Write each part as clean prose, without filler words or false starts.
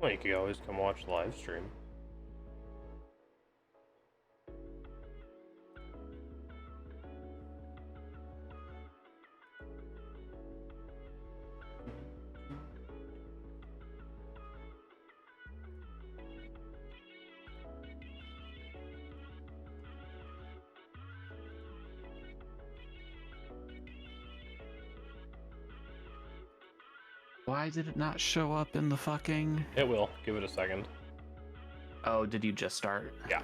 Well, you could always come watch the live stream. Why did it not show up in the fucking... It will. Give it a second. Oh, did you just start? Yeah.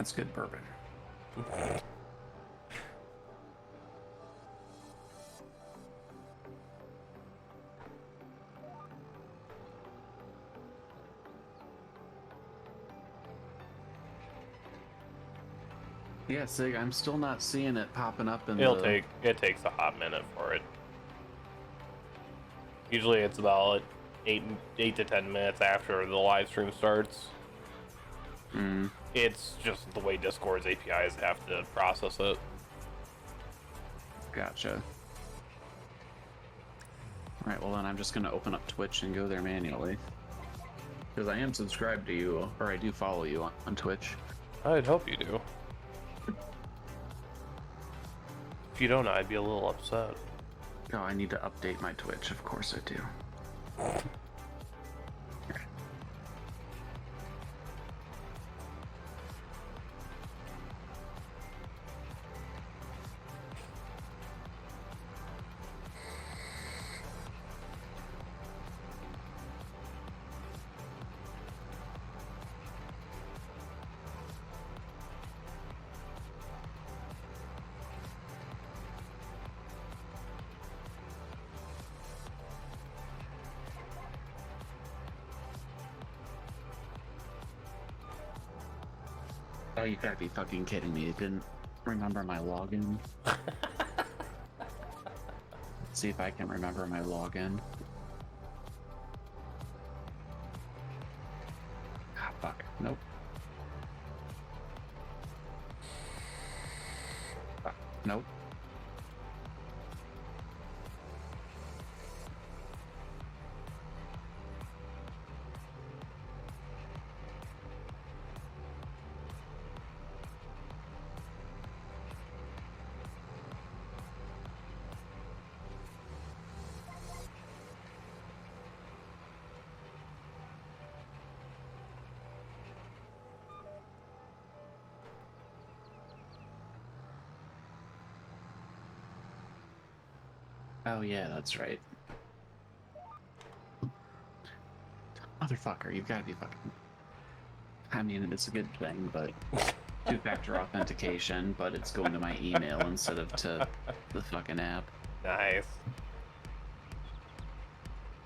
That's good bourbon. Yeah, Sig, I'm still not seeing it popping up in It takes a hot minute for it. Usually it's about 8 to 10 minutes after the live stream starts. It's just the way Discord's APIs have to process it. Gotcha. Alright, well then I'm just gonna open up Twitch and go there manually. Because I am subscribed to you, or I do follow you on Twitch. I'd hope you do. If you don't, I'd be a little upset. Oh, I need to update my Twitch. Of course I do. Oh, you gotta be fucking kidding me. You didn't remember my login? Let's see if I can remember my login. Ah, fuck. Nope. Fuck. Nope. Oh yeah, that's right. Motherfucker, you've gotta be fucking... I mean, it's a good thing, but... Two-factor authentication, but it's going to my email instead of to the fucking app. Nice.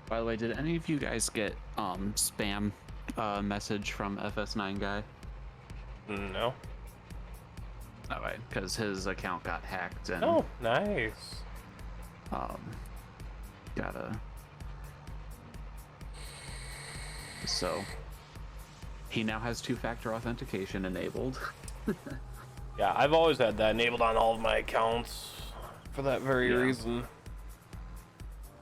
By the way, did any of you guys get spam message from FS9 guy? No. Alright, because his account got hacked and Oh, nice. Gotta. So he now has two-factor authentication enabled. Yeah, I've always had that enabled on all of my accounts for that very Yeah. reason.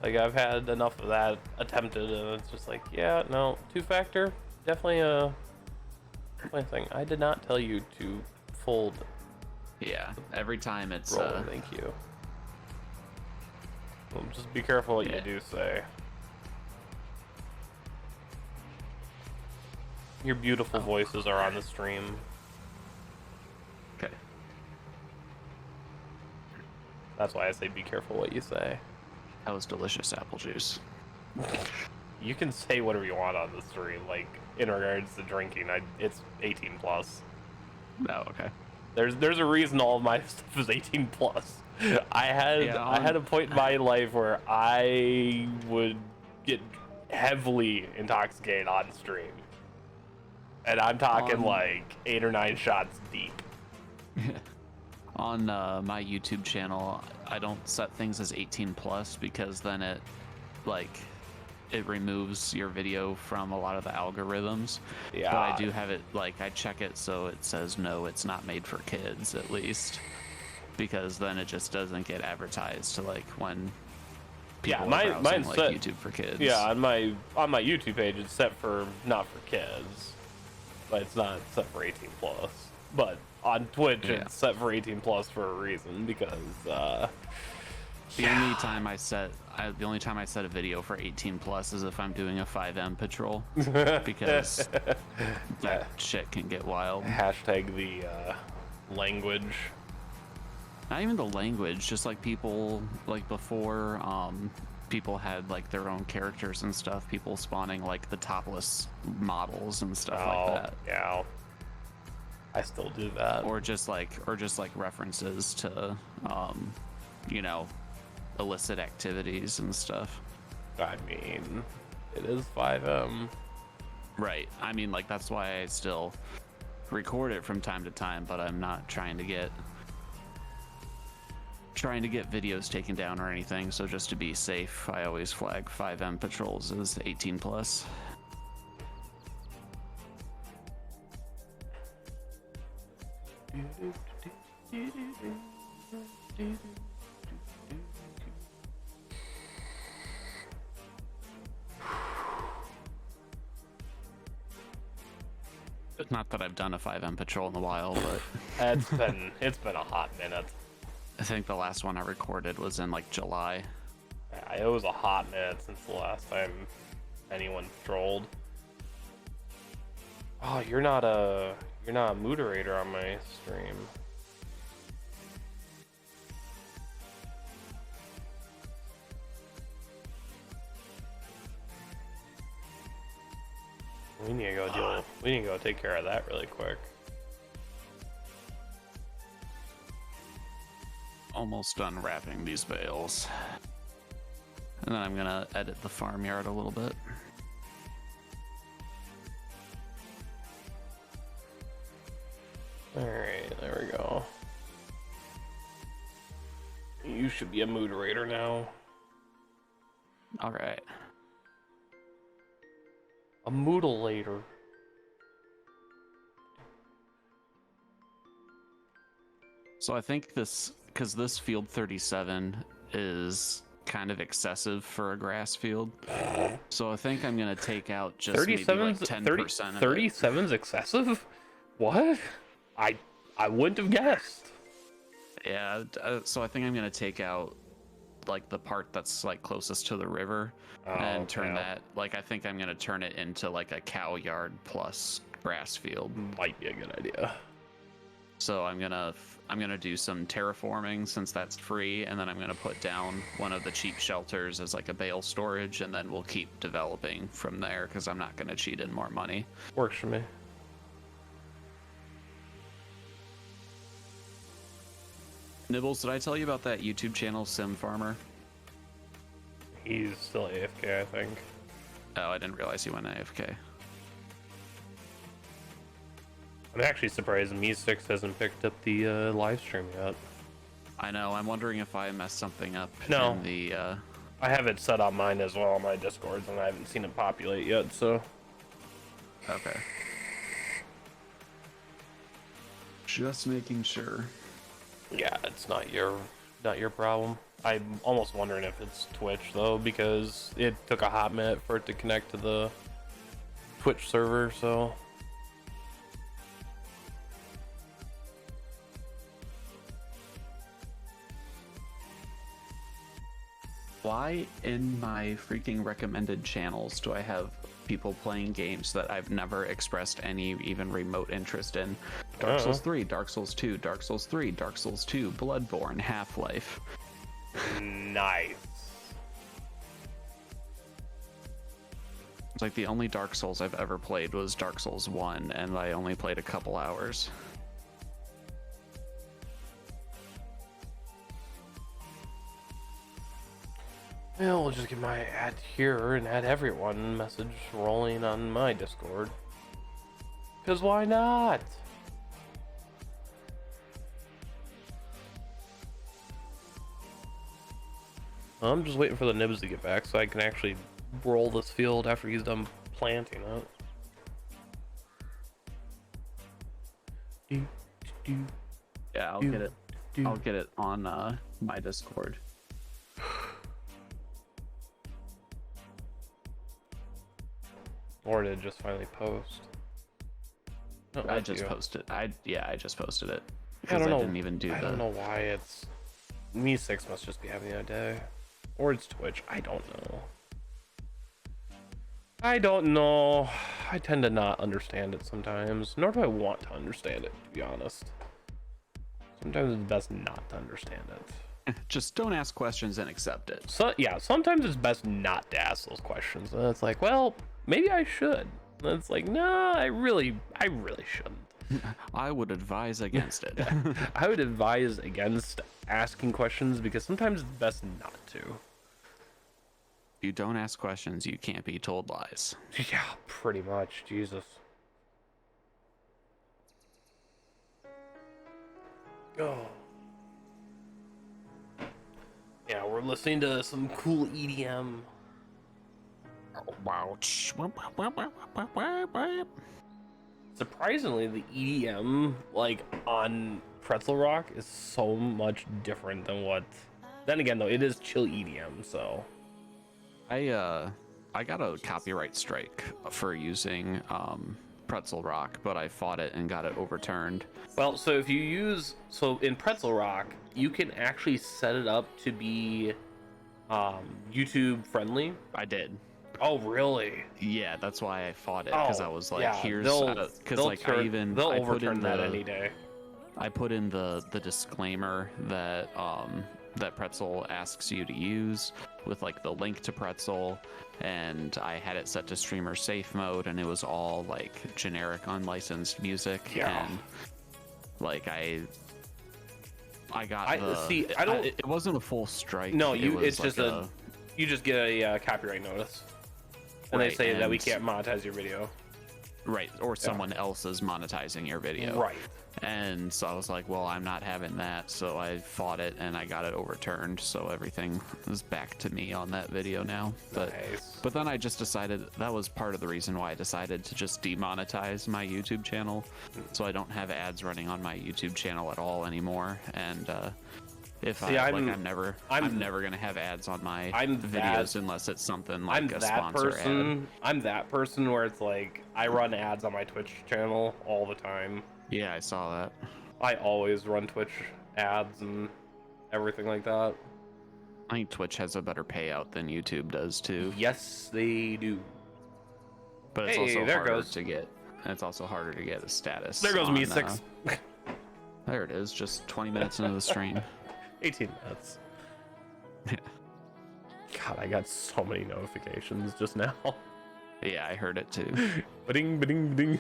Like, I've had enough of that attempted, and it's just like, yeah, no, two-factor, definitely a thing. I did not tell you to fold. Yeah, every time it's Roll, thank you. Well, just be careful what you do say. Your beautiful voices are on the stream. okay. That's why I say be careful what you say. That was delicious apple juice. You can say whatever you want on the stream, like in regards to drinking. It's 18 plus. Oh, okay. There's a reason all of my stuff is 18 plus. I had a point in my life where I would get heavily intoxicated on stream, and I'm talking like 8 or 9 shots deep. On my YouTube channel, I don't set things as 18 plus because then it removes your video from a lot of the algorithms. Yeah. But I do have it, like, I check it so it says no, it's not made for kids, at least, because then it just doesn't get advertised to, like, when people are browsing, mine's like, set, YouTube for kids. Yeah, on my YouTube page it's set for not for kids, but it's not set for 18 plus. But on Twitch it's set for 18 plus for a reason, because the only time I set a video for 18 plus is if I'm doing a 5M patrol, because that shit can get wild. Hashtag the language. Not even the language, just like people, like before, people had like their own characters and stuff, people spawning like the topless models and stuff like that. Yeah. I still do that. Or just like references to, you know, illicit activities and stuff. I mean, it is 5M. Right. I mean, like, that's why I still record it from time to time, but I'm not trying to get videos taken down or anything. So just to be safe, I always flag 5M patrols as 18 plus. Not that I've done a 5M patrol in a while, but it's been a hot minute. I think the last one I recorded was in like July. Yeah, it was a hot minute since the last time anyone patrolled. Oh, you're not a moderator on my stream. We need to go take care of that really quick. Almost done wrapping these bales. And then I'm gonna edit the farmyard a little bit. Alright, there we go. You should be a moderator now. Alright. A moodle-later. So I think because this field 37 is kind of excessive for a grass field. So I think I'm gonna take out just maybe like 10% of it. 37's excessive? What? I wouldn't have guessed. Yeah, so I think I'm gonna take out like the part that's like closest to the river and turn that, like, I think I'm gonna turn it into like a cow yard plus grass field. Might be a good idea. So I'm gonna do some terraforming since that's free, and then I'm gonna put down one of the cheap shelters as like a bale storage, and then we'll keep developing from there because I'm not gonna cheat in more money. Works for me. Nibbles, did I tell you about that YouTube channel, Sim Farmer? He's still AFK, I think. Oh, I didn't realize he went AFK. I'm actually surprised Me6 hasn't picked up the live stream yet. I know, I'm wondering if I messed something up in the... I have it set on mine as well on my Discords, and I haven't seen it populate yet, so... Okay. Just making sure. Yeah, it's not your problem. I'm almost wondering if it's Twitch though, because it took a hot minute for it to connect to the Twitch server, so why in my freaking recommended channels do I have people playing games that I've never expressed any even remote interest in? Dark Souls 3, Dark Souls 2, Dark Souls 3, Dark Souls 2, Bloodborne, Half-Life. Nice. It's like the only Dark Souls I've ever played was Dark Souls 1, and I only played a couple hours. Well, we'll just get my add here and add everyone message rolling on my Discord. Because why not? I'm just waiting for the Nibs to get back so I can actually roll this field after he's done planting it. Yeah, I'll get it. I'll get it on my Discord. Or did it just finally post? No, I just posted. I just posted it. I don't know. I didn't even do I don't know why it's Me6 must just be having a day. Or it's Twitch. I don't know. I tend to not understand it sometimes. Nor do I want to understand it, to be honest. Sometimes it's best not to understand it. Just don't ask questions and accept it. So yeah, sometimes it's best not to ask those questions. And it's like, well, maybe I should. And it's like, no, I really shouldn't. I would advise against it. I would advise against asking questions because sometimes it's best not to. You don't ask questions, you can't be told lies. Yeah, pretty much. Jesus. Oh. Yeah, we're listening to some cool EDM. Wow. Surprisingly, the EDM like on Pretzel Rock is so much different than what. Then again, though, it is chill EDM, so. I got a copyright strike for using Pretzel Rock, but I fought it and got it overturned. Well, so if you use in Pretzel Rock, you can actually set it up to be YouTube friendly. I did. Oh, really? Yeah, that's why I fought it, because I was like, yeah, here's because they'll like they'll overturn that any day. I put in the disclaimer that that Pretzel asks you to use with like the link to Pretzel, and I had it set to streamer safe mode, and it was all like generic unlicensed music. Yeah. And like I got it wasn't a full strike. No, it's just you just get a copyright notice, and right, they say that we can't monetize your video. Right, or someone else is monetizing your video. Right. And so I was like, well, I'm not having that, so I fought it and I got it overturned, so everything is back to me on that video now. But then I just decided that was part of the reason why I decided to just demonetize my YouTube channel, so I don't have ads running on my YouTube channel at all anymore. And I'm never gonna have ads on my videos unless it's something like a sponsor ad. I'm that person where it's like I run ads on my Twitch channel all the time. Yeah, I saw that. I always run Twitch ads and everything like that. I think Twitch has a better payout than YouTube does too. Yes, they do. But it's also harder to get. And it's also harder to get a status. There goes me 6. There it is, just 20 minutes into the stream. 18 minutes. God, I got so many notifications just now. Yeah, I heard it too. Ba-ding, ba-ding, ba-ding.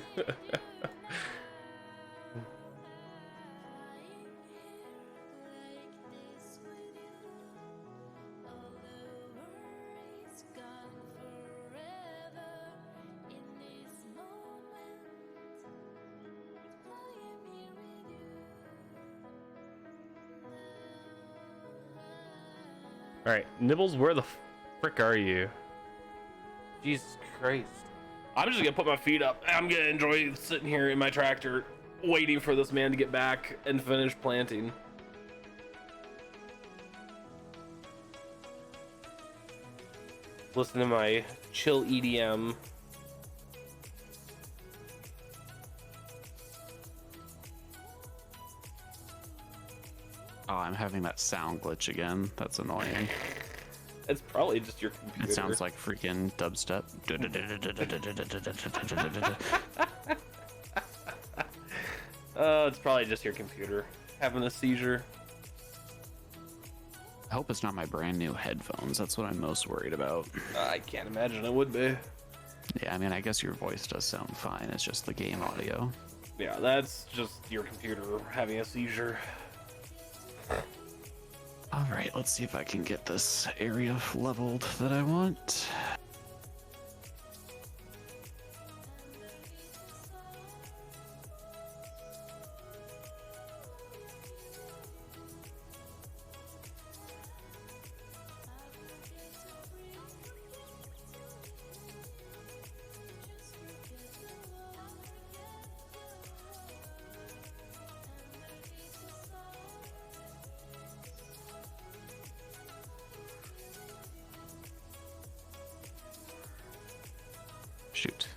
Alright, Nibbles, where the frick are you? Jesus Christ. I'm just gonna put my feet up. I'm gonna enjoy sitting here in my tractor, waiting for this man to get back and finish planting. Listen to my chill EDM. Oh, I'm having that sound glitch again. That's annoying. It's probably just your computer. It sounds like freaking dubstep. It's probably just your computer having a seizure. I hope it's not my brand new headphones. That's what I'm most worried about. I can't imagine it would be. Yeah, I mean, I guess your voice does sound fine. It's just the game audio. Yeah, that's just your computer having a seizure. All right, let's see if I can get this area leveled that I want. Shoot.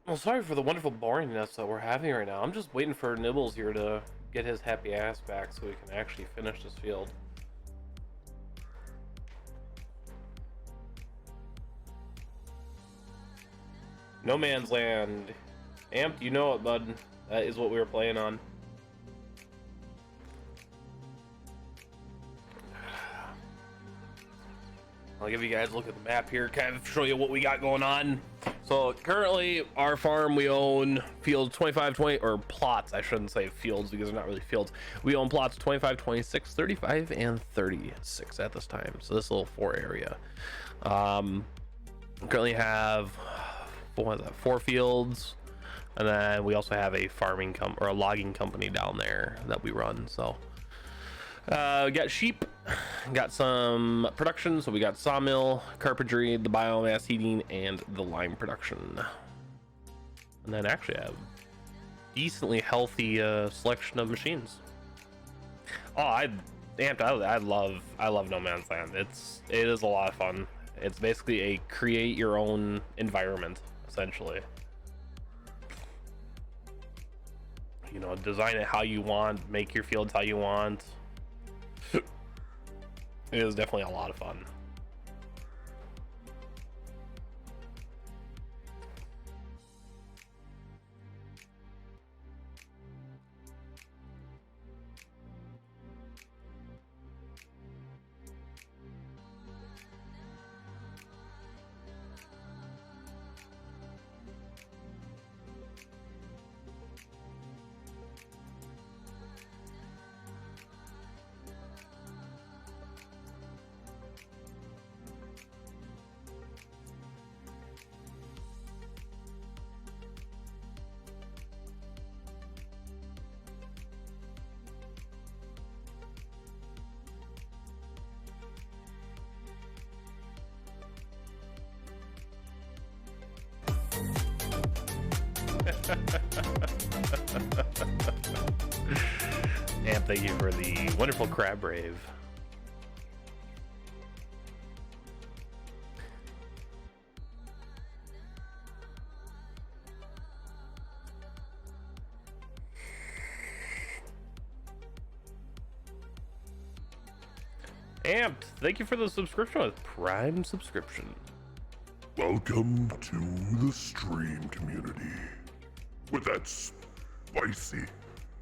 Well, sorry for the wonderful boringness that we're having right now. I'm just waiting for Nibbles here to get his happy ass back so we can actually finish this field. No Man's Land. Amped, you know it, bud. That is what we were playing on. I'll give you guys a look at the map here, kind of show you what we got going on. So currently our farm, we own fields 25, 20, or plots. I shouldn't say fields because they're not really fields. We own plots 25, 26, 35, and 36 at this time. So this little 4 area. Currently have, what was that, 4 fields. And then we also have a farming or a logging company down there that we run. So we got sheep, got some production, so we got sawmill, carpentry, the biomass heating, and the lime production. And then actually I have decently healthy selection of machines. Oh, I love No Man's Land. It is a lot of fun. It's basically a create your own environment, essentially. You know, design it how you want, make your fields how you want. It is definitely a lot of fun. And thank you for the wonderful crab rave. Amped, thank you for the subscription with Prime subscription. Welcome to the stream community with that spicy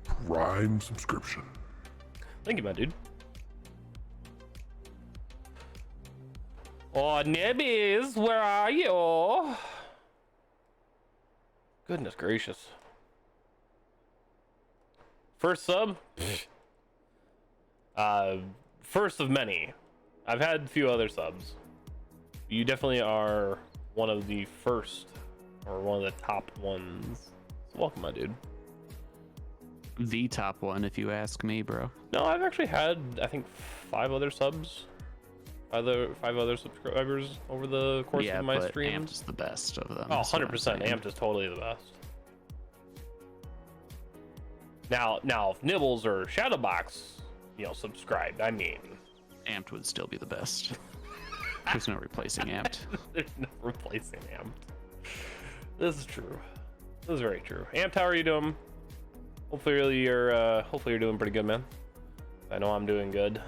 Prime subscription. Thank you, my dude. Oh, Nibbles, where are you? Goodness gracious. First sub? First of many. I've had a few other subs. You definitely are one of the first, or one of the top ones. So welcome, my dude. The top one, if you ask me, bro. No, I've actually had, I think, 5 other subs. 5 other subscribers over the course of my streams. Amped is the best of them. Oh, 100%. Amped is totally the best. Now, if Nibbles or Shadowbox, subscribed, I mean, Amped would still be the best. There's no replacing Amped. There's no replacing Amped. This is true. This is very true. Amped, how are you doing? Hopefully you're doing pretty good, man. I know I'm doing good.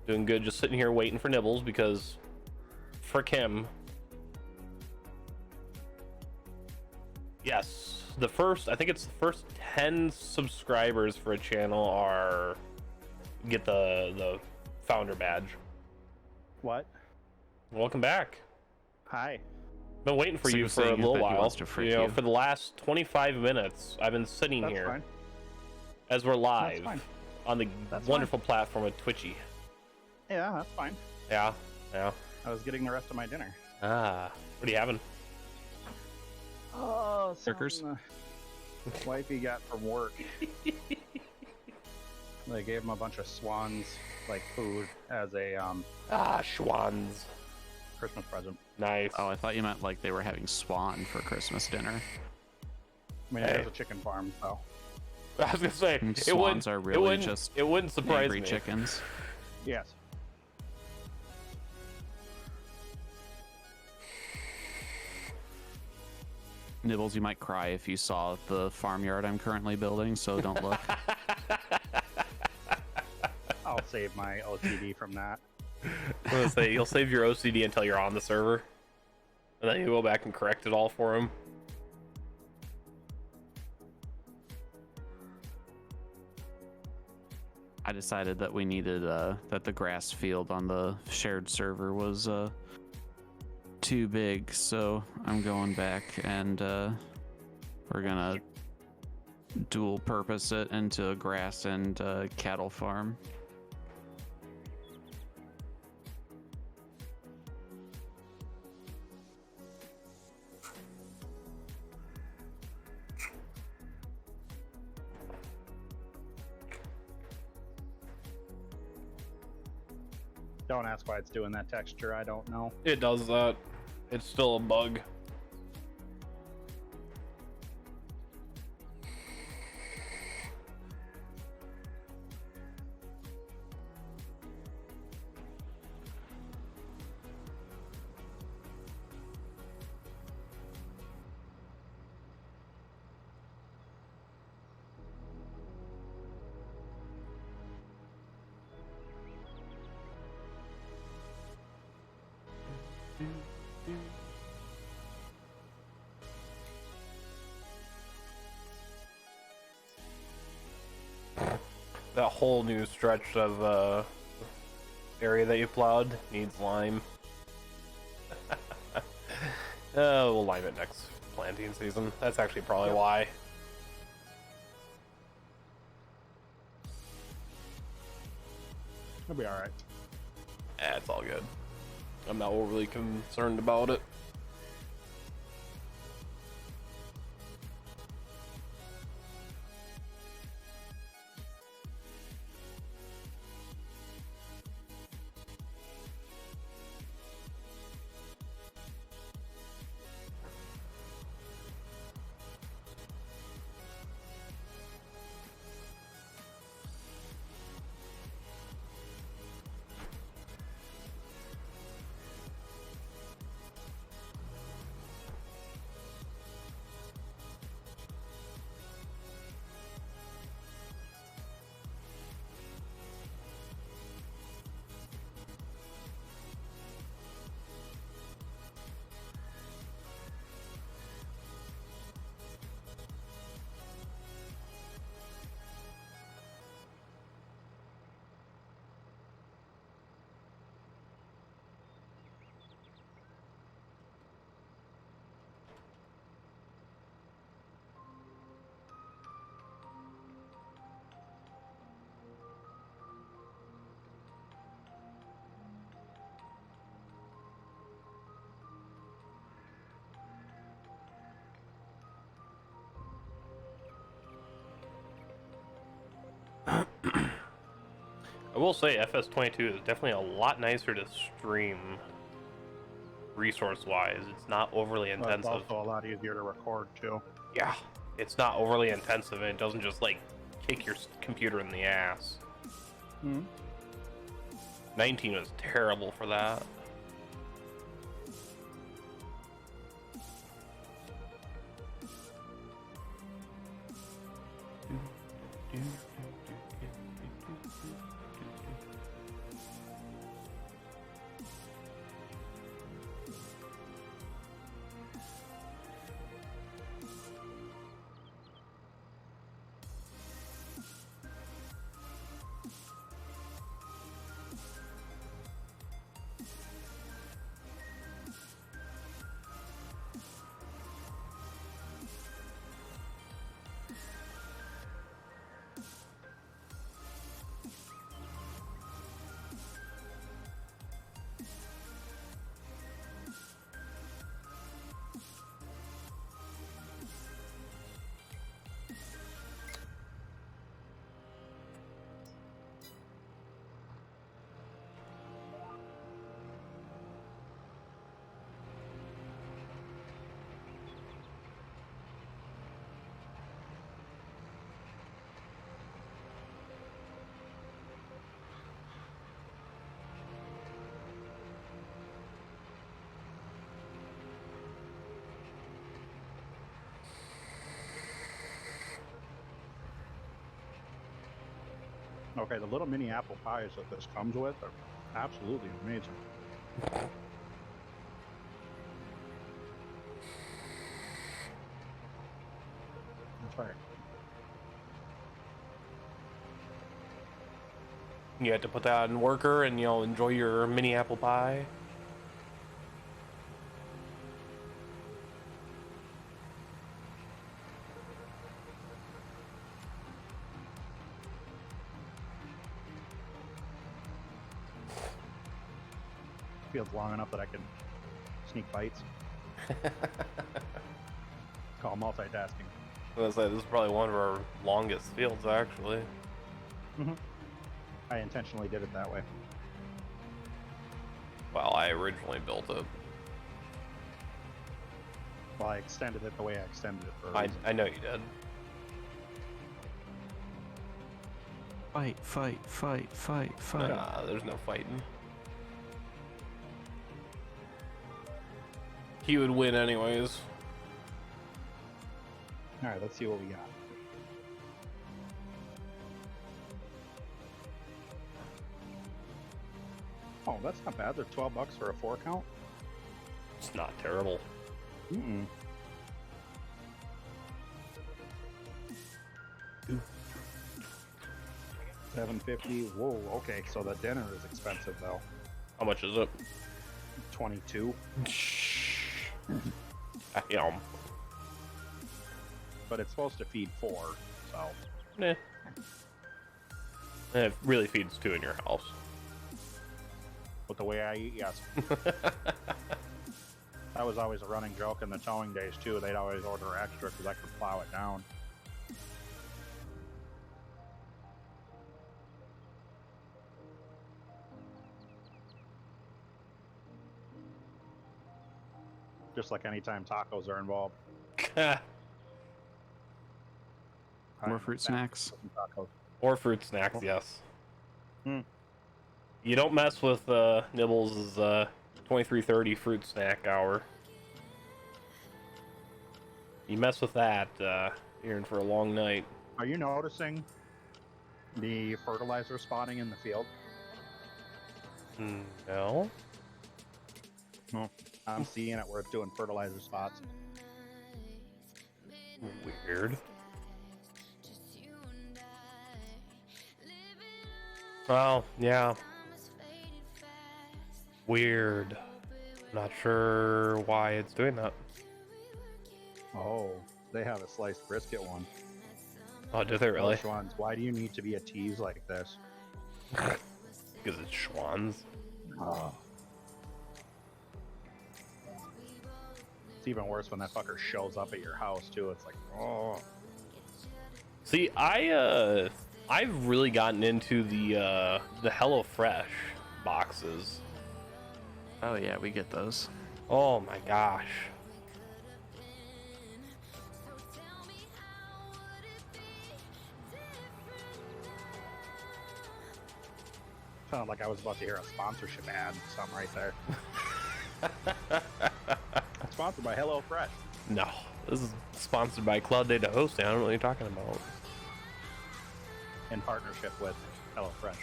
Doing good, just sitting here waiting for Nibbles because frick him. Yes, I think it's the first 10 subscribers for a channel get the founder badge. What? Welcome back. Hi. Been waiting for you for a little while. For the last 25 minutes, I've been sitting here fine. As we're live on the wonderful platform of Twitchy. Yeah, that's fine. Yeah. I was getting the rest of my dinner. Ah, what are you having? Oh, Circers? Wifey got from work. They gave him a bunch of swans, like food, as a Schwans. Christmas present. Nice. Oh, I thought you meant like they were having swan for Christmas dinner. I mean, it is a chicken farm, so. I was gonna say swans are really just it wouldn't surprise angry me. chickens. Yes. Nibbles, you might cry if you saw the farmyard I'm currently building, so don't look. I'll save my OCD from that. I'm gonna say you'll save your OCD until you're on the server. And then you go back and correct it all for him. I decided that we needed that the grass field on the shared server was too big, so I'm going back and we're gonna dual purpose it into a grass and cattle farm. Don't ask why it's doing that texture. I don't know. It does that. It's still a bug. That whole new stretch of area that you plowed needs lime. We'll lime it next planting season. That's actually probably why. It'll be all right. It's all good. I'm not overly concerned about it. I will say FS22 is definitely a lot nicer to stream resource-wise. It's not overly But it's intensive. also a lot easier to record too. Yeah, it's not overly intensive and it doesn't just like kick your computer in the ass. 19 was terrible for that. Okay, the little mini apple pies that this comes with are absolutely amazing. Right. You had to put that on worker and you'll enjoy your mini apple pie. Feels long enough that I can sneak bites. Call multitasking. I was gonna say, this is probably one of our longest fields, actually. I intentionally did it that way. Well, I originally built it. Well, I extended it the way I extended it for a reason. I know you did. Fight, fight, fight, fight, fight. Nah, there's no fighting. He would win anyways. Alright, let's see what we got. Oh, that's not bad. They're $12 for a 4 count. It's not terrible. Mm-mm. $7.50. Whoa, okay. So the dinner is expensive though. How much is it? 22. Damn. But it's supposed to feed 4, so Eh. It really feeds 2 in your house. with the way I eat, yes. That was always a running joke in the towing days too. They'd always order extra because I could plow it down. Just like anytime tacos are involved. More fruit snacks. Tacos. Or fruit snacks, yes. Hmm. You don't mess with Nibbles' 23:30 fruit snack hour. You mess with that, you're in for a long night. Are you noticing the fertilizer spotting in the field? No. No. I'm seeing it where it's doing fertilizer spots. Weird. Well, yeah. Weird. Not sure why it's doing that. Oh, they have a sliced brisket one. Oh, did they really? Schwans, why do you need to be a tease like this? Because it's Schwans. Oh. It's even worse when that fucker shows up at your house too. It's like, oh. See, I've really gotten into the HelloFresh boxes. Oh yeah, we get those. Oh my gosh. Sounded like I was about to hear a sponsorship ad, something right there. Sponsored by HelloFresh. No, this is sponsored by Cloud Data Hosting. I don't know what you're talking about. In partnership with HelloFresh.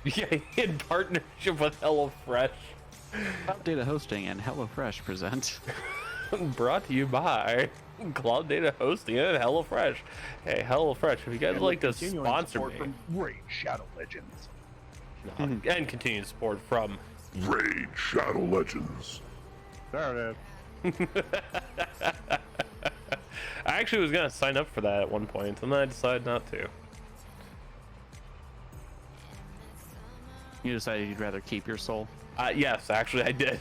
Yeah, in partnership with HelloFresh. Cloud Data Hosting and HelloFresh present. Brought to you by Cloud Data Hosting and HelloFresh. Hey, HelloFresh, if you guys would like to sponsor me. From Raid Shadow Legends. And continued support from Raid Shadow Legends. There it is. I actually was gonna sign up for that at one point, and then I decided not to. You decided you'd rather keep your soul. Yes, actually I did.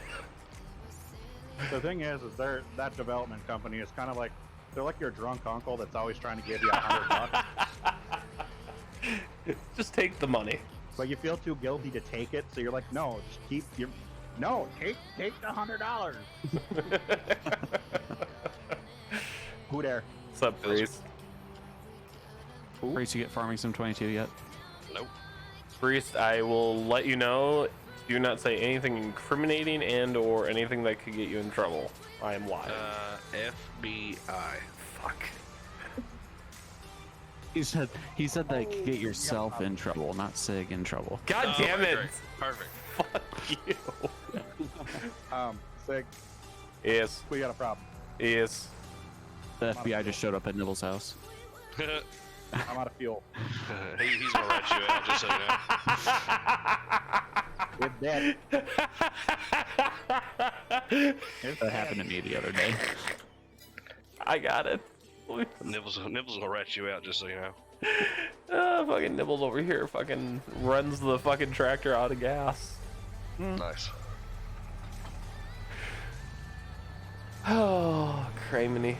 The thing is that development company is kind of like, they're like your drunk uncle that's always trying to give you $100. Just take the money. But you feel too guilty to take it, so you're like, no, just keep your, no, take the $100. Who there? What's up, Priest? Priest, you get Farming Sim 22 yet? Nope. Priest, I will let you know. Do not say anything incriminating and or anything that could get you in trouble. I am live. FBI. Fuck. He said that could get yourself in trouble, not Sig in trouble. God damn it! Perfect. Fuck you. Sig, Yes. we got a problem. Yes. The FBI just showed up at Nibbles' house. I'm out of fuel. He's gonna rat you out, just so you know. It's dead. That happened to me the other day. I got it. Nibbles gonna rat you out, just so you know. Fucking Nibbles over here fucking runs the fucking tractor out of gas. Nice. Oh, criminy.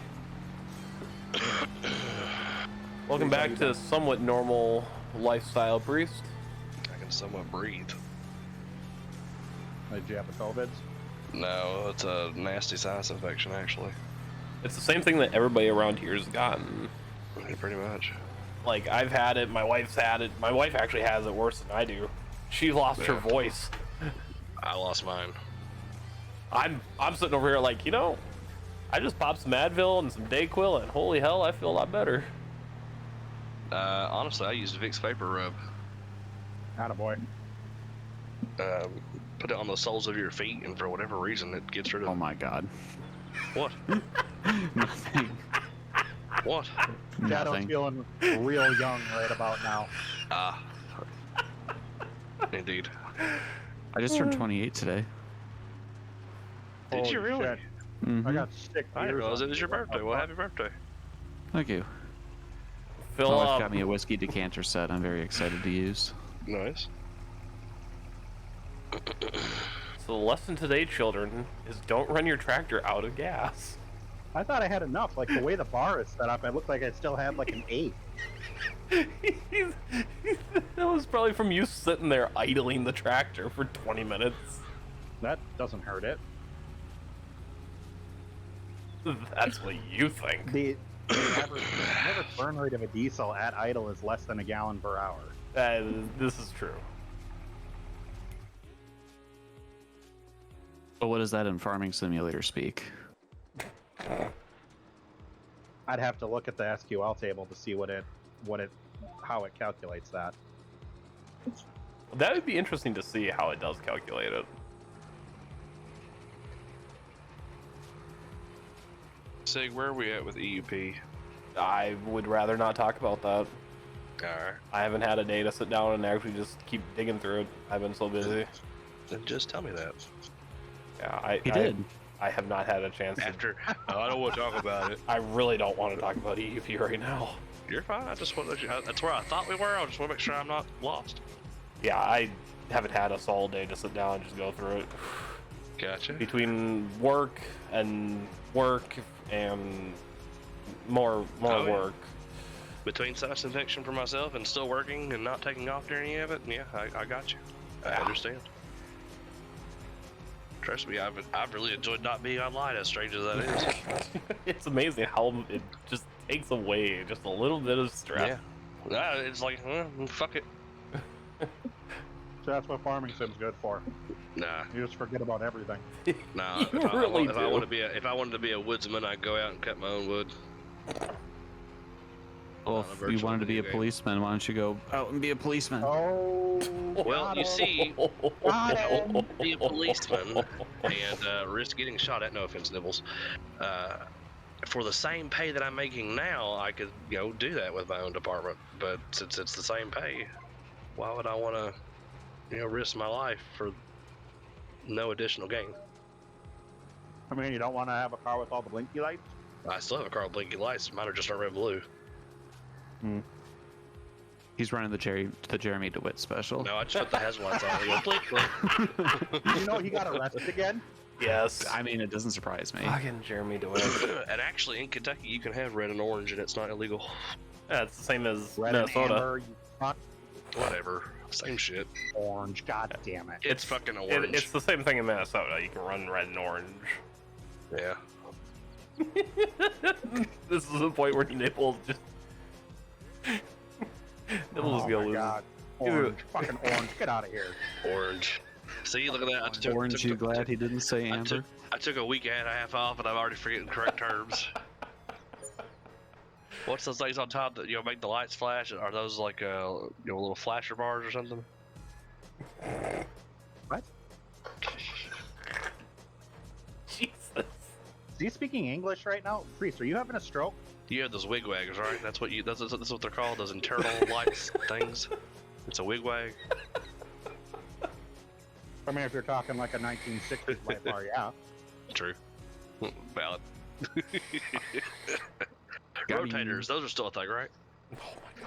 Welcome back to somewhat normal lifestyle, Priest. I can somewhat breathe. Did you have the COVIDs? No, it's a nasty sinus infection, actually. It's the same thing that everybody around here has gotten. Yeah, pretty much. Like, I've had it, my wife's had it. My wife actually has it worse than I do. She lost her voice. I lost mine. I'm sitting over here like, you know, I just popped some Advil and some Dayquil, and holy hell, I feel a lot better. Honestly, I used Vicks Vapor Rub. Attaboy. Put it on the soles of your feet, and for whatever reason, it gets rid of. Oh my god. What? Nothing. What? Shadow's Nothing. feeling real young right about now. Indeed. I just turned 28 today. Did Holy you really? shit. Mhm. I got sick. I didn't realize it was your birthday. Well, happy birthday. Thank you. Fill My wife up. got me a whiskey decanter set I'm very excited to use. Nice. So the lesson today, children, is don't run your tractor out of gas. I thought I had enough. Like the way the bar is set up, it looked like I still had like an 8. That was probably from you sitting there idling the tractor for 20 minutes. That doesn't hurt it. That's what you think. The average burn rate of a diesel at idle is less than a gallon per hour. This is true. But what is that in Farming Simulator speak? I'd have to look at the SQL table to see how it calculates that. That would be interesting to see how it does calculate it. Sig, where are we at with EUP? I would rather not talk about that. Alright. I haven't had a day to sit down and actually just keep digging through it. I've been so busy. Then just tell me that. Yeah, He did. I have not had a chance to. After, I don't want to talk about it. I really don't want to talk about EUP right now. You're fine. I just want to let you. That's where I thought we were. I just want to make sure I'm not lost. Yeah, I haven't had us all day to sit down and just go through it. Gotcha. Between work and more Oh, yeah. work. Between sinus infection for myself and still working and not taking off during any of it, yeah, I got you. I understand. Trust me, I've really enjoyed not being online, as strange as that is. It's amazing how it just takes away just a little bit of stress. Yeah. It's like, fuck it. So that's what farming sim's good for. Nah, You just forget about everything. nah. You really if do. I wanted to be a woodsman, I'd go out and cut my own wood. Well, a if you virtual wanted to be a video game. policeman, why don't you go out and be a policeman? Oh, Well, got you him. see, Got him. be a policeman and risk getting shot at. No offense, Nibbles. For the same pay that I'm making now, I could, do that with my own department. But since it's the same pay, why would I want to, risk my life for no additional gain? I mean, you don't want to have a car with all the blinky lights? I still have a car with blinky lights. Mine are just not red blue. He's running the Jeremy DeWitt special. No, I just put the hazard lights on. They go blink, blink. You know he got arrested again? Yes. I mean, it doesn't surprise me. Fucking Jeremy DeWitt. And actually, in Kentucky, you can have red and orange, and it's not illegal. Yeah, it's the same as Red and Minnesota. amber, you fuck. Whatever. Same shit. Orange, god damn it. It's fucking orange. It's the same thing in Minnesota. You can run red and orange. Yeah. This is the point where Nibbles just. Nibbles Oh gonna my lose. god. Orange, fucking orange, get out of here. Orange. See, look at that. I took, Orange, took- you took- glad he didn't say I amber? took, I took a week and a half off, and I'm already forgetting correct terms. What's those things on top that make the lights flash? Are those like little flasher bars or something? What? Jesus. Is he speaking English right now? Priest, are you having a stroke? You have those wigwags, right? That's what that's what they're called. Those internal lights things. It's a wigwag. I mean, if you're talking like a 1960s light bar, yeah. True. Valid. Got Rotators, those are still a thing, right? Oh my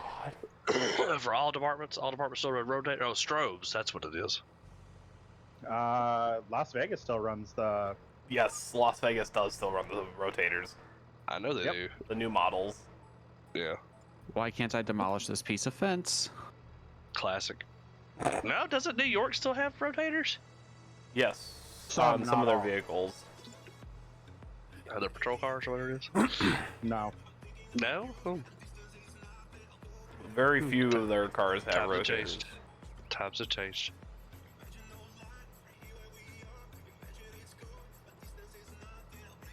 god. For all departments still run rotators. Oh, strobes, that's what it is. Las Vegas still runs the. Yes, Las Vegas does still run the rotators. I know they do. The new models. Yeah. Why can't I demolish this piece of fence? Classic. No, doesn't New York still have rotators? Yes. Some, On some of not their all. vehicles. Are there patrol cars or whatever it is? No. No? Oh. Very few of their cars have Times have rotators. changed. Times have changed.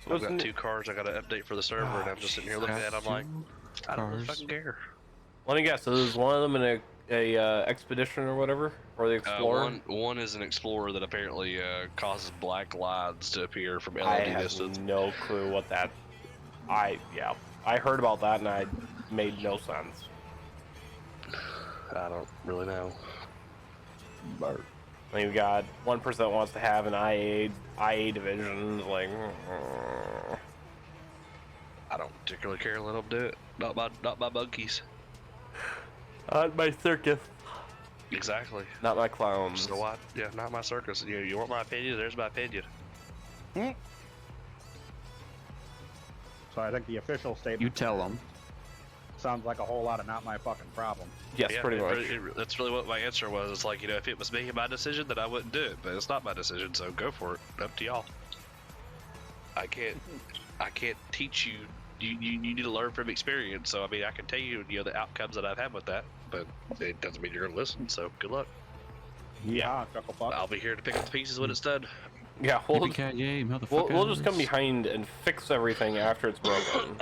So I've got isn't 2 cars I gotta update for the server, and I'm just sitting here looking at it. I'm like, I don't really fucking care. Let me guess. So is one of them in a expedition or whatever, or the explorer? One is an explorer that apparently causes black lines to appear from I LED have distance. no clue what that. I heard about that and I made no sense. I don't really know. But And you've got 1% wants to have an IA division. Like, I don't particularly care. Let them do it. Not my monkeys. not my circus, Exactly. not my clowns. So what? Yeah, not my circus. You want my opinion? There's my opinion. So I think the official You statement tell them. sounds like a whole lot of not my fucking problem. Yes, Yeah, pretty much. that's really what my answer was. It's like, if it was me and my decision, then I wouldn't do it. But it's not my decision, so go for it. Up to y'all. I can't teach you. You need to learn from experience. So I mean, I can tell you, the outcomes that I've had with that, but it doesn't mean you're gonna listen. So good luck. Yeah, chuckle fuck. I'll be here to pick up the pieces when it's done. Yeah, we'll Yippee-ki-yay, motherfucker. we'll just come behind and fix everything after it's broken.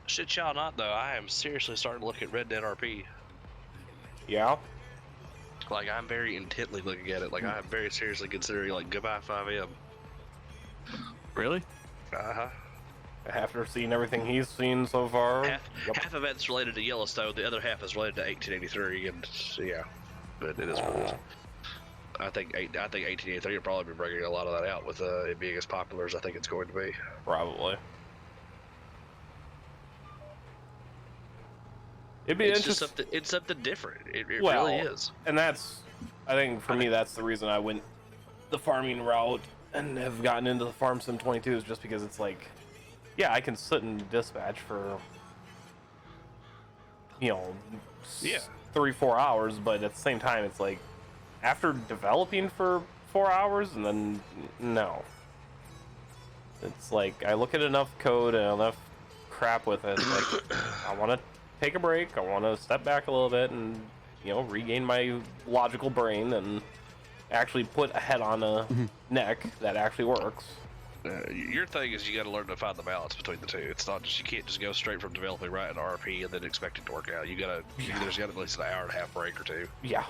Shit, y'all not though. I am seriously starting to look at Red Dead RP. Yeah. Like, I'm very intently looking at it. Like, I am very seriously considering, like, goodbye 5M. Really? Uh-huh. After seeing everything he's seen so far. Half of it's related to Yellowstone, the other half is related to 1883, and yeah, but it is what it is. I think 1883 will probably be bringing a lot of that out with it being as popular as I think it's going to be. Probably. It'd be It's just interesting. it's something different. It Well, really is. And that's, I think for me, that's the reason I went the farming route and have gotten into the Farm Sim 22 is just because it's like, yeah, I can sit and dispatch for, Yeah. 3-4 hours, but at the same time, it's like, after developing for 4 hours, and then, no. It's like, I look at enough code and enough crap with it, like, I want to take a break, I want to step back a little bit and, regain my logical brain and actually put a head on a neck that actually works. Your thing is you got to learn to find the balance between the two. It's not just, you can't just go straight from developing right into RP and then expect it to work out. There's got to at least an hour and a half break or two Yeah.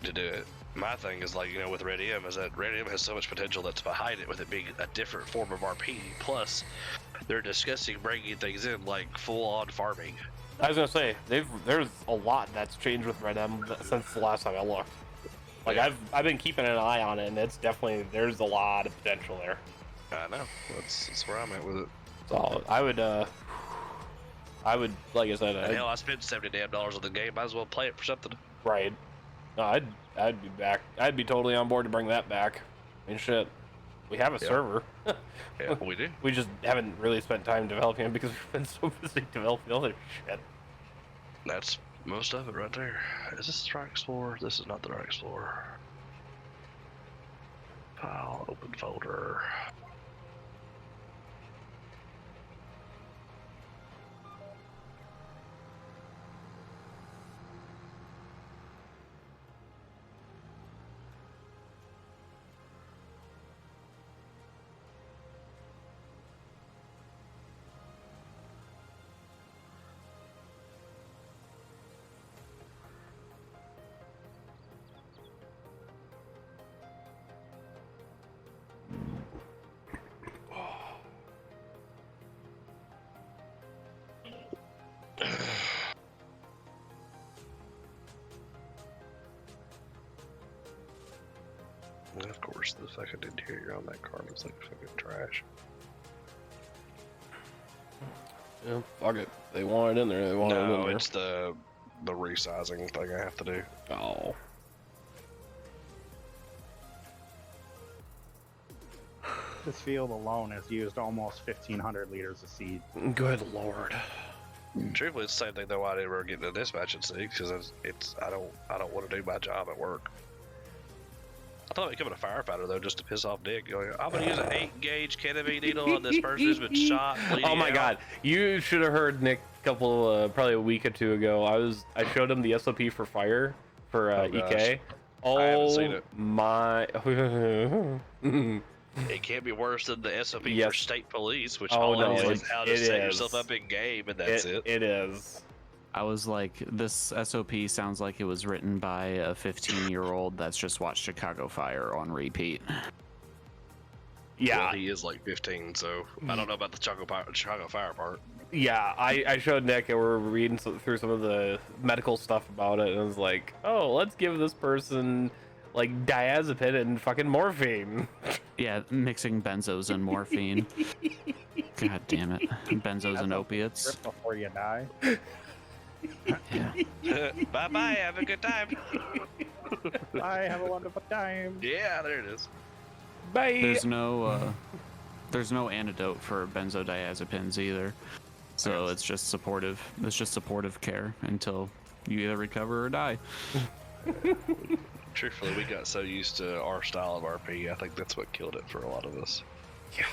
to do it. My thing is like, with Red M is that Red M has so much potential that's behind it with it being a different form of RP. Plus, they're discussing bringing things in like full-on farming. I was gonna say there's a lot that's changed with Red M since the last time I looked. Like Yeah. I've been keeping an eye on it, and it's definitely there's a lot of potential there. I know. That's where I'm at with it. So I would like I said, And hell, I spent $70 on the game. Might as well play it for something. right. No, I'd be back. I'd be totally on board to bring that back. I mean, shit, we have a server. Yeah, we do. We just haven't really spent time developing it because we've been so busy developing other shit. That's most of it right there. Is this the right Explorer? This is not the right Explorer. File, open folder. And of course, the fucking interior on that car looks like fucking trash. Yeah, fuck it. They want it in there. They want it in No, there. it's the resizing thing I have to do. Oh. This field alone has used almost 1,500 liters of seed. Good lord. Truthfully, it's the same thing though. I didn't ever get into dispatch at sea because I don't want to do my job at work. I thought becoming a firefighter though, just to piss off Dick. Going, I'm gonna use an 8-gauge ketamine needle on this person who's been shot. Oh my out. god, you should have heard Nick probably a week or two ago. I showed him the SOP for fire for EK. Oh, I haven't seen it. My. It can't be worse than the SOP Yes. for state police, which Oh, all no, it is how to it set is. yourself up in game, and that's it. It is. I was like, this SOP sounds like it was written by a 15-year-old that's just watched Chicago Fire on repeat. Yeah. Well, he is like 15, so I don't know about the Chicago Fire part. Yeah, I showed Nick and we're reading through some of the medical stuff about it, and I was like, oh, let's give this person like diazepam and fucking morphine. Yeah, mixing benzos and morphine. God damn it. Benzos and opiates. Trip before you die. Yeah. Bye bye, have a good time. I have a wonderful time. Yeah, there it is. Bye. There's no antidote for benzodiazepines either. So it's just supportive. It's just supportive care until you either recover or die. Truthfully, we got so used to our style of RP, I think that's what killed it for a lot of us. Yeah.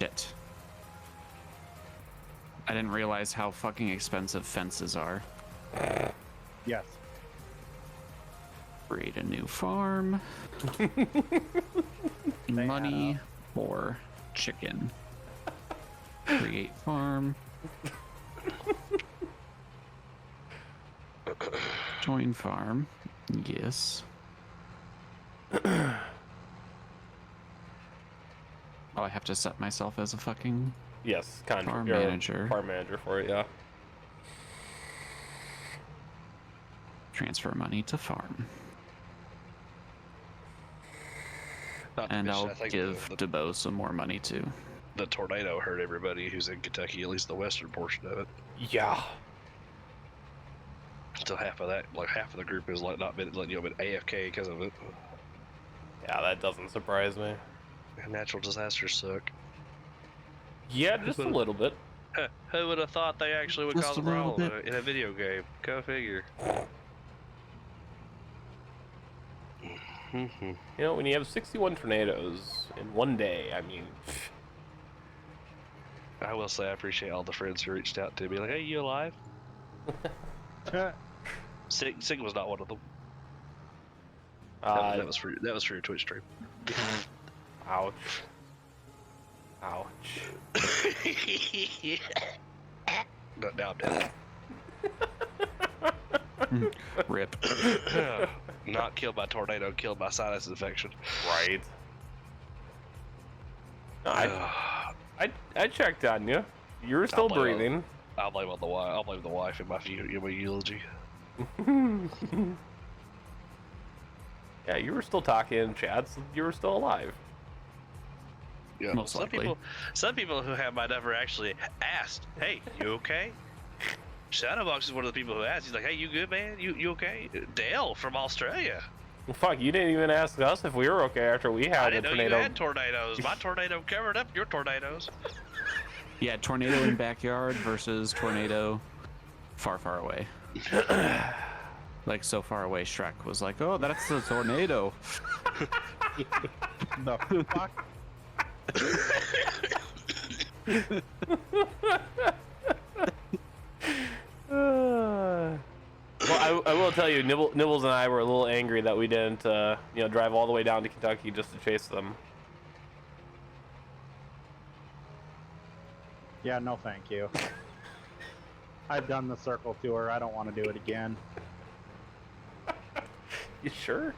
Shit. I didn't realize how fucking expensive fences are. Yes. Create a new farm. Money or chicken. Create farm. Join farm. Yes. Oh, I have to set myself as a fucking Yes, farm you're a manager. Farm manager for it, yeah. Transfer money to farm. Not to And mention, I'll I think give DeBow some more money too. the tornado hurt everybody who's in Kentucky, at least the western portion of it. Yeah. So half of that, like half of the group is like not been letting you know, been AFK because of it. Yeah, that doesn't surprise me. And natural disasters suck. Yeah, just a little bit. Who would have thought they actually would Just cause a a little problem bit. in a video game? Go figure. You know, when you have 61 tornadoes in one day, I mean, I will say I appreciate all the friends who reached out to me like, hey, you alive? Sig was not one of them. That was for your Twitch stream. ouch. Ouch. No, now I'm dead. Rip. Not killed by tornado, killed by sinus infection. Right. No, I checked on you. You were still blame breathing. I'll blame on the wife. I'll blame the wife in my eulogy. Yeah, you were still talking in chat, so you were still alive. Yeah. Most likely. Some people who have my number actually asked, "Hey, you okay?" Shadowbox is one of the people who asked. He's like, "Hey, you good, man? You okay?" Dale from Australia. Well, fuck, you didn't even ask us if we were okay after we I had a didn't know tornado. you had tornadoes. My tornado covered up your tornadoes. Yeah, tornado in backyard versus tornado far, far away. Like so far away, Shrek was like, "Oh, that's the tornado." The fuck? Well, I will tell you, Nibbles and I were a little angry that we didn't, drive all the way down to Kentucky just to chase them. Yeah, no thank you. I've done the circle tour. I don't want to do it again. You sure?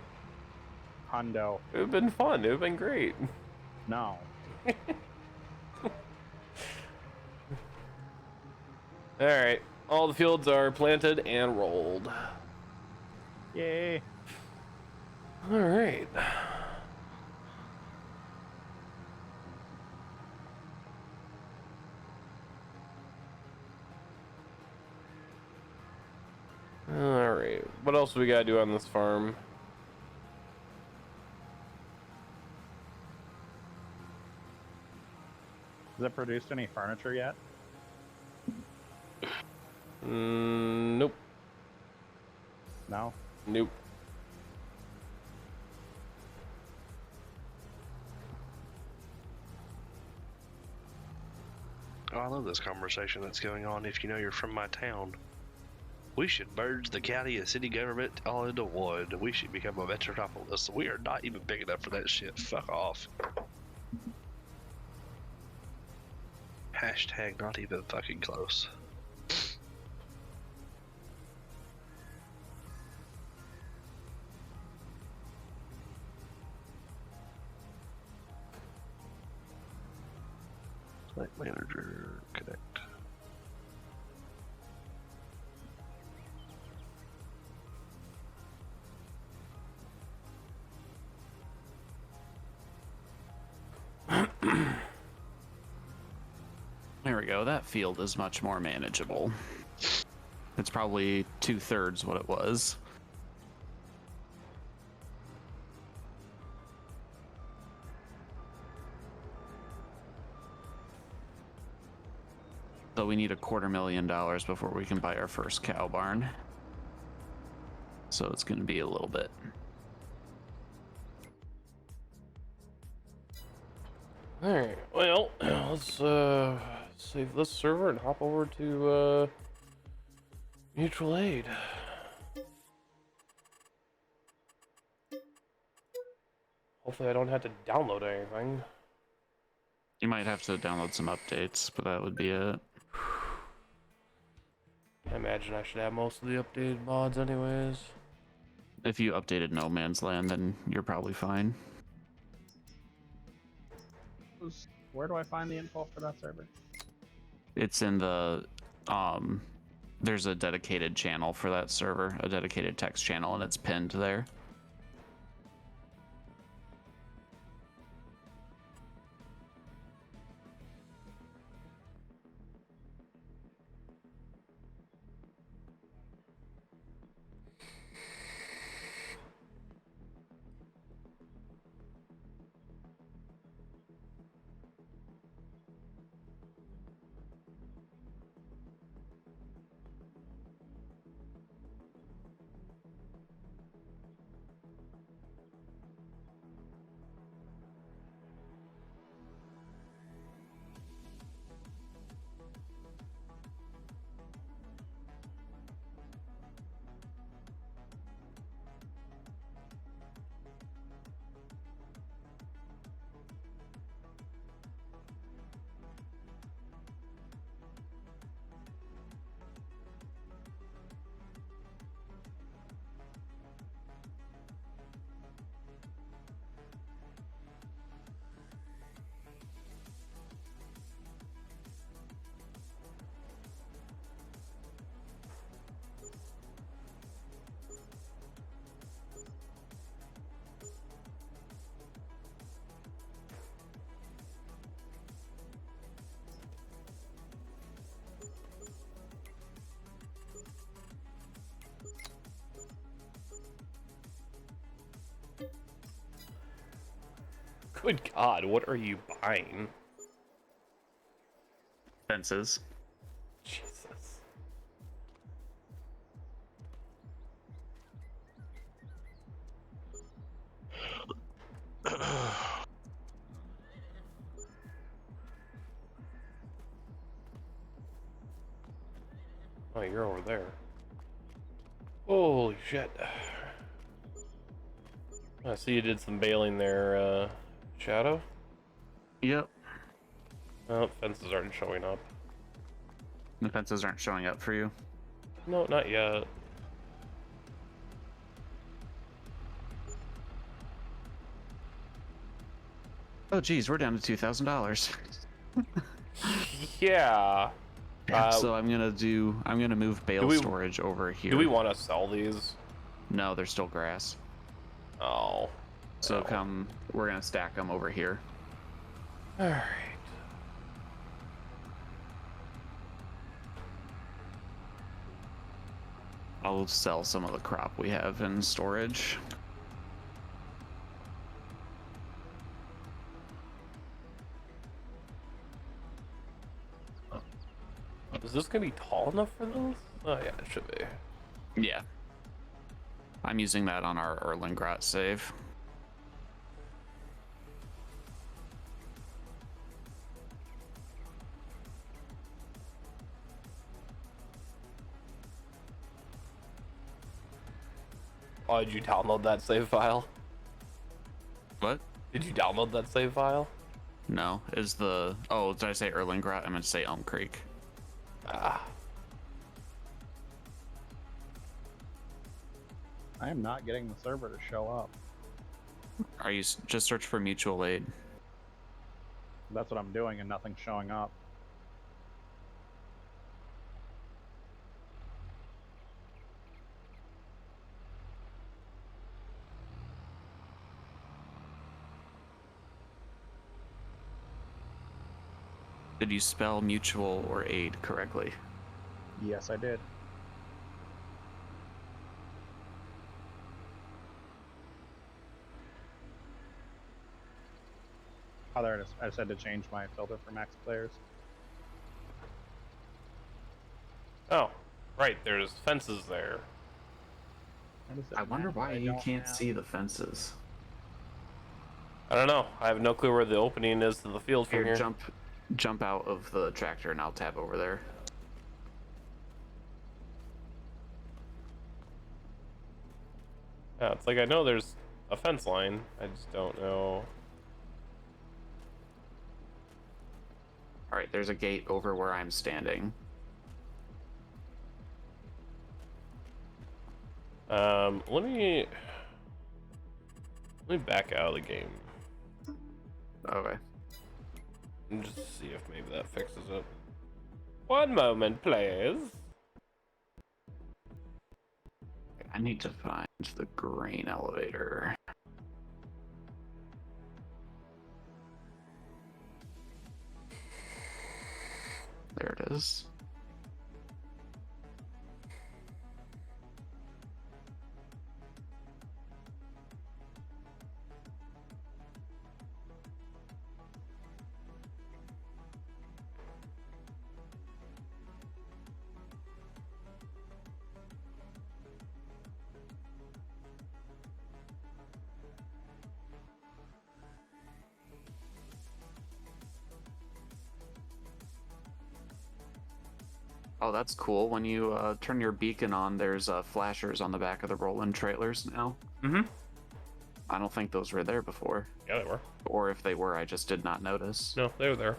Hundo. It would have been fun. It would have been great. No. All right, all the fields are planted and rolled. Yay! All right. All right. What else do we gotta do on this farm? Has it produced any furniture yet? Nope. No. Nope. Oh, I love this conversation that's going on. If you know you're from my town, we should merge the county and city government all into one. We should become a metropolis. We are not even big enough for that shit. Fuck off. Hashtag not even fucking close. Site manager connect. There we go. That field is much more manageable. It's probably 2/3 what it was. So we need $250,000 before we can buy our first cow barn. So it's going to be a little bit. All right. Well, let's save this server and hop over to mutual aid. Hopefully, I don't have to download anything. You might have to download some updates, but that would be it. I imagine I should have most of the updated mods anyways. If you updated No Man's Land, then you're probably fine. Where do I find the info for that server? It's in the there's a dedicated channel for that server, a dedicated text channel, and it's pinned there. Good God, what are you buying? Fences. Jesus. Oh, you're over there. Holy shit. I see you did some baling there, Shadow? Yep. Oh, fences aren't showing up. The fences aren't showing up for you. No, not yet. Oh geez, we're down to $2,000. Yeah. So I'm gonna move bale we- storage over here. Do we want to sell these? No, they're still grass. Oh. So no. we're gonna stack them over here. All right. I'll sell some of the crop we have in storage. Is this gonna be tall enough for this? Oh yeah, it should be. Yeah. I'm using that on our Erlengrot save. Oh, did you download that save file? What? Did you download that save file? No, is the... Oh, did I say Erlengrot? I meant to say Elm Creek. Ah. I am not getting the server to show up. Are you... Just search for mutual aid. That's what I'm doing and nothing's showing up. Did you spell mutual or aid correctly? Yes, I did. Oh, there it is. I just had to change my filter for max players. Oh, right. There's fences there. What is it, I wonder map? why I you don't can't have- see the fences. I don't know. I have no clue where the opening is to the field from Here, here. jump out of the tractor and I'll tab over there. Yeah, it's like I know there's a fence line. I just don't know. Alright, there's a gate over where I'm standing. Let me back out of the game Okay. and just see if maybe that fixes it. One moment, please. I need to find the grain elevator. There it is. Oh, that's cool. When you turn your beacon on, there's flashers on the back of the Roland trailers now. Mm-hmm. I don't think those were there before. Yeah, they were. Or if they were, I just did not notice. No, they were there.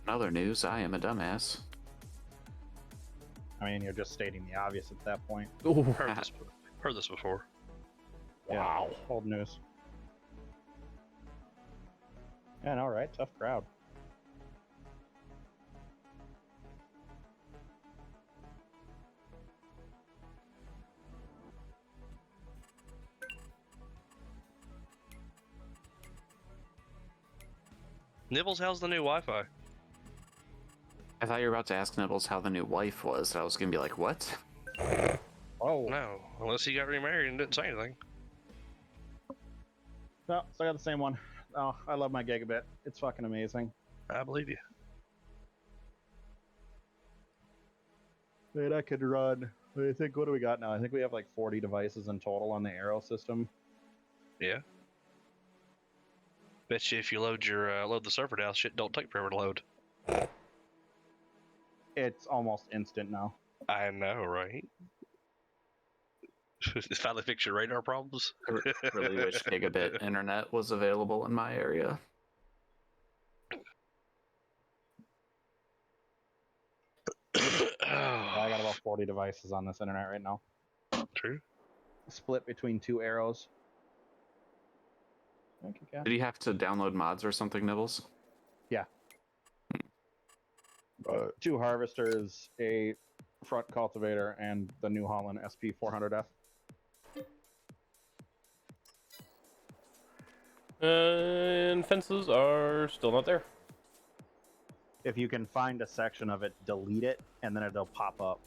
In other news, I am a dumbass. I mean, you're just stating the obvious at that point. Ooh. Heard this before. Wow. Old news. Yeah, no, right? Tough crowd. Nibbles, how's the new Wi-Fi? I thought you were about to ask Nibbles how the new wife was. I was gonna be like, what? Oh, No, unless he got remarried and didn't say anything. no, so I got the same one. Oh, I love my gigabit. It's fucking amazing. I believe you. Dude, I could run. I think, what do we got now? I think we have like 40 devices in total on the Arrow system. Yeah. Bet you if you load your load the server down, shit don't take forever to load. It's almost instant now. I know, right? Finally fix your radar problems. I really wish gigabit internet was available in my area. I got about 40 devices on this internet right now. True. Split between two Arrows. Thank you, Kat. Did you have to download mods or something, Nibbles? 2 harvesters, a front cultivator, and the New Holland SP 400F. And fences are still not there. If you can find a section of it, delete it, and then it'll pop up.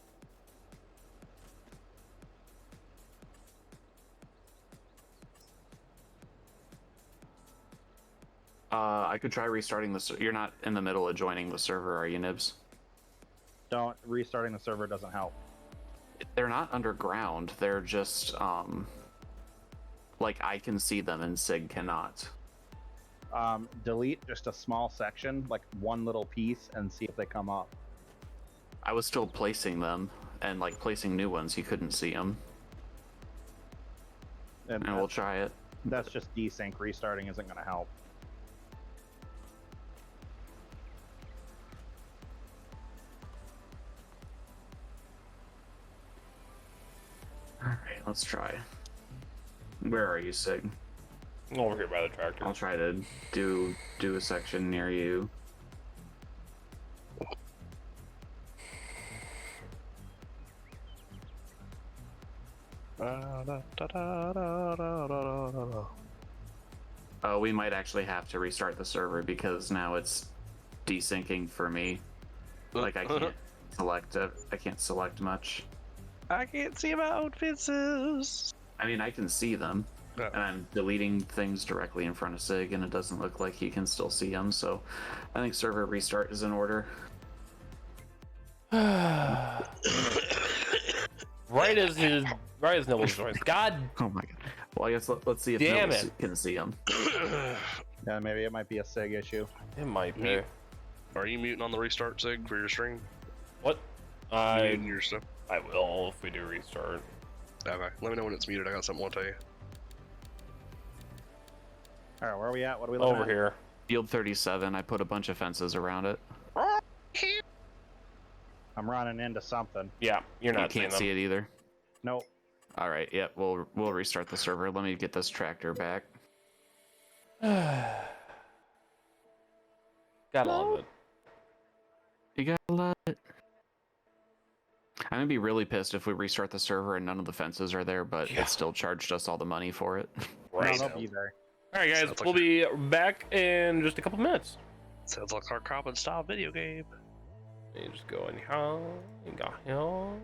I could try restarting the. You're not in the middle of joining the server, are you, Nibs? Don't restarting the server doesn't help. They're not underground. They're just like I can see them and Sig cannot. Delete just a small section, like one little piece, and see if they come up. I was still placing them and like placing new ones. You couldn't see them, and we'll try it. That's just desync. Restarting isn't going to help. Alright, let's try. Where are you, Sig? Over here by the tractor. I'll try to do a section near you. We might actually have to restart the server because now it's desyncing for me. Like I can't select it. I can't select much. I can't see my own fences. I mean, I can see them, and I'm deleting things directly in front of Sig, and it doesn't look like he can still see them. So, I think server restart is in order. Right as Nibbles joins. God. Oh my god. Well, I guess let's see if Damn Nibbles it. can see him. Yeah, maybe it might be a SIG issue. It might be. Mute. Are you muting on the restart, Sig, for your stream? What? Muting your stuff. I will if we do restart. Okay. Let me know when it's muted. I got something I want to tell you. All right, where are we at? What are we looking Over at? here. Field 37, I put a bunch of fences around it. I'm running into something. Yeah, you're You not can't seeing see it either. Nope. All right, yep, we'll restart the server. Let me get this tractor back. them. Gotta love it. You gotta love it. I'm gonna be really pissed if we restart the server and none of the fences are there, but Yeah. it still charged us all the money for it. Right. No, they'll be there. All right, guys, Sounds like we'll be back in just a couple minutes. Sounds like our common style video game. You just go in here, you go here.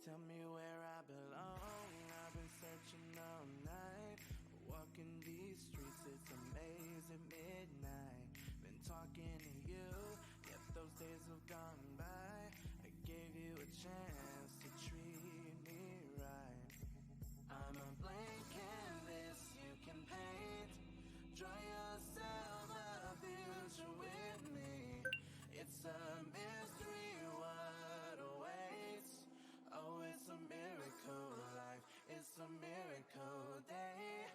Tell me where I belong. I've been searching all night. Walking these streets, it's a maze at midnight. Been talking to you, yet those days have gone by. I gave you a chance to treat me right. I'm a blank canvas you can paint. Draw yourself a future with me. It's a mystery what awaits. Oh, it's a miracle life. It's a miracle day.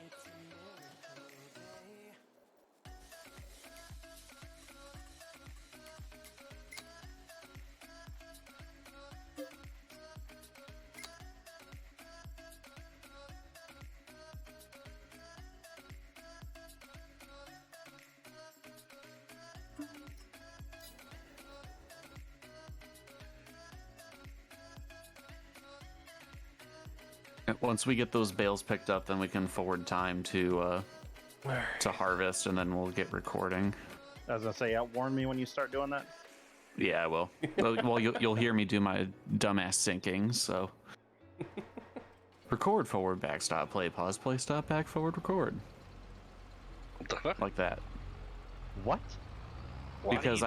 It's a miracle day. Once we get those bales picked up, then we can forward time to harvest, and then we'll get recording. I was gonna say, warn me when you start doing that. Yeah, I will. Well, you'll hear me do my dumbass syncing. So record, forward, back, stop, play, pause, play, stop, back, forward, record, What the fuck? like that. What? Because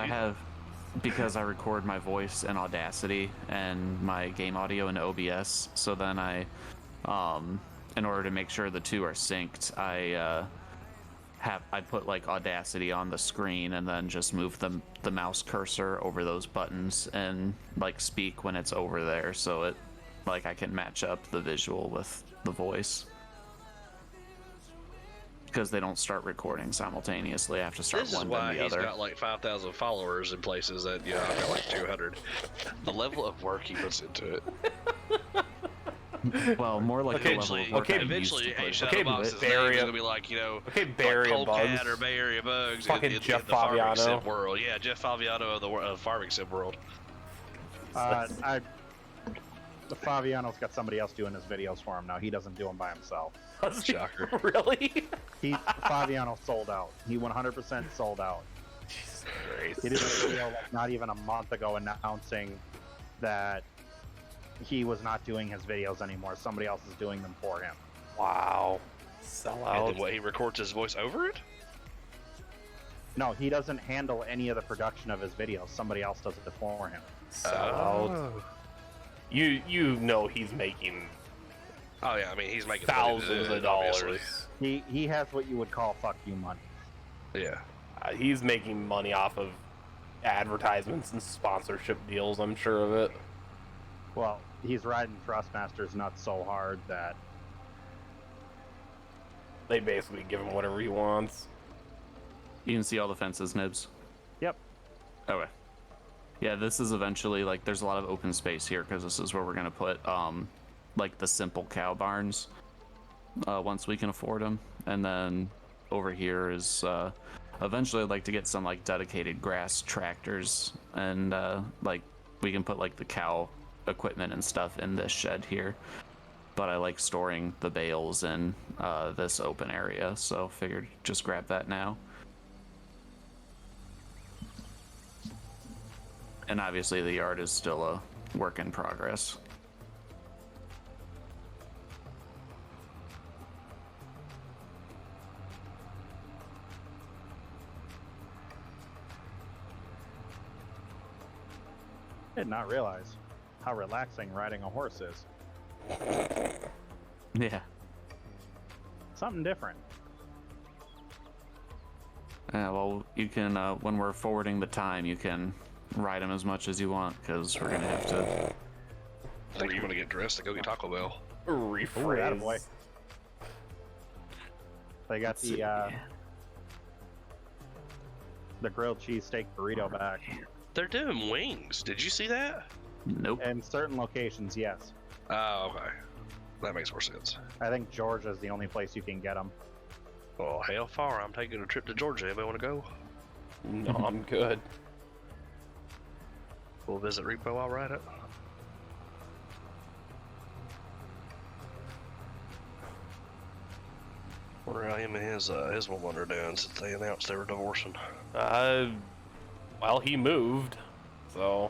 I record my voice in Audacity and my game audio in OBS. So then I, in order to make sure the two are synced, I put like Audacity on the screen and then just move the mouse cursor over those buttons and like speak when it's over there, so it like I can match up the visual with the voice. Because they don't start recording simultaneously. I have to start This is one why then the he's other. got like 5,000 followers in places that, I've got like 200. The level of work he puts into it. Well, more like the level of work I'm used Eventually, to put. Ashadowbox's name is going to be like, Barry like and Polecat Bugs. or Bay Area Bugs Fucking in Jeff the farming Fabiano. sim world. Yeah, Jeff Fabiano of the farming sim world. The Fabiano's got somebody else doing his videos for him now. He doesn't do them by himself. Shocker. Really? Fabiano sold out. He 100% sold out. Jesus Christ. He did a video like not even a month ago announcing that he was not doing his videos anymore. Somebody else is doing them for him. Wow. Sell And out. then what, he records his voice over it? No, he doesn't handle any of the production of his videos. Somebody else does it for him. Sell out. You know he's making Oh yeah, I mean he's making thousands of dollars. obviously. He has what you would call fuck you money. Yeah. He's making money off of advertisements and sponsorship deals, I'm sure of it. Well, he's riding Thrustmaster's nuts so hard that They basically give him whatever he wants. You can see all the fences, Nibs. Yep. Okay. Yeah, this is eventually, like, there's a lot of open space here because this is where we're going to put, like, the simple cow barns once we can afford them. And then over here is, eventually I'd like to get some, like, dedicated grass tractors. And, like, we can put, like, the cow equipment and stuff in this shed here. But I like storing the bales in this open area, so figured just grab that now. And obviously the yard is still a work in progress. I did not realize how relaxing riding a horse is. Yeah. Something different. Yeah, well, you can, when we're forwarding the time, you can ride them as much as you want, because we're going to have to... I think you want to get dressed to go get Taco Bell. Rephrase. Boy. They got the grilled cheesesteak burrito back. They're doing wings. Did you see that? Nope. In certain locations, yes. Oh, okay. That makes more sense. I think Georgia's the only place you can get them. Well, hell far. I'm taking a trip to Georgia. Anybody want to go? No, I'm good. We'll visit Repo. I'll ride it. Wonder how him and his woman are doing since they announced they were divorcing. Well, he moved, so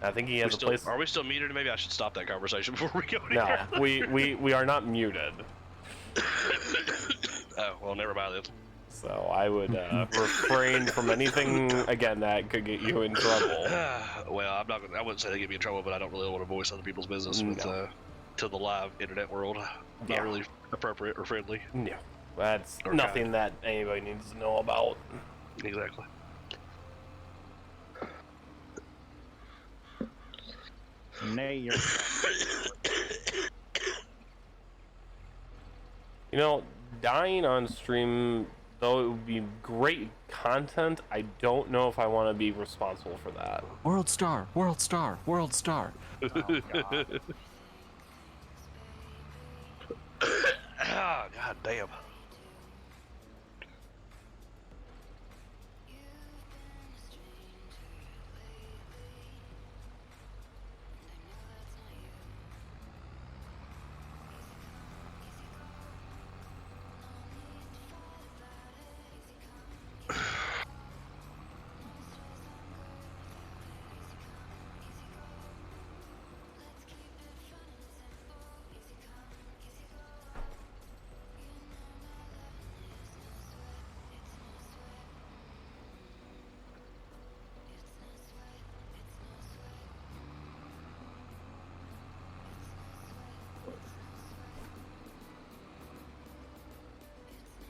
I think he has a place. Are we still muted? Maybe I should stop that conversation before we go No, here. we are not muted. Oh, well, never mind then. So I would refrain from anything again that could get you in trouble. Well, I'm not. I wouldn't say they get me in trouble, but I don't really want to voice other people's business with to the live internet world. Not really appropriate or friendly. Yeah, that's nothing that anybody needs to know about. Exactly. Nay, you're. You know, dying on stream, though it would be great content, I don't know if I want to be responsible for that. World star, world star, world star. Oh, God. Ah, God damn.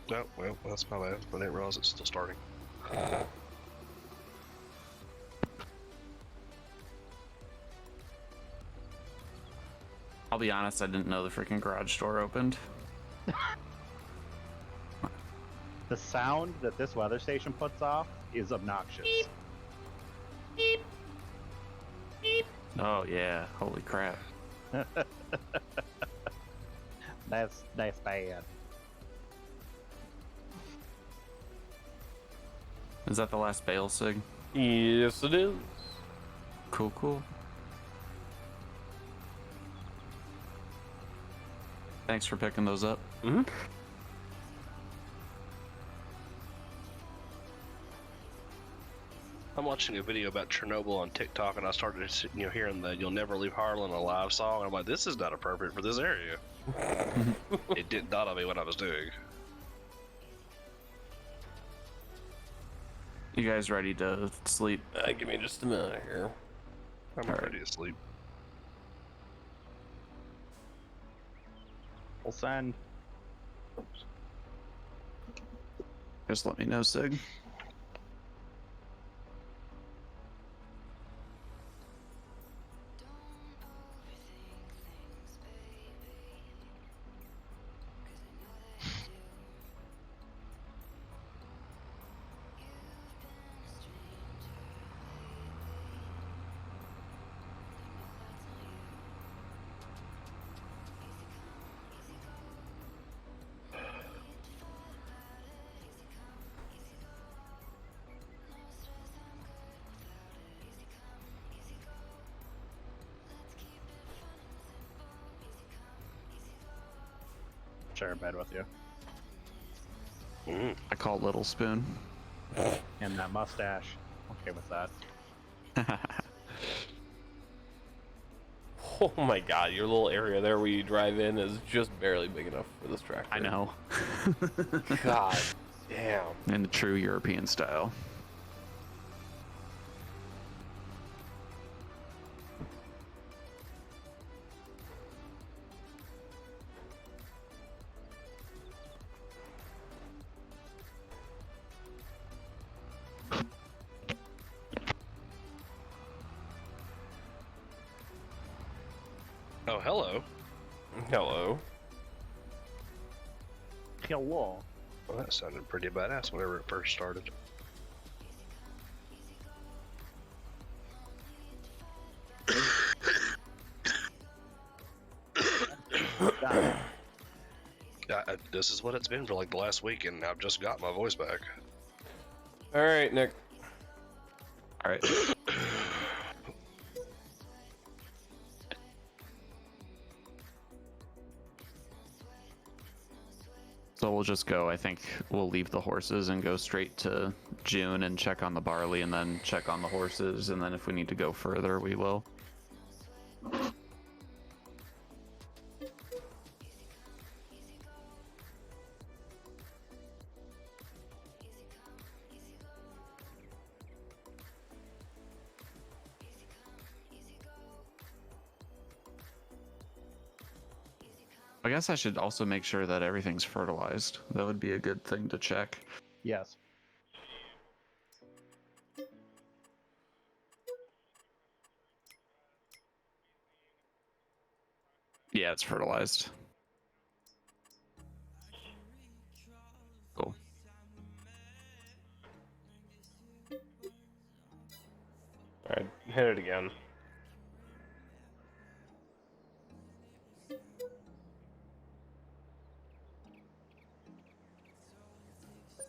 No, well, that's my bad. I didn't realize it's still starting. I'll be honest, I didn't know the freaking garage door opened. The sound that this weather station puts off is obnoxious. Oh yeah, holy crap. That's bad. Is that the last bale sig? Yes, it is. Cool, cool. Thanks for picking those up. Mm-hmm. I'm watching a video about Chernobyl on TikTok, and I started, hearing the "You'll Never Leave Harlan Alive" song. And I'm like, this is not appropriate for this area. It did dawn on me what I was doing. You guys ready to sleep? Give me just a minute here. I'm ready to sleep. We'll send. Just let me know, Sig. Share a bed with you. I call Little Spoon. And that mustache. Okay with that. Oh my god, your little area there where you drive in is just barely big enough for this tractor. I know. God damn. In the true European style. Oh, hello. Hello. Hello. Well, that sounded pretty badass whenever it first started. This is what it's been for like the last week, and I've just got my voice back. All right, Nick. All right. So we'll just go, I think we'll leave the horses and go straight to June and check on the barley and then check on the horses, and then if we need to go further, we will. I guess I should also make sure that everything's fertilized. That would be a good thing to check. Yes. Yeah, it's fertilized. Cool. Alright, hit it again.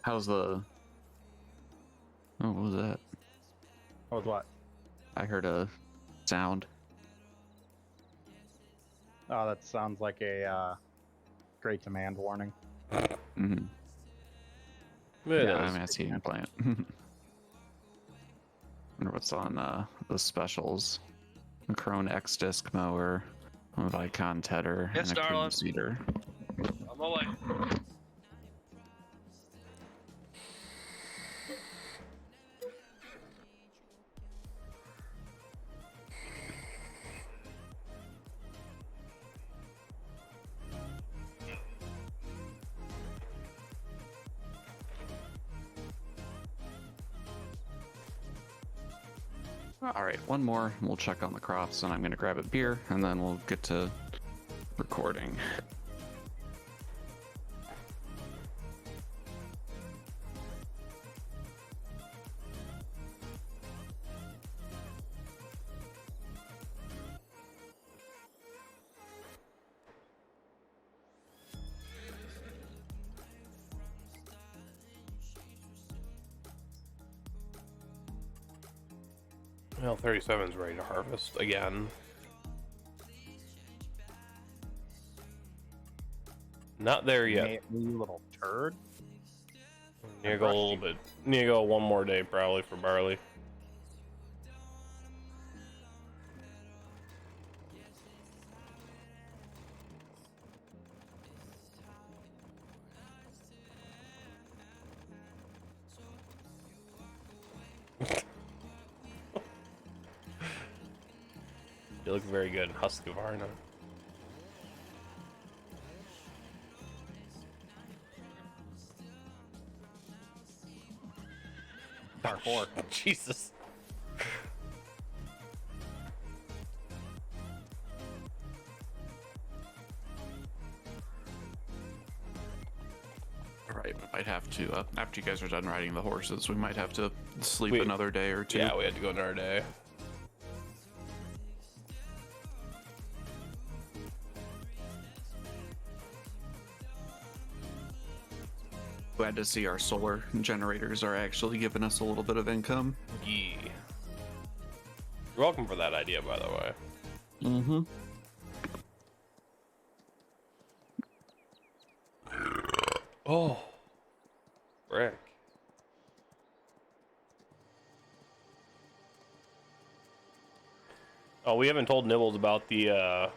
How's the... Oh, what was that? What was what? I heard a sound. Oh, that sounds like a great demand warning. Mm-hmm. It Yeah, is. I'm at seeding plant. Wonder what's on the specials. A Crone X disc mower, a Vicon tedder, Yes, and a darling. Coon seeder. On my way. All right, one more. We'll check on the crops, and I'm gonna grab a beer, and then we'll get to recording. Well, 37's ready to harvest again. Not there yet. You little turd. Need to go a little bit. Need to go one more day probably for barley. You look very good in Husqvarna. Parkour. Jesus. All right, we might have to, after you guys are done riding the horses, we might have to sleep We- another day or two. Yeah, we had to go another day. Glad to see our solar generators are actually giving us a little bit of income. Yeah. You're welcome for that idea, by the way. Mm-hmm. Oh, Rick. Oh, we haven't told Nibbles about the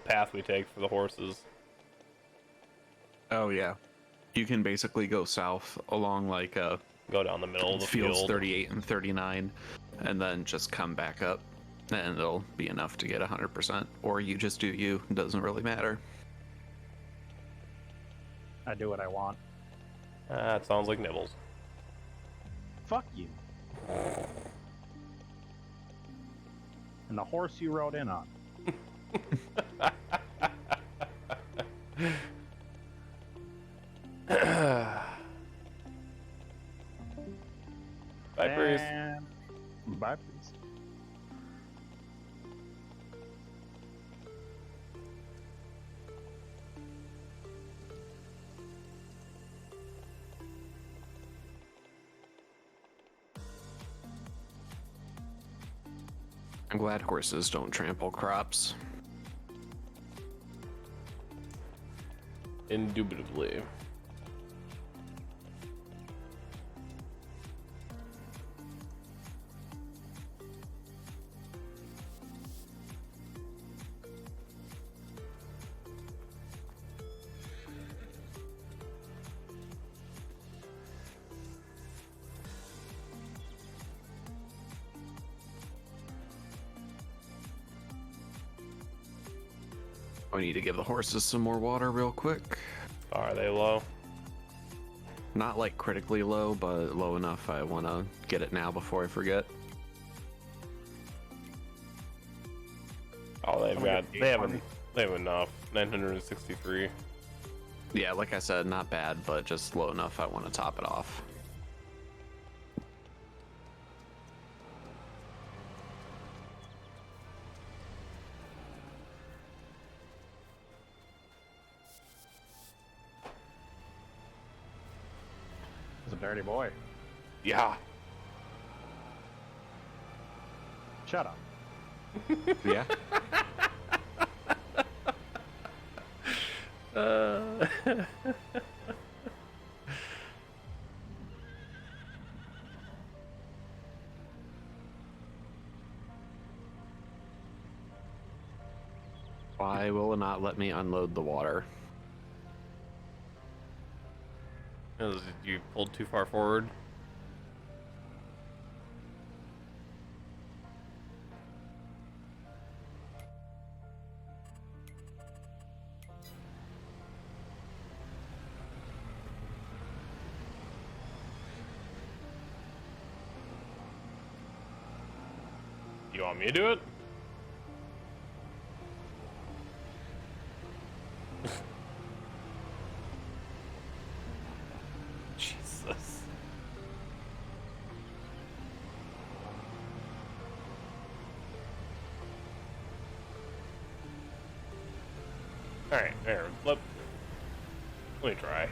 path we take for the horses. Oh yeah, you can basically go south along like Go down the middle of the fields field. 38 and 39, and then just come back up, and it'll be enough to get 100%. Or you just do you. It doesn't really matter. I do what I want. It sounds like Nibbles. Fuck you. And the horse you rode in on. Bye, Bruce. And bye, Bruce. I'm glad horses don't trample crops. Indubitably. I need to give the horses some more water real quick. Are they low? Not like critically low, but low enough I want to get it now before I forget. Oh, they've Somebody got, get they have enough. 963. Yeah, like I said, not bad, but just low enough I want to top it off. He's a dirty boy. Yeah. Shut up. Yeah. Why will it not let me unload the water? You pulled too far forward. You want me to do it? Jesus. Alright, there, let me try.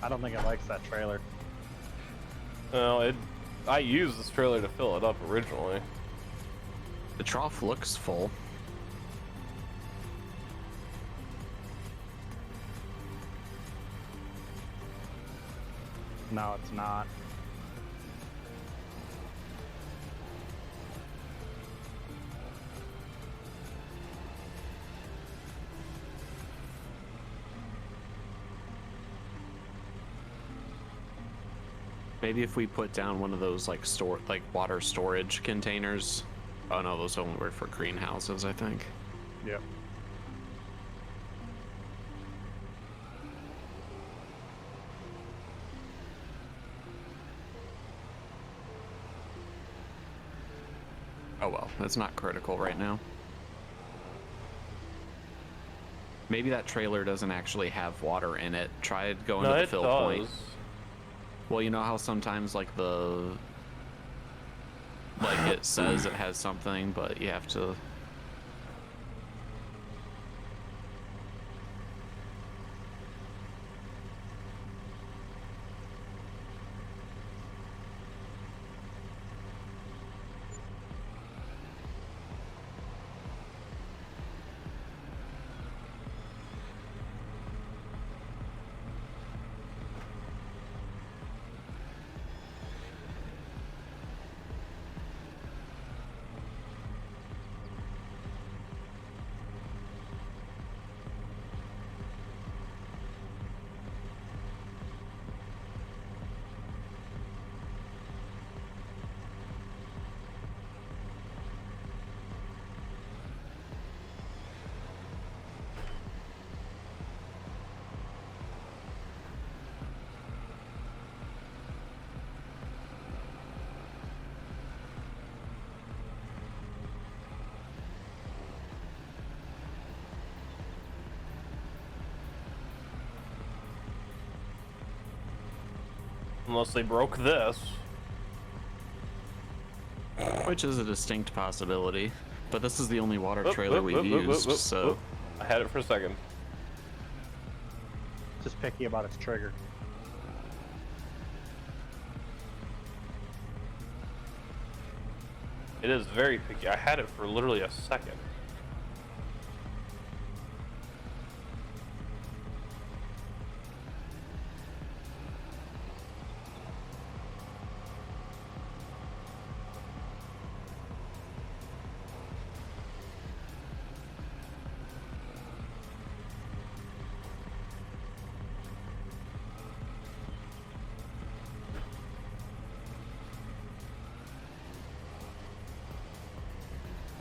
I don't think it likes that trailer. Well, I used this trailer to fill it up originally. The trough looks full. No, it's not. Maybe if we put down one of those like water storage containers. Oh no, those only work for greenhouses, I think. Yep. Oh well, it's not critical right now. Maybe that trailer doesn't actually have water in it. Try going No, to the it fill does. point. Well, you know how sometimes like it says it has something, but you have to. Unless they broke this. Which is a distinct possibility. But this is the only water trailer we've used, so. I had it for a second. Just picky about its trigger. It is very picky. I had it for literally a second.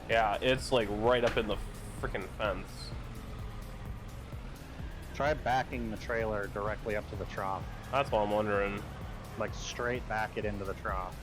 Yeah, it's like right up in the freaking fence. Try backing the trailer directly up to the trough. That's what I'm wondering. Like straight back it into the trough.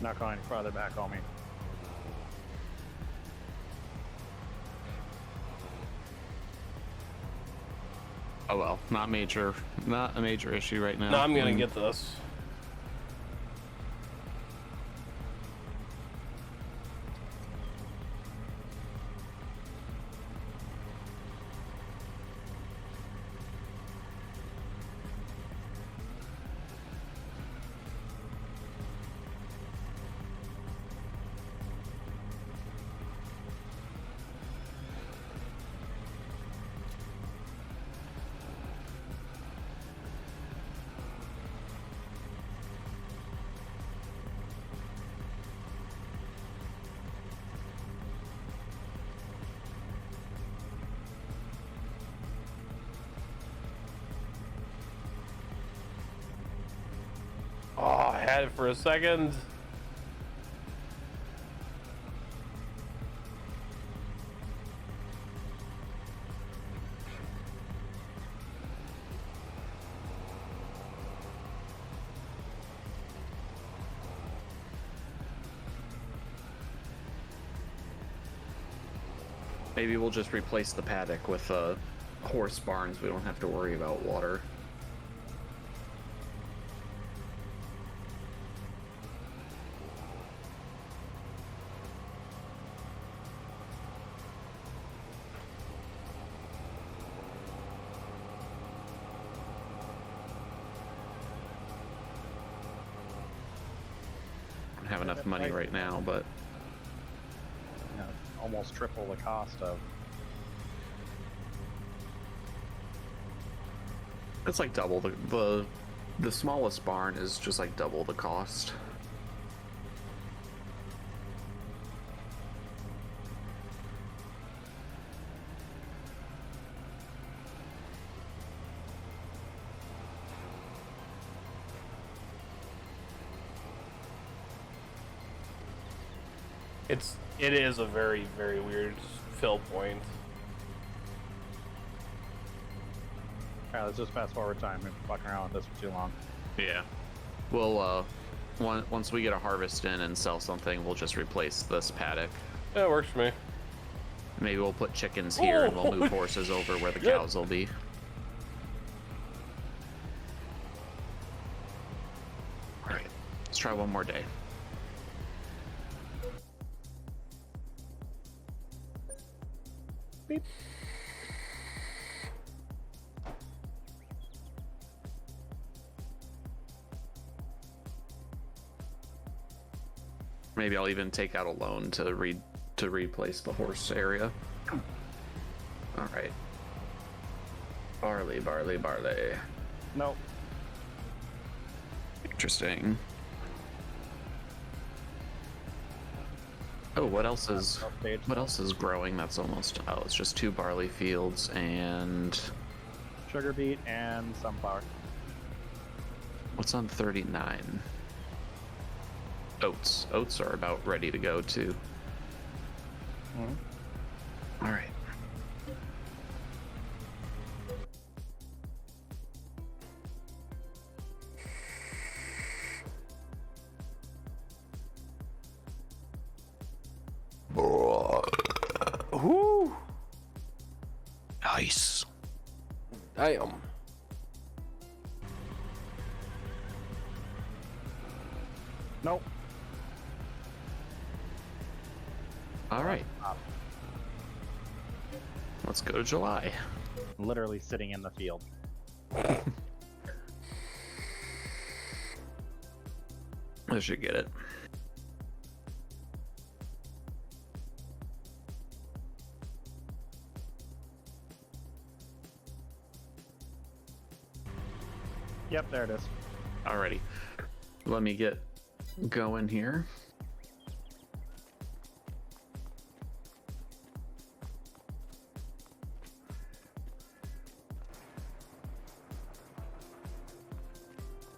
Not going any farther back, homie. Oh well, not a major issue right now. No, I'm gonna get this. Oh, I had it for a second. Maybe we'll just replace the paddock with horse barns. We don't have to worry about water. I don't have enough money right now, but You know, almost triple the cost of. it's like double the smallest barn is just like double the cost. It is a very, very weird fill point. Alright, let's just fast forward time. We've been fucking around with this for too long. Yeah. We'll once we get a harvest in and sell something, we'll just replace this paddock. Yeah, it works for me. Maybe we'll put chickens here and we'll Oh, move horses over where the shit. cows will be. Alright, let's try one more day. Beep. Maybe I'll even take out a loan to replace the horse area. Alright. Barley, barley, barley. Nope. Interesting. Oh, what else is growing that's almost... Oh, it's just 2 barley fields and... Sugar beet and sunflower. What's on 39? Oats. Oats are about ready to go, too. Mm-hmm. Alright. Whoo! Nice. Damn. Nope. All right. Let's go to July. Literally sitting in the field. I should get it. Yep, there it is. Alrighty. Let me get going here.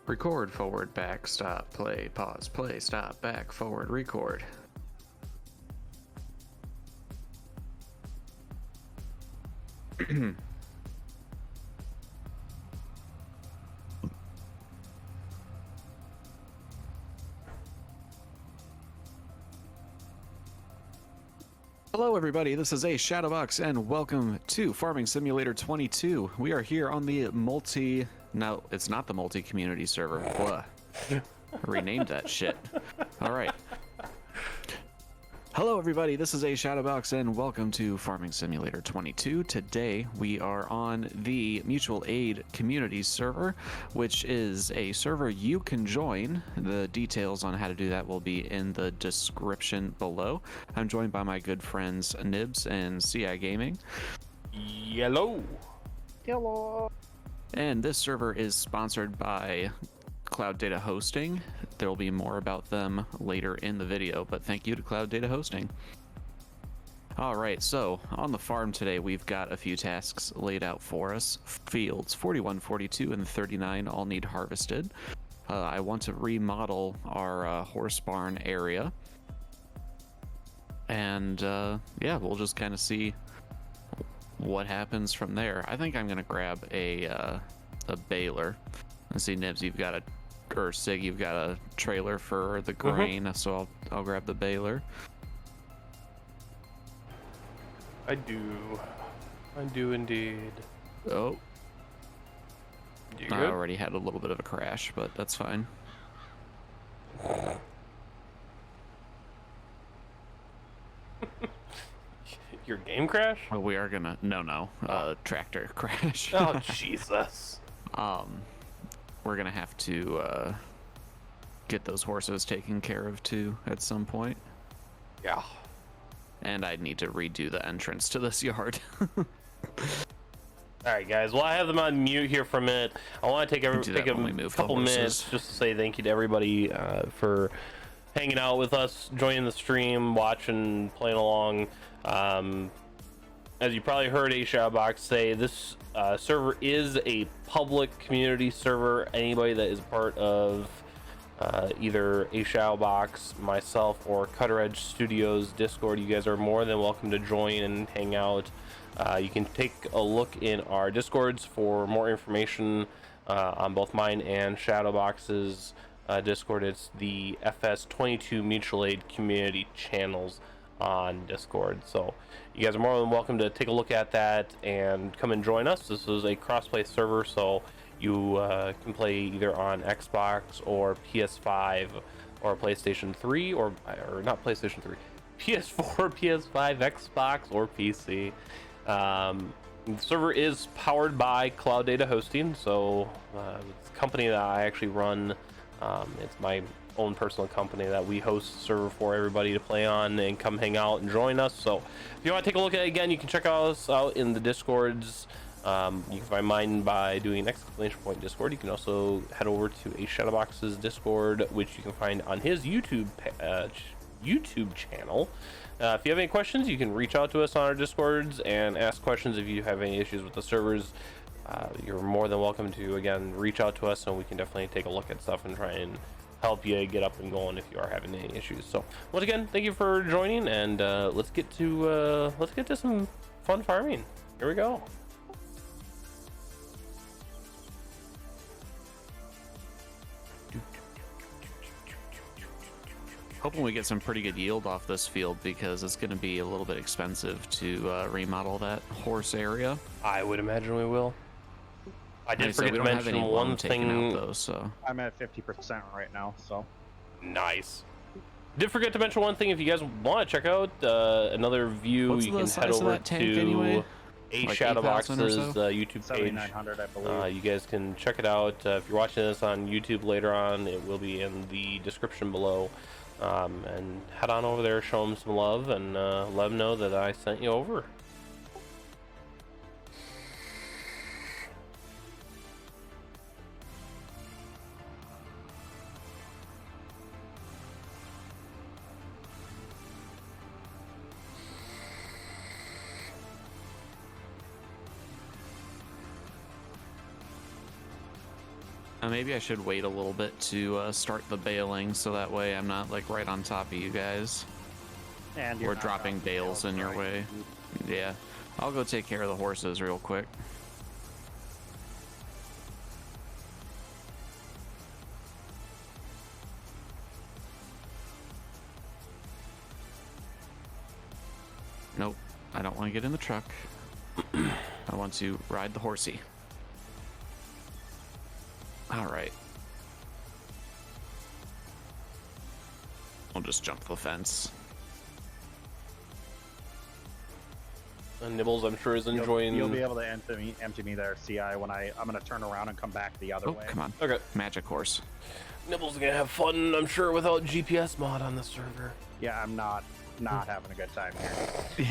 Record, forward, back, stop, play, pause, play, stop, back, forward, record. Hello everybody, this is Ashadowbox and welcome to Farming Simulator 22. We are here on the no, it's not the multi-community server. Blah. I renamed that shit. Alright. Hello everybody, this is Ashadowbox and welcome to Farming Simulator 22. Today we are on the Mutual Aid Community server, which is a server you can join. The details on how to do that will be in the description below. I'm joined by my good friends Nibbles and CI Gaming. Yellow. Hello. And this server is sponsored by Cloud Data Hosting. There will be more about them later in the video, but thank you to Cloud Data Hosting. All right, so on the farm today, we've got a few tasks laid out for us. Fields 41, 42, and 39 all need harvested. I want to remodel our horse barn area. And yeah, we'll just kind of see what happens from there. I think I'm going to grab a baler. Let's see, Nibs, you've got or Sig, you've got a trailer for the grain, so I'll grab the baler. I do indeed. Oh, You I good? already had a little bit of a crash, but that's fine. Your game crash? Well, we are gonna tractor crash. Oh Jesus! We're gonna have to get those horses taken care of too at some point. Yeah. And I'd need to redo the entrance to this yard. All right, guys. Well, I have them on mute here for a minute. I want to take a couple minutes just to say thank you to everybody for hanging out with us, joining the stream, watching, playing along. As you probably heard Ashadowbox say, this server is a public community server. Anybody that is part of either Ashadowbox, myself, or Cutter Edge Studios Discord, you guys are more than welcome to join and hang out. You can take a look in our Discords for more information on both mine and Shadowbox's Discord. It's the FS22 Mutual Aid Community channels on Discord. So you guys are more than welcome to take a look at that and come and join us. This is a crossplay server, so you can play either on Xbox or PS5 or PlayStation 3 or not PlayStation 3, PS4, PS5, Xbox, or PC. The server is powered by Cloud Data Hosting, so it's a company that I actually run. It's my own personal company that we host the server for everybody to play on and come hang out and join us. So if you want to take a look at it again, you can check us out in the Discords. You can find mine by doing ! Discord. You can also head over to Ashadowbox's Discord, which you can find on his YouTube channel. If you have any questions, you can reach out to us on our Discords and ask questions. If you have any issues with the servers, you're more than welcome to, again, reach out to us, and we can definitely take a look at stuff and try and help you get up and going if you are having any issues. So once again, thank you for joining, and let's get to some fun farming. Here we go. Hoping we get some pretty good yield off this field because it's going to be a little bit expensive to remodel that horse area. I would imagine we will. I did So forget we to don't have mention any one loam taken thing. out, though, so I'm at 50% right now, so. Nice. Did forget to mention one thing. If you guys want to check out another view, What's you the can size head of over that tank to anyway? Like 8,000 or Ashadowbox's so? YouTube page. 7,900, I believe. You guys can check it out. If you're watching this on YouTube later on, it will be in the description below. And head on over there, show them some love, and let them know that I sent you over. Maybe I should wait a little bit to start the baling, so that way I'm not like right on top of you guys. And Or dropping bales in your way. Yeah. I'll go take care of the horses real quick. Nope. I don't want to get in the truck. I want to ride the horsey. All right. I'll just jump the fence. And Nibbles, I'm sure, is enjoying. You'll be able to empty me there, CI, when I'm going to turn around and come back the other way. Come on. Okay. Magic horse. Nibbles is gonna have fun, I'm sure, without GPS mod on the server. Yeah, I'm not having a good time here.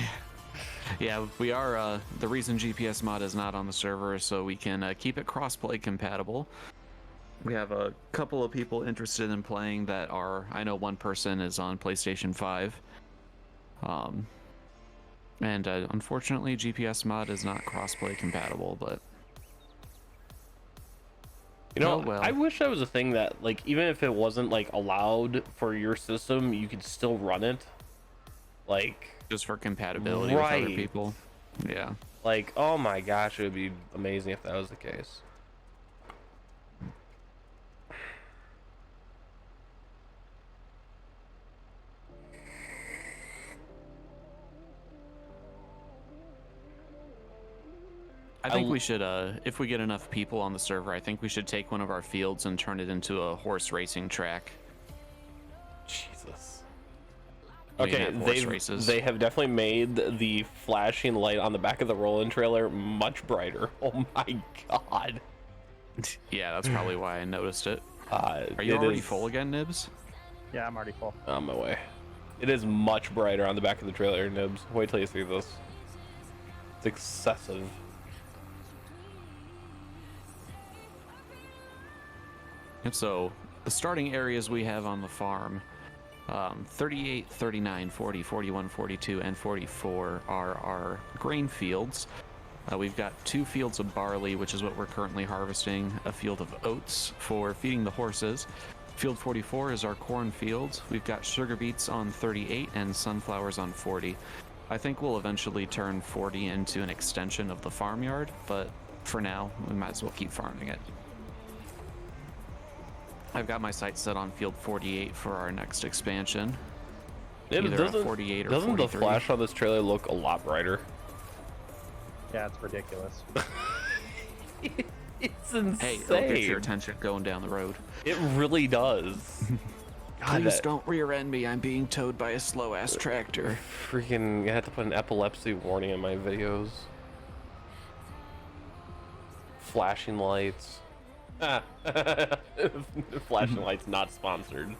Yeah, we are. The reason GPS mod is not on the server is so we can keep it crossplay compatible. We have a couple of people interested in playing that are. I know one person is on PlayStation 5. And unfortunately, GPS mod is not crossplay compatible, but. You know, Oh, well. I wish that was a thing that, like, even if it wasn't, like, allowed for your system, you could still run it. Like, Just for compatibility with other people. Yeah. like, oh my gosh, it would be amazing if that was the case. I think we should, if we get enough people on the server, I think we should take one of our fields and turn it into a horse racing track. Jesus. We can Okay, have horse races. they have definitely made the flashing light on the back of the rolling trailer much brighter. Oh my god. Yeah, that's probably why I noticed it. Are you it already is full again, Nibs? Yeah, I'm already full. on my way. It is much brighter on the back of the trailer, Nibs. Wait till you see this. It's excessive. And so, the starting areas we have on the farm, 38, 39, 40, 41, 42, and 44 are our grain fields. We've got 2 fields of barley, which is what we're currently harvesting, a field of oats for feeding the horses. Field 44 is our corn field. We've got sugar beets on 38 and sunflowers on 40. I think we'll eventually turn 40 into an extension of the farmyard, but for now, we might as well keep farming it. I've got my sights set on field 48 for our next expansion. Either a 48 or doesn't 43. the flash on this trailer look a lot brighter? Yeah, it's ridiculous. It's insane. Hey, it'll get your attention going down the road. It really does. God, Please that don't rear end me. I'm being towed by a slow ass tractor. freaking, I have to put an epilepsy warning in my videos. Flashing lights. Flashing lights not sponsored.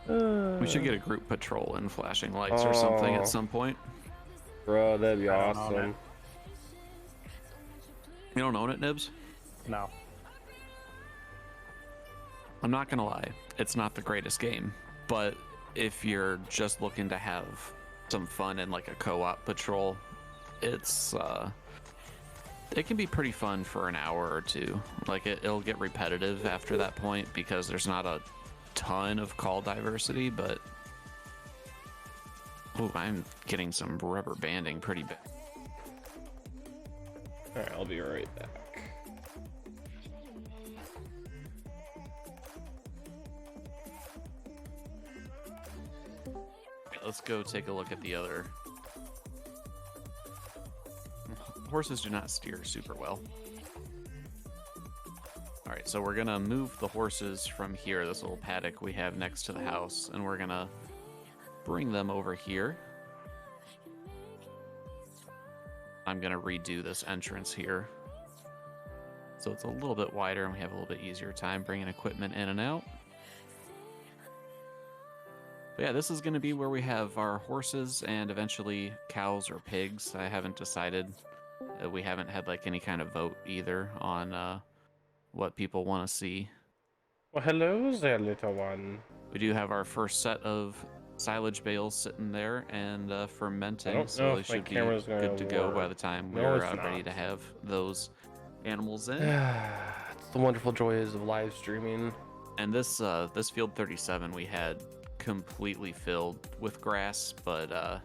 We should get a group patrol in flashing lights or something Oh. at some point. Bro, that'd be I don't know, awesome. man. You don't own it, Nibs? No. I'm not gonna lie, it's not the greatest game, but if you're just looking to have some fun in like a co-op patrol, it's it can be pretty fun for an hour or two. Like it'll get repetitive after that point because there's not a ton of call diversity, but oh, I'm getting some rubber banding pretty bad. Alright, I'll be right back. Let's go take a look at the other. Horses do not steer super well. All right, Alright, so we're gonna move the horses from here, this little paddock we have next to the house, and we're gonna bring them over here. I'm gonna redo this entrance here, so it's a little bit wider and we have a little bit easier time bringing equipment in and out. But yeah, this is gonna be where we have our horses and eventually cows or pigs. I haven't decided. We haven't had like any kind of vote either on what people want to see. Well, hello there, little one. We do have our first set of silage bales sitting there and fermenting, I don't so know they if my should be camera's gonna good to go by work. the time No, we're it's ready not. to have those animals in. It's the wonderful joys of live streaming. And this field 37 we had completely filled with grass, but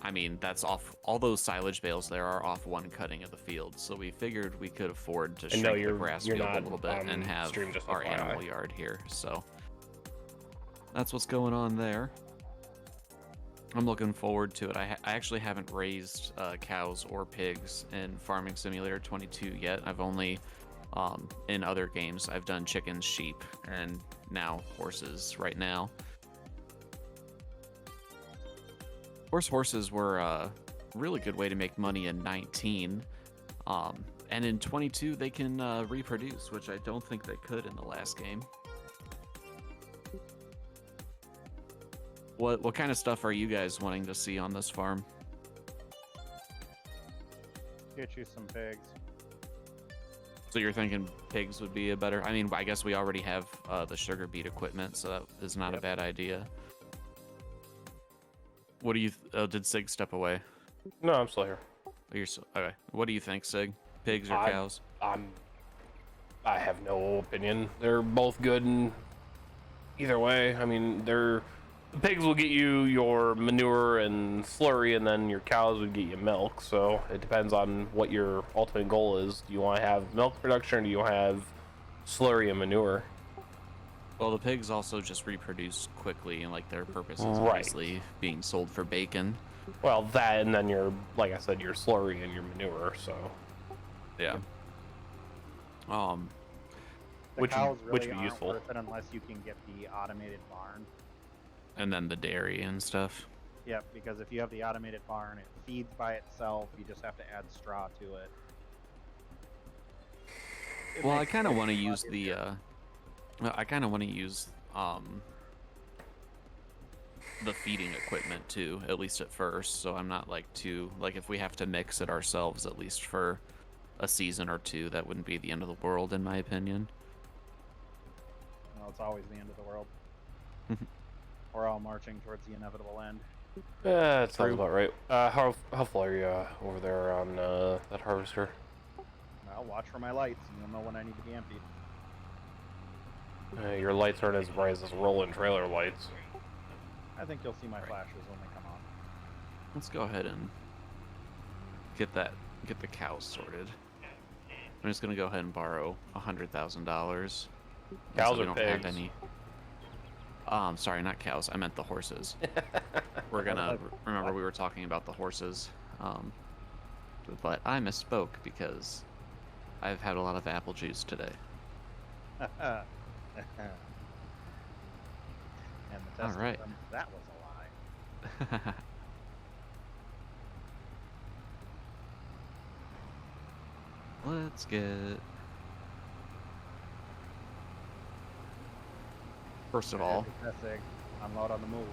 I mean, that's off. All those silage bales there are off one cutting of the field, so we figured we could afford to And no, shrink the you're grass field a not little bit on and have stream, just our FYI. animal yard here. So that's what's going on there. I'm looking forward to it. I actually haven't raised cows or pigs in Farming Simulator 22 yet. I've only in other games I've done chickens, sheep, and now horses right now. Of course, horses were a really good way to make money in 19. And in 22, they can reproduce, which I don't think they could in the last game. What kind of stuff are you guys wanting to see on this farm? Get you some pigs. So you're thinking pigs would be a better... I mean, I guess we already have the sugar beet equipment, so that is not a bad idea. What do you... did Sig step away? No, I'm still here. Oh, you're still... Okay. What do you think, Sig? Pigs or cows? I have no opinion. They're both good in either way. I mean, the pigs will get you your manure and slurry, and then your cows would get you milk. So it depends on what your ultimate goal is. Do you want to have milk production, or do you have slurry and manure? Well, the pigs also just reproduce quickly, and like their purpose is Right. obviously being sold for bacon. Well, that, and then your, like I said, your slurry and your manure. So Yeah. The Which cows would really be aren't useful. worth it unless you can get the automated barn. And then the dairy and stuff. Yep, because if you have the automated barn, it feeds by itself. You just have to add straw to it. Well, I makes kind of things want to a lot use the easier. I kind of want to use the feeding equipment too, at least at first, so I'm not like too like if we have to mix it ourselves at least for a season or two, that wouldn't be the end of the world in my opinion. Well, it's always the end of the world. We're all marching towards the inevitable end. Yeah, that sounds about right. How full are you over there on that harvester? Well, watch for my lights, and you'll know when I need to be emptied. Your lights aren't as bright as those rolling trailer lights. I think you'll see my flashes when they come on. Let's go ahead and get the cows sorted. I'm just gonna go ahead and borrow $100,000. Cows we or don't pigs? have any. Sorry, not cows. I meant the horses. We're gonna remember we were talking about the horses, but I misspoke because I've had a lot of apple juice today. And the test All right. that was a lie. Let's get... First of all, Testing. Unload on the move.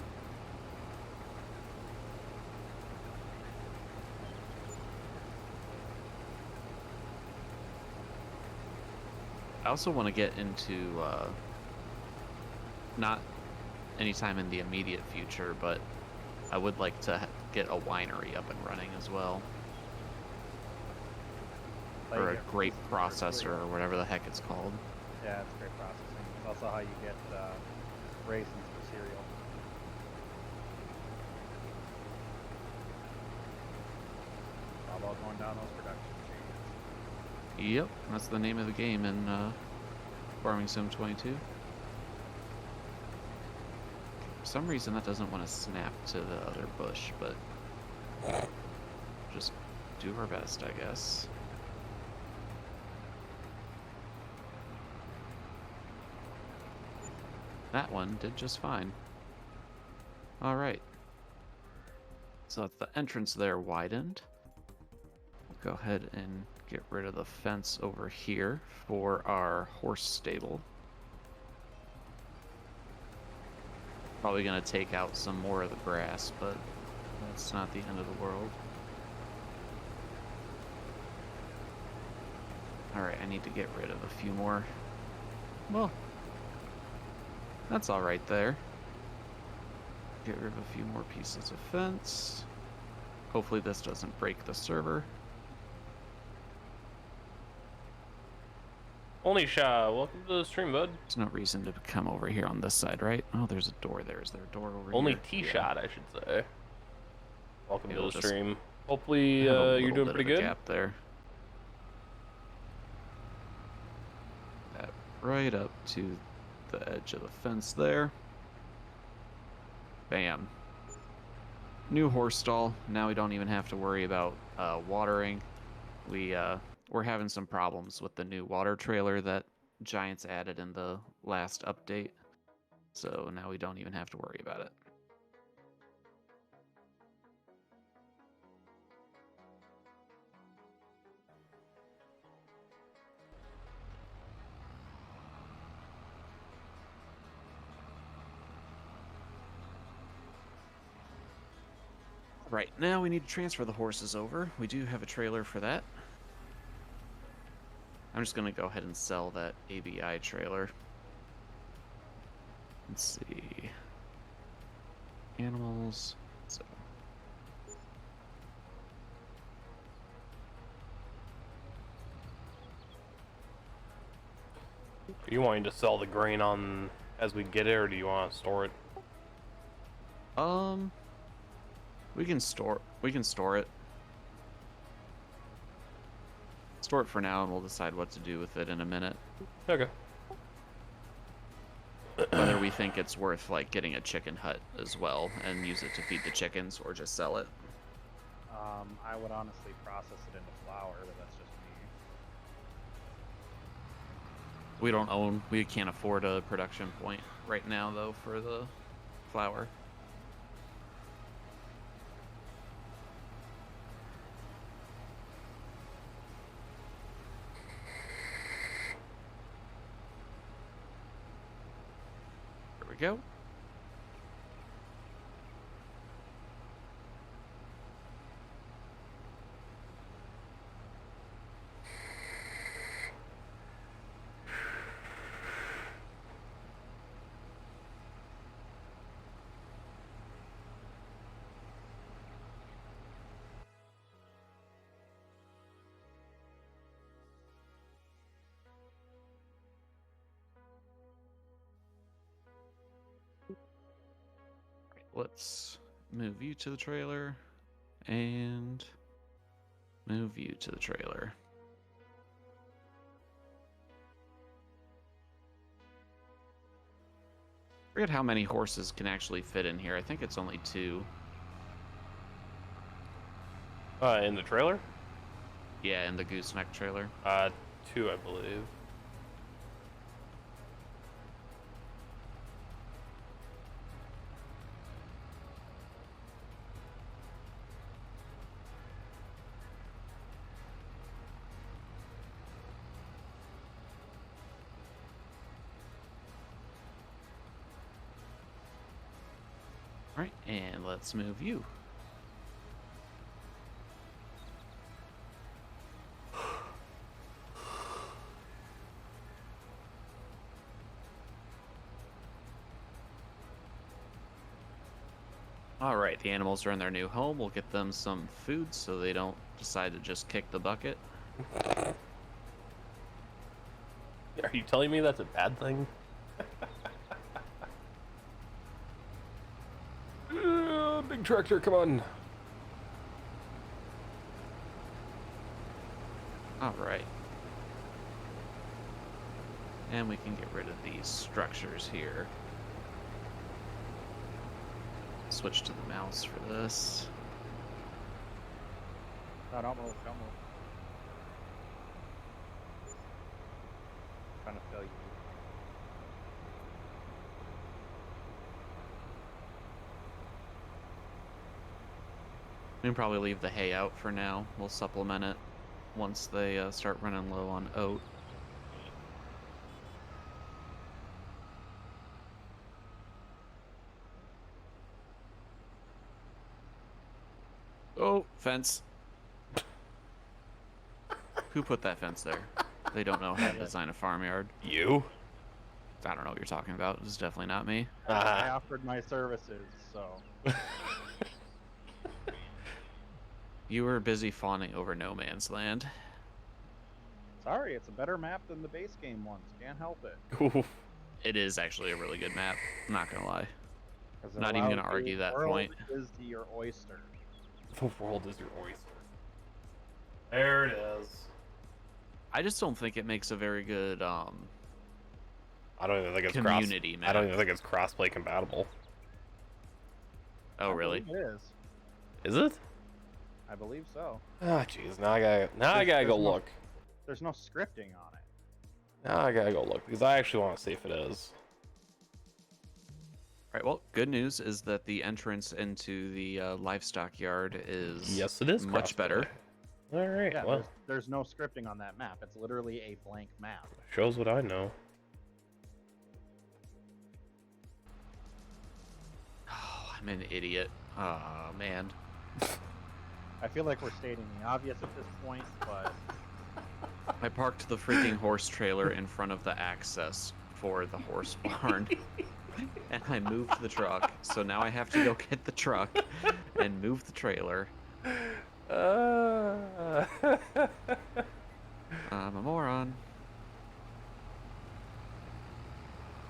I also want to get into, not anytime in the immediate future, but I would like to get a winery up and running as well. How Or you a get grape raisins for processor, cereal. or whatever the heck it's called. Yeah, it's grape processing. It's also how you get raisins for cereal. It's all about going down those production chains. Yep, that's the name of the game in Farming Sim 22. For some reason that doesn't want to snap to the other bush, but just do our best, I guess. That one did just fine. All right. So that's the entrance there widened. We'll go ahead and get rid of the fence over here for our horse stable. Probably going to take out some more of the grass, but that's not the end of the world. Alright, I need to get rid of a few more. Well, that's alright there. Get rid of a few more pieces of fence. Hopefully this doesn't break the server. Only Sha, welcome to the stream, bud. There's no reason to come over here on this side, right? Oh, there's a door there. Is there a door over Only here? T-Shot, I should say. Welcome It'll to the just stream. Hopefully have a you're little doing bit pretty of a good. gap there. That right up to the edge of the fence there. Bam. New horse stall. Now we don't even have to worry about watering. We're having some problems with the new water trailer that Giants added in the last update. So now we don't even have to worry about it. Right, now we need to transfer the horses over. We do have a trailer for that. I'm just going to go ahead and sell that ABI trailer. Let's see. Animals. So. Are you wanting to sell the grain on as we get it, or do you want to store it? We can store it. Store it for now, and we'll decide what to do with it in a minute. Okay. Whether we think it's worth like getting a chicken hut as well and use it to feed the chickens, or just sell it. I would honestly process it into flour, but that's just me. We can't afford a production point right now though for the flour. There we go. Let's move you to the trailer and move you to the trailer. I forget how many horses can actually fit in here. I think it's only 2. In the trailer? Yeah, in the gooseneck trailer. 2, I believe. Right, and let's move you. Alright, the animals are in their new home. We'll get them some food so they don't decide to just kick the bucket. Are you telling me that's a bad thing? Big tractor, come on. Alright. And we can get rid of these structures here. Switch to the mouse for this. No, don't move, don't move. Trying to fill you. We can probably leave the hay out for now. We'll supplement it once they start running low on oat. Oh, fence. Who put that fence there? They don't know how to design a farmyard. You? I don't know what you're talking about. This is definitely not me. I offered my services, so. You were busy fawning over No Man's Land. Sorry, it's a better map than the base game ones. Can't help it. Oof. It is actually a really good map. I'm not gonna lie. 'Cause it Not even allows gonna argue the that world point. Is your oyster. The world is your oyster. There it is. I just don't think it makes a very good I don't even think it's community map. I don't even think it's crossplay compatible. Oh, I really? believe It is. Is it? I believe so. Ah, jeez. Now I gotta go look. There's no scripting on it. Now I gotta go look because I actually want to see if it is. All right. Well, good news is that the entrance into the livestock yard is Yes, it is much crossplay. better. All right. Yeah, Well, there's no scripting on that map. It's literally a blank map. shows what I know. Oh, I'm an idiot. Oh, man. I feel like we're stating the obvious at this point, but I parked the freaking horse trailer in front of the access for the horse barn. And I moved the truck, so now I have to go get the truck and move the trailer. I'm a moron.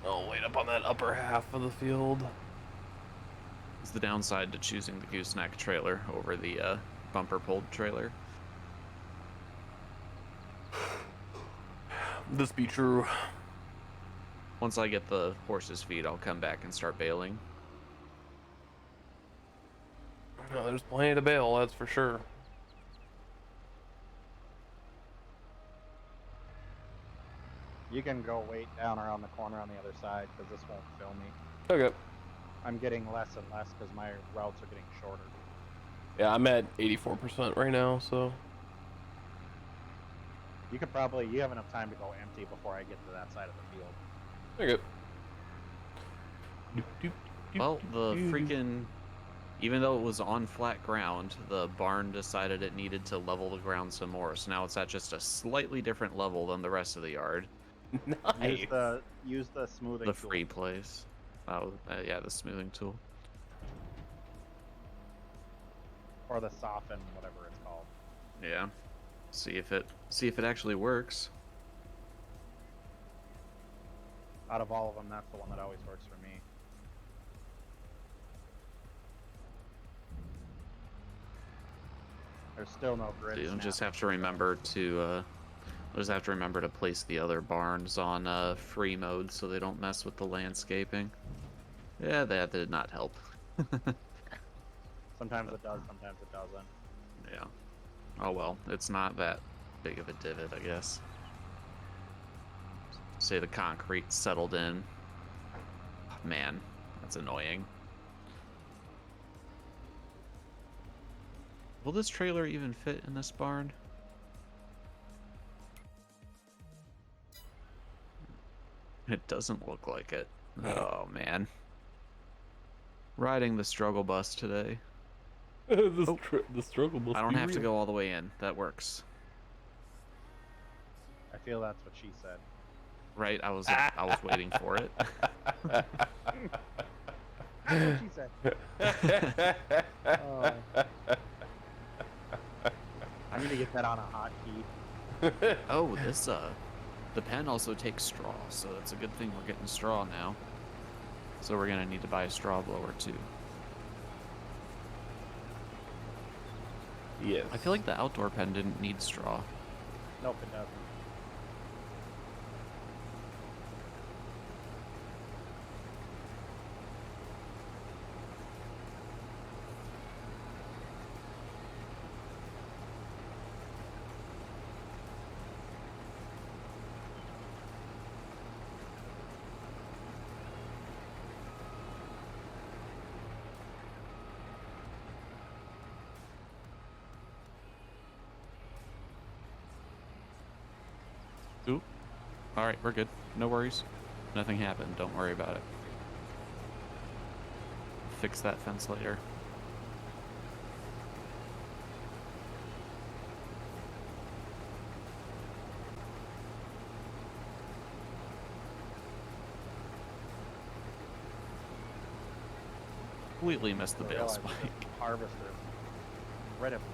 Oh, wait up on that upper half of the field. It's the downside to choosing the gooseneck trailer over the bumper pulled trailer. This be true. Once I get the horse's feed, I'll come back and start baling. No, there's plenty to bail, that's for sure. you can go wait down around the corner on the other side because this won't fill me. Okay. I'm getting less and less because my routes are getting shorter. Yeah, I'm at 84% right now, so. You have enough time to go empty before I get to that side of the field. Okay. Well, the freaking... Even though it was on flat ground, the barn decided it needed to level the ground some more, so now it's at just a slightly different level than the rest of the yard. Nice. Use the smoothing The tool. free place. Oh, yeah, the smoothing tool. Or the soften, whatever it's called. Yeah. See if it actually works. Out of all of them, that's the one that always works for me. There's still no grid. You'll just have to remember to place the other barns on free mode so they don't mess with the landscaping. Yeah, that did not help. Sometimes it does, sometimes it doesn't. Yeah. Oh well, it's not that big of a divot, I guess. Say the concrete settled in. Oh, man, that's annoying. Will this trailer even fit in this barn? It doesn't look like it. Oh man. Riding the struggle bus today. The struggle must I don't be have to real. go all the way in. That works. I feel that's what she said. Right? I was waiting for it. That's what she said. I need to get that on a hotkey. Oh, this the pen also takes straw, so that's a good thing we're getting straw now. So we're gonna need to buy a straw blower too. Yes. I feel like the outdoor pen didn't need straw. Nope, it doesn't. Oop. All right, we're good. No worries. Nothing happened. Don't worry about it. Fix that fence later. Completely missed the I bale realize spike. this harvester is incredibly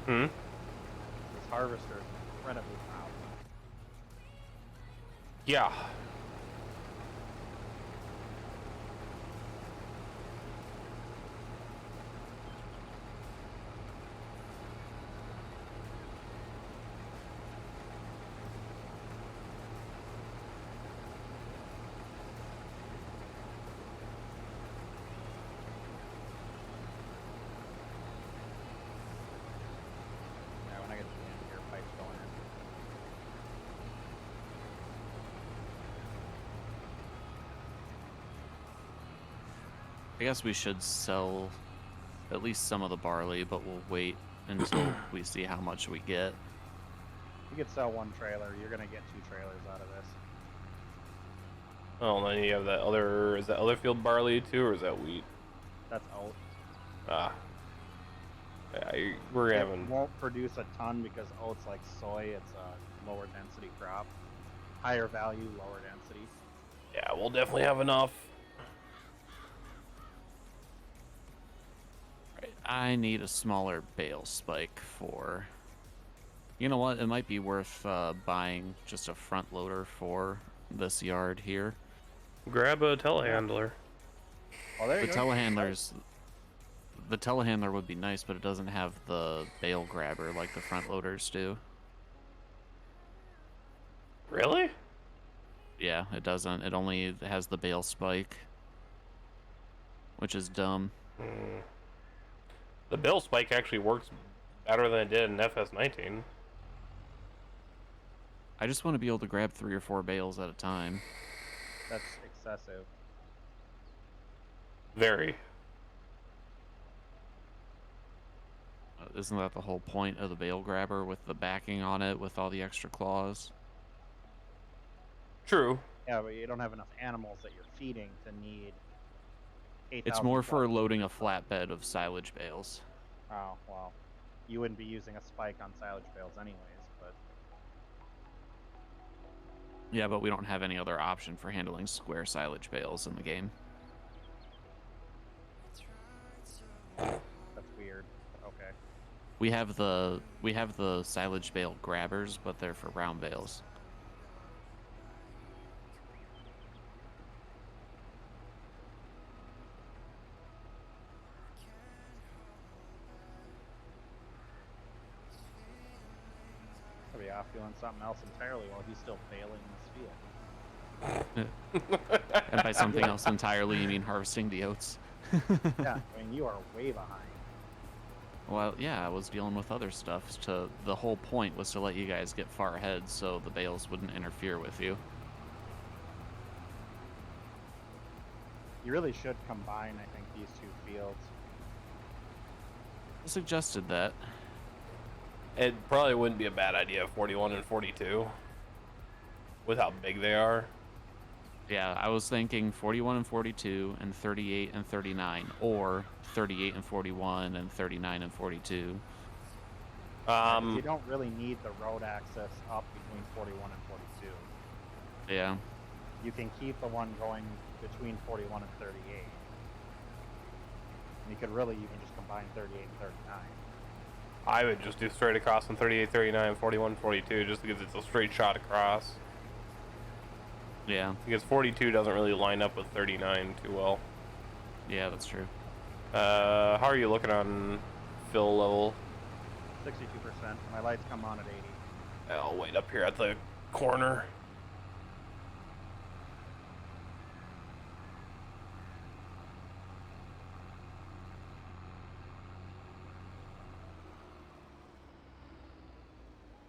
loud. This harvester is incredibly loud. Yeah. Yeah, when I get the end here, pipes going in. I guess we should sell at least some of the barley, but we'll wait until we see how much we get. You could sell one trailer. You're gonna get 2 trailers out of this. Oh, and then you have that other. Is that other field barley too, or is that wheat? That's oat. Ah. Yeah, we're It having. won't produce a ton because oat's like soy. It's a lower density crop. Higher value, lower density. Yeah, we'll definitely have enough. Right, I need a smaller bale spike for... You know what? It might be worth buying just a front loader for this yard here. Grab a telehandler. Oh, there The you go. telehandlers... The telehandler would be nice, but it doesn't have the bale grabber like the front loaders do. Really? Yeah, it doesn't. It only has the bale spike, which is dumb. The bill spike actually works better than it did in FS19. I just want to be able to grab 3 or 4 bales at a time. That's excessive. Very. Isn't that the whole point of the bale grabber with the backing on it with all the extra claws? True. Yeah, but you don't have enough animals that you're feeding to need 8,000. It's more for loading a flatbed of silage bales. Oh, well. You wouldn't be using a spike on silage bales anyways, but... Yeah, but we don't have any other option for handling square silage bales in the game. That's weird. Okay. We have the silage bale grabbers, but they're for round bales. I'll be off doing something else entirely while he's still bailing this field. And by something else entirely, you mean harvesting the oats? Yeah, I mean, you are way behind. Well, yeah, I was dealing with other stuff. The whole point was to let you guys get far ahead so the bales wouldn't interfere with you. You really should combine, I think, these 2 fields. I suggested that. It probably wouldn't be a bad idea, 41 and 42. With how big they are. Yeah, I was thinking 41 and 42 and 38 and 39, or 38 and 41 and 39 and 42. You don't really need the road access up between 41 and 42. Yeah. You can keep the one going between 41 and 38. And you can just combine 38 and 39. I would just do straight across on 38, 39, 41, 42, just because it's a straight shot across. Yeah. Because 42 doesn't really line up with 39 too well. Yeah, that's true. How are you looking on fill level? 62%. My lights come on at 80. I'll wait up here at the corner.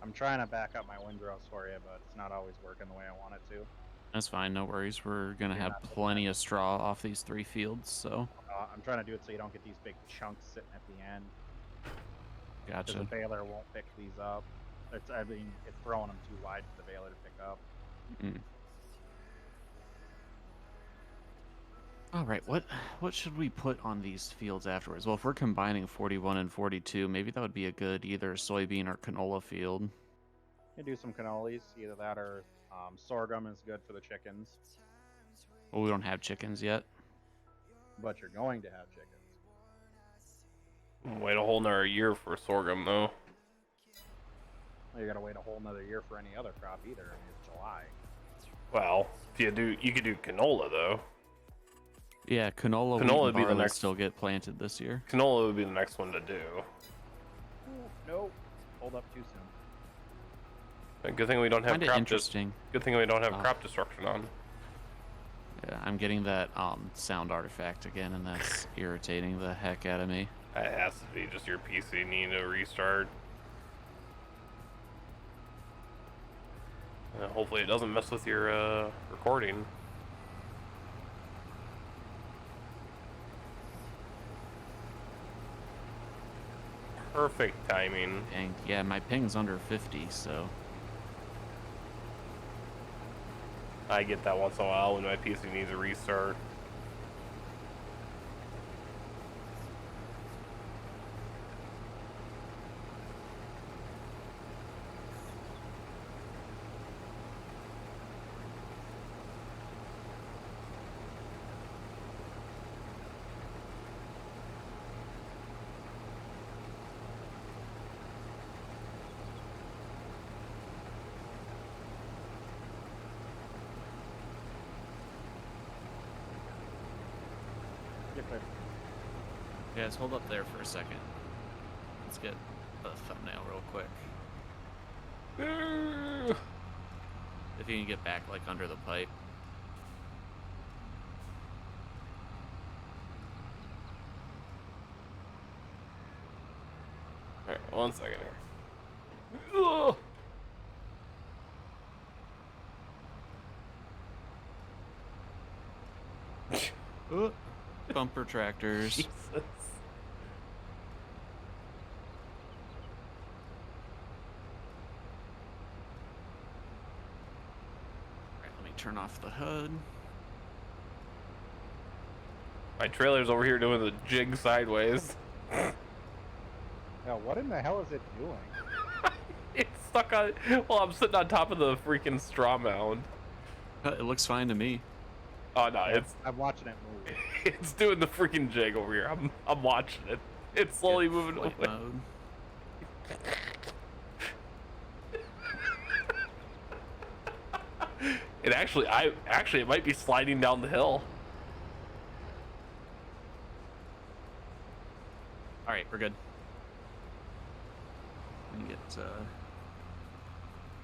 I'm trying to back up my windrows for you, but it's not always working the way I want it to. That's fine, no worries. We're gonna have plenty of straw off these 3 fields, so... I'm trying to do it so you don't get these big chunks sitting at the end. Because Gotcha. the baler won't pick these up. I mean, it's throwing them too wide for the baler to pick up. Mm. All right, what should we put on these fields afterwards? Well, if we're combining 41 and 42, maybe that would be a good either soybean or canola field. You do some cannolis, either that or sorghum is good for the chickens. Well, we don't have chickens yet. But you're going to have chickens. Wait a whole nother year for sorghum, though. Well, you gotta wait a whole nother year for any other crop either. I mean, it's July. Well, if you could do canola though. Yeah, canola wheat Canola and would be the barley next. still get planted this year. Canola would be the next one to do. Nope. Hold up too soon. Good thing we don't have Kinda crop. interesting. Good thing we don't have crop destruction on. Yeah, I'm getting that sound artifact again, and that's irritating the heck out of me. That has to be just your PC needing to restart. Hopefully it doesn't mess with your recording. Perfect timing. And yeah, my ping's under 50, so I get that once in a while when my PC needs a restart. Get clear. guys, hold up there for a second. Let's get the thumbnail real quick. If you can get back like under the pipe. Alright, 1 second here. Ugh. Bumper tractors. Jesus. Alright, let me turn off the HUD. My trailer's over here doing the jig sideways. Now, what in the hell is it doing? It's stuck on. Well, I'm sitting on top of the freaking straw mound. It looks fine to me. Oh no, it's I'm watching it move. it's doing the freaking jig over here. I'm watching it. It's slowly Get moving away. flight mode. It actually, it might be sliding down the hill. All right, we're good. Let me get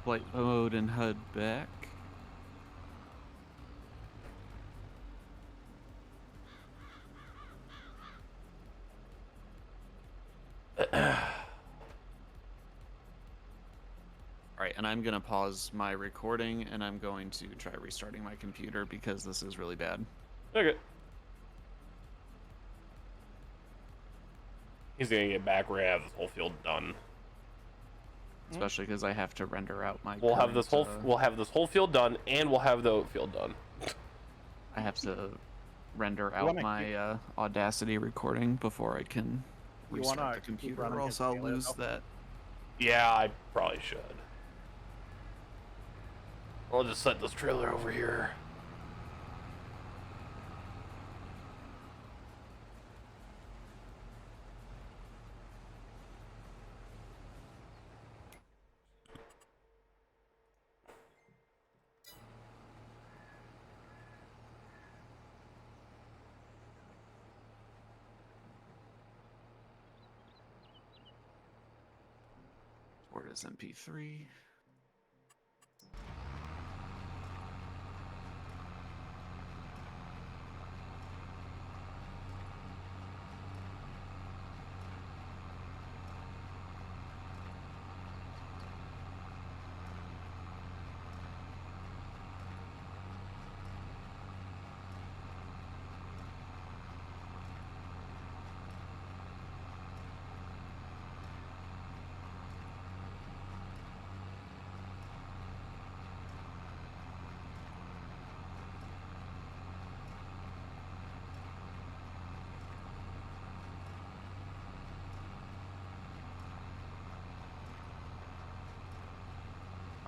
flight mode and HUD back. Alright, and I'm going to pause my recording and I'm going to try restarting my computer because this is really bad. Okay. He's gonna get back where I have this whole field done. Especially because I have to render out my We'll have current, this whole field done, and we'll have the oat field done. I have to render out wanna my Audacity recording before I can You restart wanna the keep computer, running or his else I'll trailer, lose though? that. Yeah, I probably should. I'll just set this trailer over here. Where is MP3?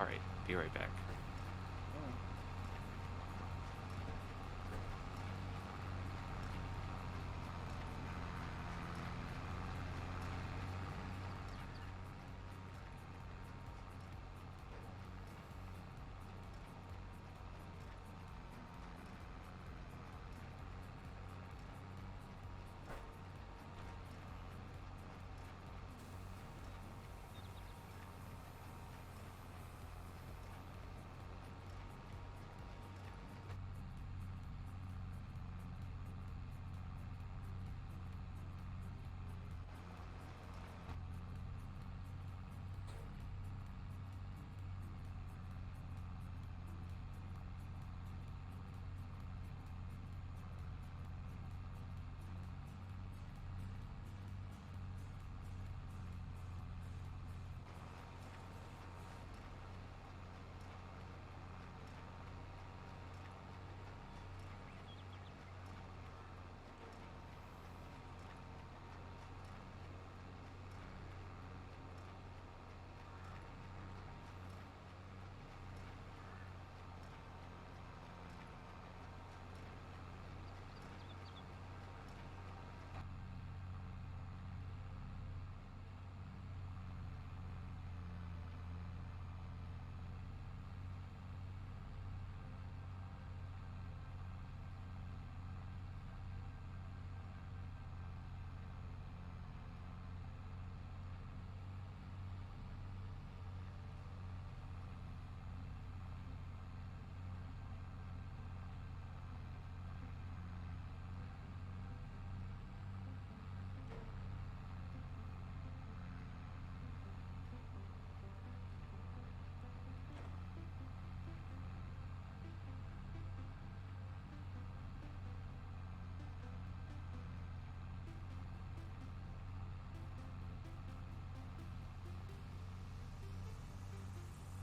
All right, be right back.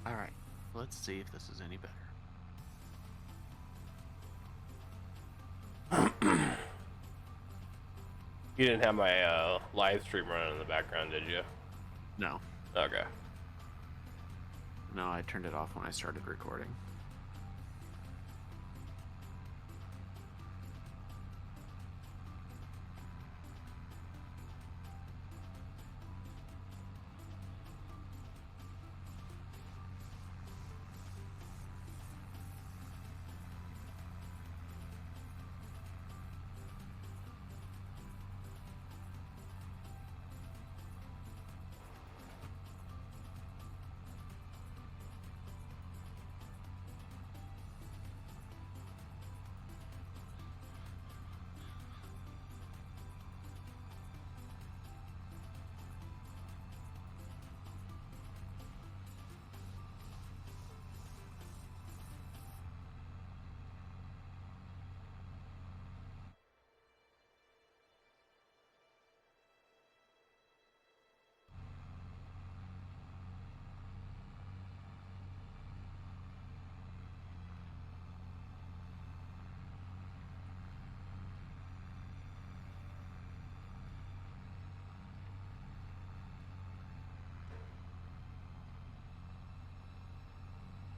All right, let's see if this is any better. You didn't have my live stream running in the background, did you? No, Okay. no, I turned it off when I started recording.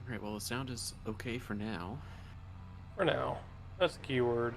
All right, well, the sound is okay for now. For now. That's the keyword.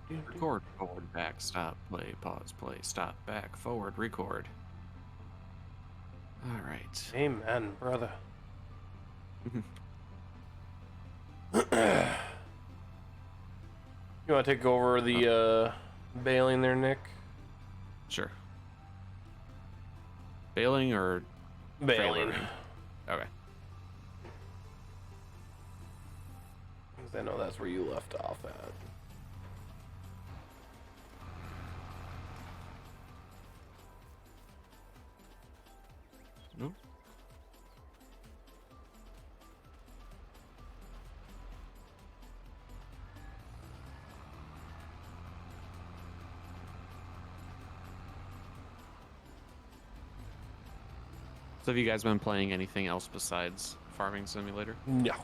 Record, forward, back, stop, play, pause, play, stop, back, forward, record. All right. Amen, brother. You want to take over the baling there, Nick? Sure. Baling or Baling. trailering? Okay. Because I know that's where you left off at. Nope. So have you guys been playing anything else besides Farming Simulator? No. Nope,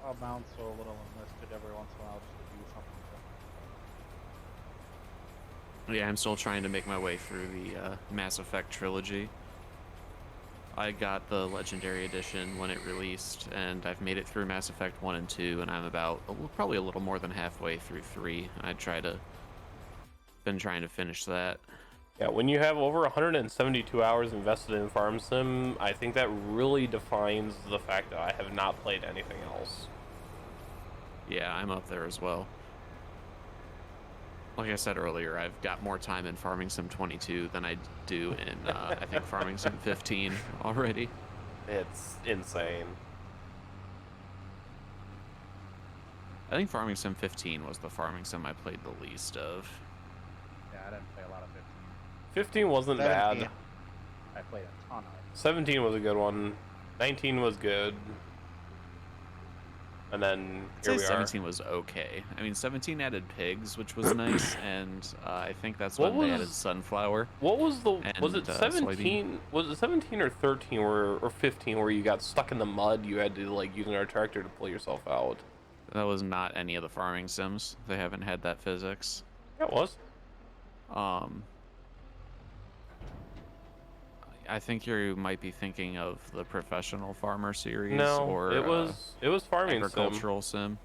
I'll bounce a little enlisted every once in a while just to do something different. Yeah, I'm still trying to make my way through the Mass Effect trilogy. I got the Legendary Edition when it released, and I've made it through Mass Effect 1 and 2, and I'm about probably a little more than halfway through 3. Been trying to finish that. Yeah, when you have over 172 hours invested in Farm Sim, I think that really defines the fact that I have not played anything else. Yeah, I'm up there as well. Like I said earlier, I've got more time in Farming Sim 22 than I do in, I think, Farming Sim 15 already. It's insane. I think Farming Sim 15 was the Farming Sim I played the least of. Yeah, I didn't play a lot of 15. 15 wasn't 17, bad. I played a ton of it. 17 was a good one. 19 was good. And then I'd here say we 17 was okay. I mean, 17 added pigs, which was nice, and I think that's What when they was- added sunflower. What was the was And, it soybean. 17 was it 17 or 13 or 15 where you got stuck in the mud, you had to like use an tractor to pull yourself out? That was not any of the farming sims. They haven't had that physics. Yeah, it was. I think you might be thinking of the Professional Farmer series, No, or it was farming sim. Agricultural Sim.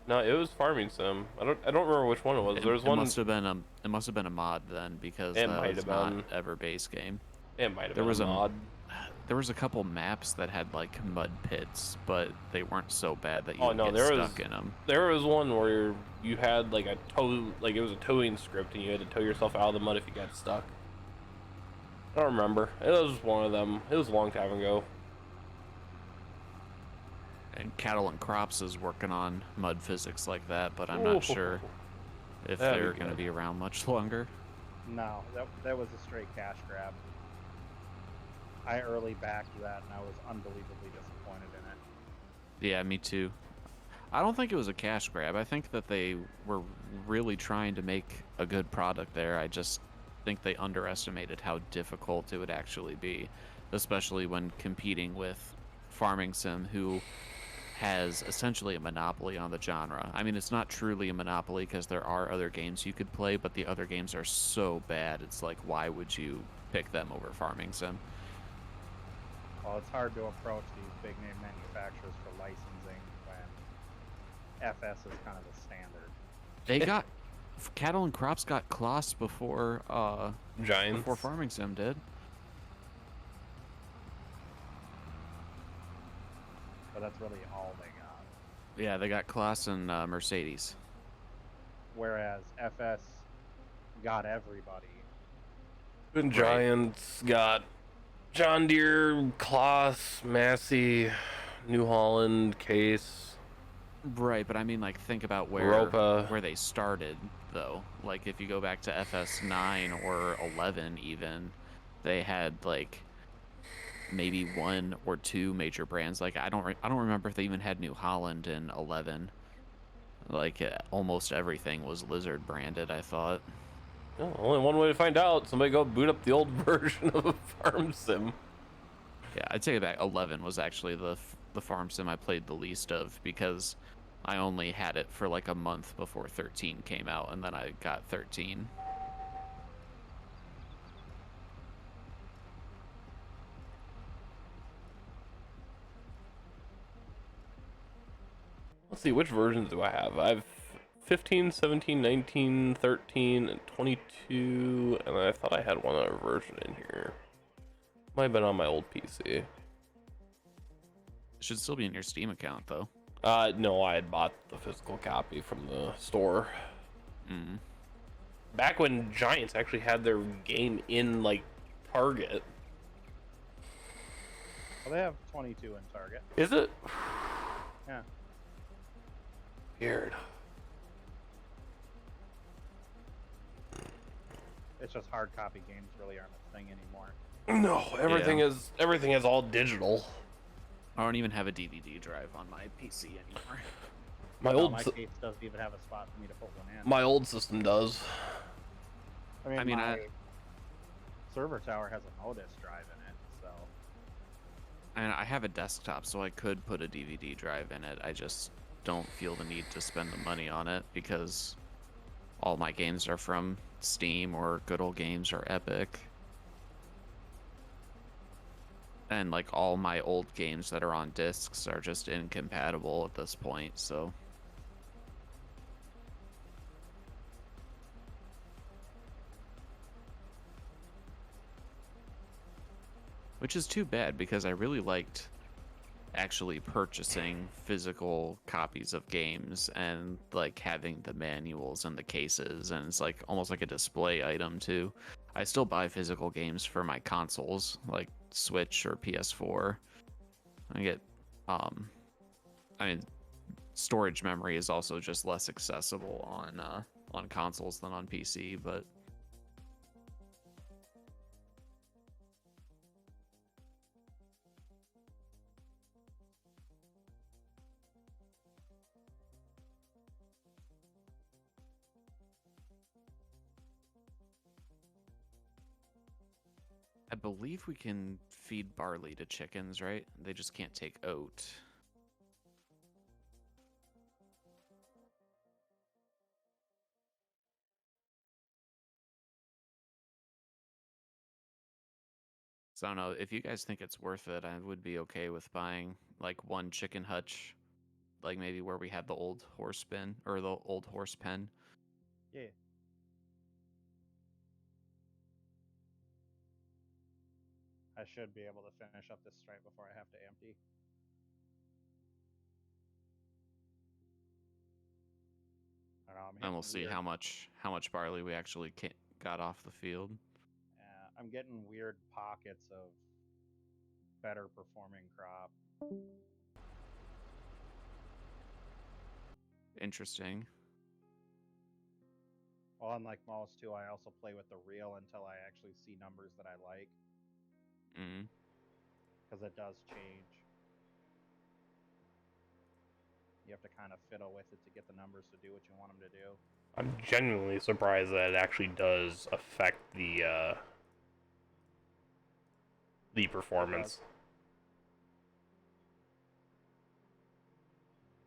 No, it was farming sim. I don't remember which one it was. There was It one. must have been a mod then, because It that might was have not been. ever base game. It might have There been was a a mod. There was a couple maps that had like mud pits, but they weren't so bad that you Oh, would no, get there stuck was- in them. There was one where you had like a tow, like it was a towing script, and you had to tow yourself out of the mud if you got stuck. I don't remember. It was one of them. It was a long time ago. And Cattle and Crops is working on mud physics like that, but I'm Ooh. not sure if That'd be they're going to good. be around much longer. No, that was a straight cash grab. I early backed that, and I was unbelievably disappointed in it. Yeah, me too. I don't think it was a cash grab. I think that they were really trying to make a good product there. I just think they underestimated how difficult it would actually be, especially when competing with Farming Sim, who has essentially a monopoly on the genre. I mean, it's not truly a monopoly because there are other games you could play, but the other games are so bad, it's like, why would you pick them over Farming Sim? Well, it's hard to approach these big name manufacturers for licensing when FS is kind of the standard. They got Cattle and Crops got Kloss before Giants. before Farming Sim did. But that's really all they got. Yeah, they got Kloss and Mercedes. Whereas FS got everybody. And Giants got John Deere, Kloss, Massey, New Holland, Case. Right, but I mean, like, think about Europa. where they started, though. Like, if you go back to FS9 or 11, even, they had like maybe one or two major brands. Like, I don't remember if they even had New Holland in 11. Like, almost everything was Lizard branded, I thought. Oh, only one way to find out. Somebody go boot up the old version of Farm Sim. Yeah, I'd say that 11 was actually the farm sim I played the least of, because I only had it for like a month before 13 came out, and then I got 13. Let's see, which versions do I have? I have 15, 17, 19, 13, and 22, and I thought I had one other version in here. Might have been on my old PC. It should still be in your Steam account, though. No, I had bought the physical copy from the store. Mm. Back when Giants actually had their game in, like, Target. Well, they have 22 in Target. Is it? Yeah. Weird. It's just hard copy games really aren't a thing anymore. No, everything Yeah. is all digital. I don't even have a DVD drive on my PC anymore. My Well, old my sy- case doesn't even have a spot for me to put one in. my old system does. I mean, I mean, my server tower has a modus drive in it, so And I have a desktop, so I could put a DVD drive in it. I just don't feel the need to spend the money on it because all my games are from Steam or Good Old Games or Epic. And like all my old games that are on discs are just incompatible at this point, so which is too bad because I really liked actually purchasing physical copies of games and like having the manuals and the cases, and it's like almost like a display item too. I still buy physical games for my consoles like Switch or PS4. I get I mean storage memory is also just less accessible on consoles than on PC, but I believe we can feed barley to chickens, right? They just can't take oat. So I don't know, if you guys think it's worth it, I would be okay with buying like one chicken hutch, like maybe where we had the old horse bin or the old horse pen. yeah. I should be able to finish up this stripe before I have to empty. I don't know, I'm And we'll hitting see weird. how much barley we actually got off the field. I'm getting weird pockets of better performing crop. Interesting. Well, unlike most too, I also play with the reel until I actually see numbers that I like, Mm. because it does change. You have to kind of fiddle with it to get the numbers to do what you want them to do. I'm genuinely surprised that it actually does affect the performance.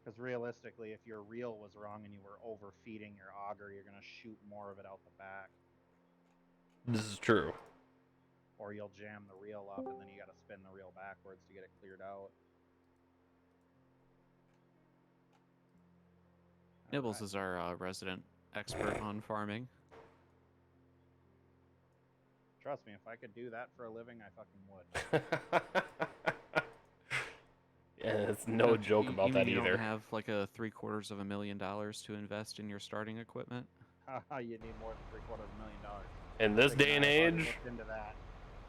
Because realistically, if your reel was wrong and you were overfeeding your auger, you're going to shoot more of it out the back. This is true. Or you'll jam the reel up and then you got to spin the reel backwards to get it cleared out. Nibbles is our resident expert on farming. Trust me, if I could do that for a living, I fucking would. Yeah, it's no joke about that you either. don't have like a $750,000 to invest in your starting equipment? You need more than $750,000. In this day and age, Into that.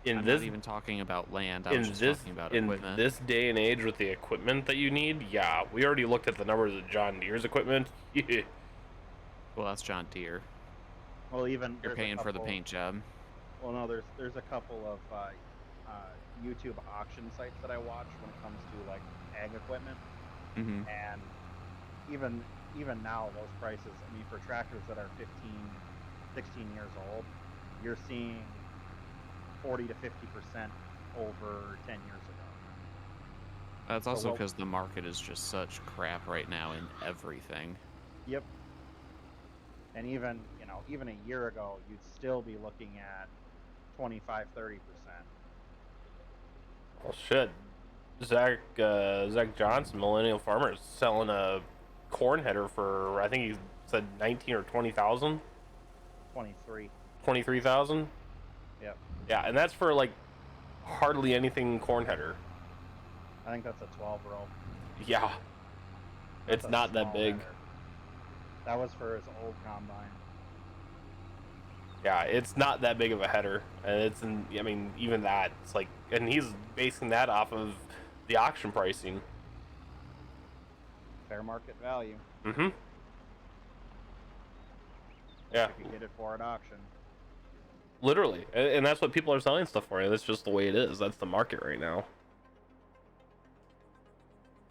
in I'm this not even talking about land. I was just talking about in equipment. this day and age with the equipment that you need, yeah, we already looked at the numbers of John Deere's equipment. Well, that's John Deere. Well, even You're paying for the paint job. Well, no, there's a couple of YouTube auction sites that I watch when it comes to like ag equipment, Mm-hmm. and even now those prices. I mean, for tractors that are 15, 16 years old, you're seeing 40 to 50% over 10 years ago. That's So also what- because the market is just such crap right now in everything. Yep. And even a year ago, you'd still be looking at 25, 30%. Well, shit. Zach Johnson, Millennial Farmer, is selling a corn header for, I think he said 19 or 20,000. 23. 23,000. Yep. Yeah, and that's for like hardly anything corn header. I think that's a 12 row. Yeah, That's it's a not that small big. header. That was for his old combine. Yeah, it's not that big of a header, and I mean, even that, it's like, and he's basing that off of the auction pricing. Fair market value. Mm-hmm. Yeah, If you get it for at auction. literally, and that's what people are selling stuff for. And that's just the way it is. That's the market right now.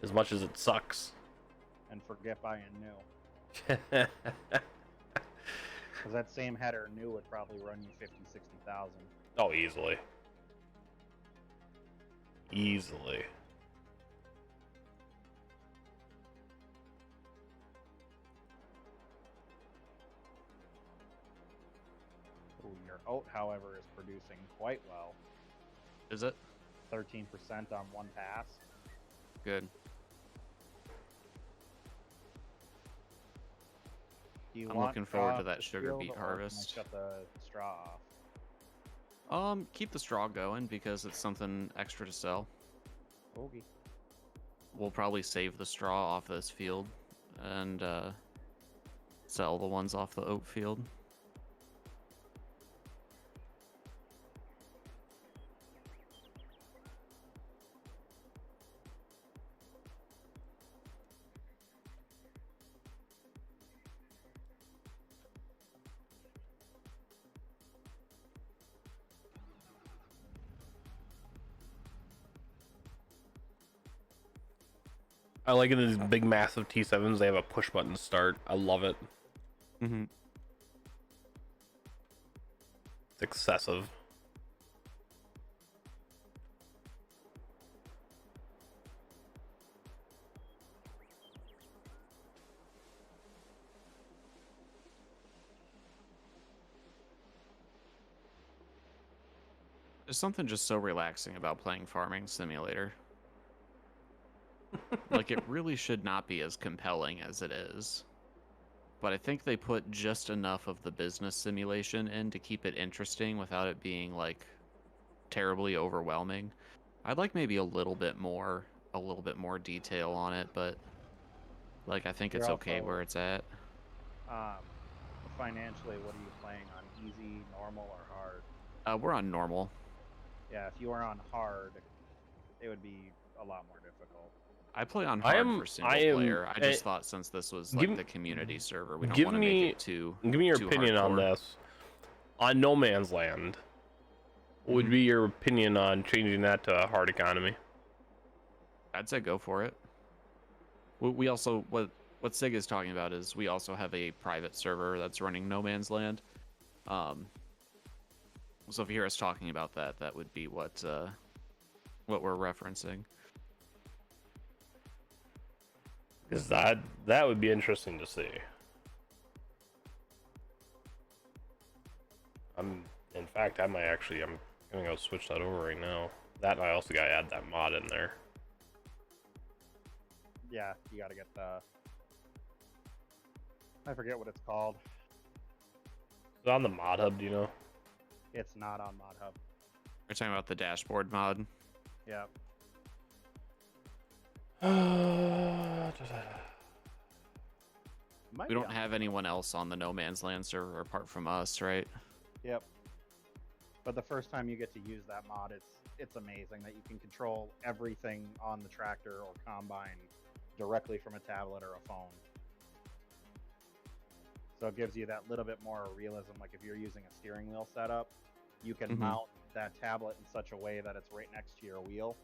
As much as it sucks. And forget buying new. Because that same header new would probably run you 50, 60,000. Oh, easily. Easily. Ooh, your oat, however, is producing quite well. Is it? 13% on one pass. Good. Do you I'm want looking forward straw to that this sugar field, beet or can I harvest. shut the straw off. Keep the straw going because it's something extra to sell. Okay. We'll probably save the straw off this field and sell the ones off the oat field. I like it in these big, massive T7s. They have a push button start. I love it. Mm-hmm. It's excessive. There's something just so relaxing about playing Farming Simulator. Like, it really should not be as compelling as it is. But I think they put just enough of the business simulation in to keep it interesting without it being, like, terribly overwhelming. I'd like maybe a little bit more detail on it, but, like, I think it's You're okay also, where it's at. Financially, what are you playing on? Easy, normal, or hard? We're on normal. Yeah, if you were on hard, it would be a lot more difficult. I play on I hard am- for single I am- player. I just eh, thought since this was give- like the community server, we don't give want to me- make it too. Give me your too opinion on hardcore. this. On No Man's Land, what would be your opinion on changing that to a hard economy? I'd say go for it. We also what Sig is talking about is we also have a private server that's running No Man's Land. So if you hear us talking about that, that would be what we're referencing. Because that would be interesting to see. In fact, I'm gonna go switch that over right now. That, and I also gotta add that mod in there. Yeah, you gotta get the... I forget what it's called. Is it on the mod hub, do you know? It's not on Mod Hub. We're talking about the dashboard mod. Yeah. We don't have anyone else on the No Man's Land server apart from us, right? Yep. But the first time you get to use that mod, it's amazing that you can control everything on the tractor or combine directly from a tablet or a phone. So it gives you that little bit more realism. Like if you're using a steering wheel setup, you can mount that tablet in such a way that it's right next to your wheel.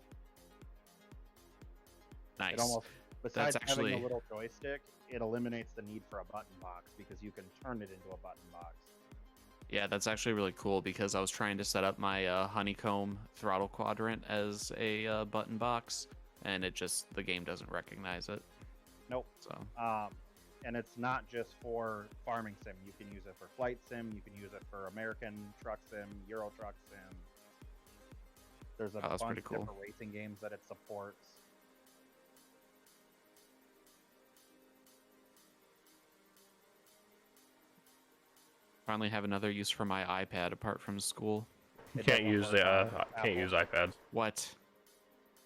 Nice. It almost, besides actually- having a little joystick, it eliminates the need for a button box because you can turn it into a button box. Yeah, that's actually really cool because I was trying to set up my honeycomb throttle quadrant as a button box, and the game doesn't recognize it. Nope. So And it's not just for farming sim. You can use it for flight sim. You can use it for American truck sim, Euro truck sim. There's a that's bunch pretty of cool. different racing games that it supports. finally have another use for my iPad apart from school. You It can't doesn't use work on can't Apple. use iPads. What?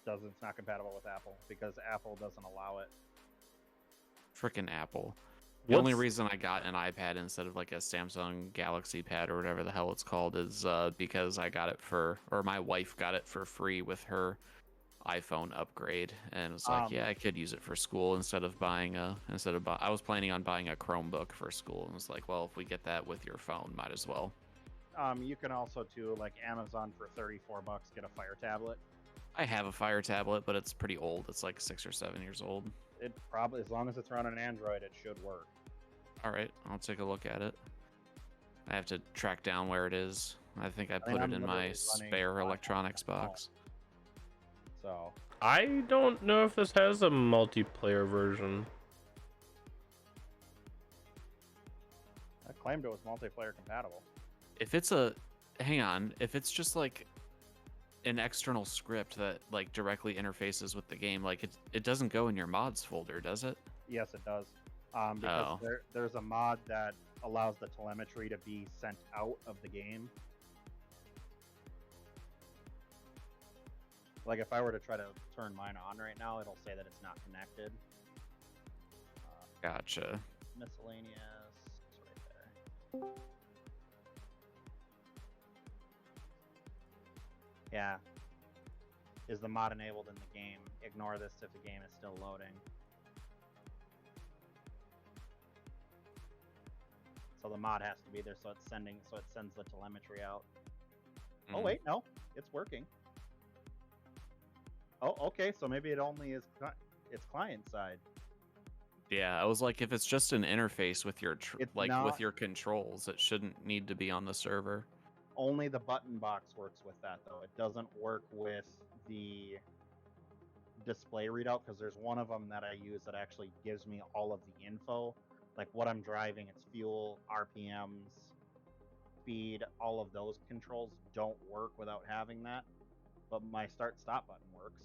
It's not compatible with Apple because Apple doesn't allow it. Frickin' Apple. The only What's- reason I got an iPad instead of like a Samsung Galaxy Pad or whatever the hell it's called is because I got it or my wife got it for free with her iPhone upgrade, and it's like, yeah, I could use it for school instead of buying I was planning on buying a Chromebook for school, and it's like, well, if we get that with your phone, might as well. You can also too, like Amazon for $34, get a Fire tablet. I have a Fire tablet, but it's pretty old. It's like 6 or 7 years old. It probably, as long as it's running Android, it should work. All right, I'll take a look at it. I have to track down where it is. I think I mean, put I'm it in my literally running spare on electronics my phone. box. So I don't know if this has a multiplayer version. I claimed it was multiplayer compatible. If it's hang on, if it's just like an external script that like directly interfaces with the game, like it doesn't go in your mods folder, does it? Yes, it does. Because Oh. there's a mod that allows the telemetry to be sent out of the game. Like if I were to try to turn mine on right now, it'll say that it's not connected. Gotcha. Miscellaneous, it's right there. Yeah. Is the mod enabled in the game? Ignore this if the game is still loading. So the mod has to be there, so it sends the telemetry out. Oh wait, no, it's working. Oh, okay, so maybe it only is it's client side. Yeah, I was like, if it's just an interface with your It's with not- your controls, it shouldn't need to be on the server. Only the button box works with that though. It doesn't work with the display readout because there's one of them that I use that actually gives me all of the info, like what I'm driving, its fuel, RPMs, speed, all of those controls don't work without having that. But my start stop button works.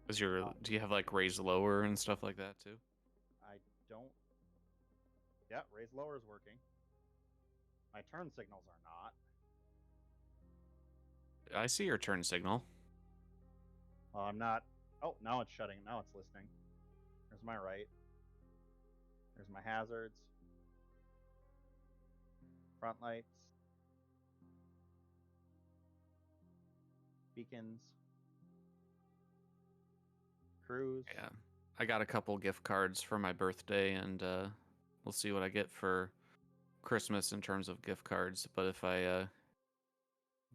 Do you have like raise lower and stuff like that too? I don't. Yeah, raise lower is working. My turn signals are not. I see your turn signal. Well, I'm not. Oh, now it's shutting. Now it's listening. There's my right. There's my hazards. Front lights. Beacons. Cruise. Yeah. I got a couple gift cards for my birthday, and we'll see what I get for Christmas in terms of gift cards. But if I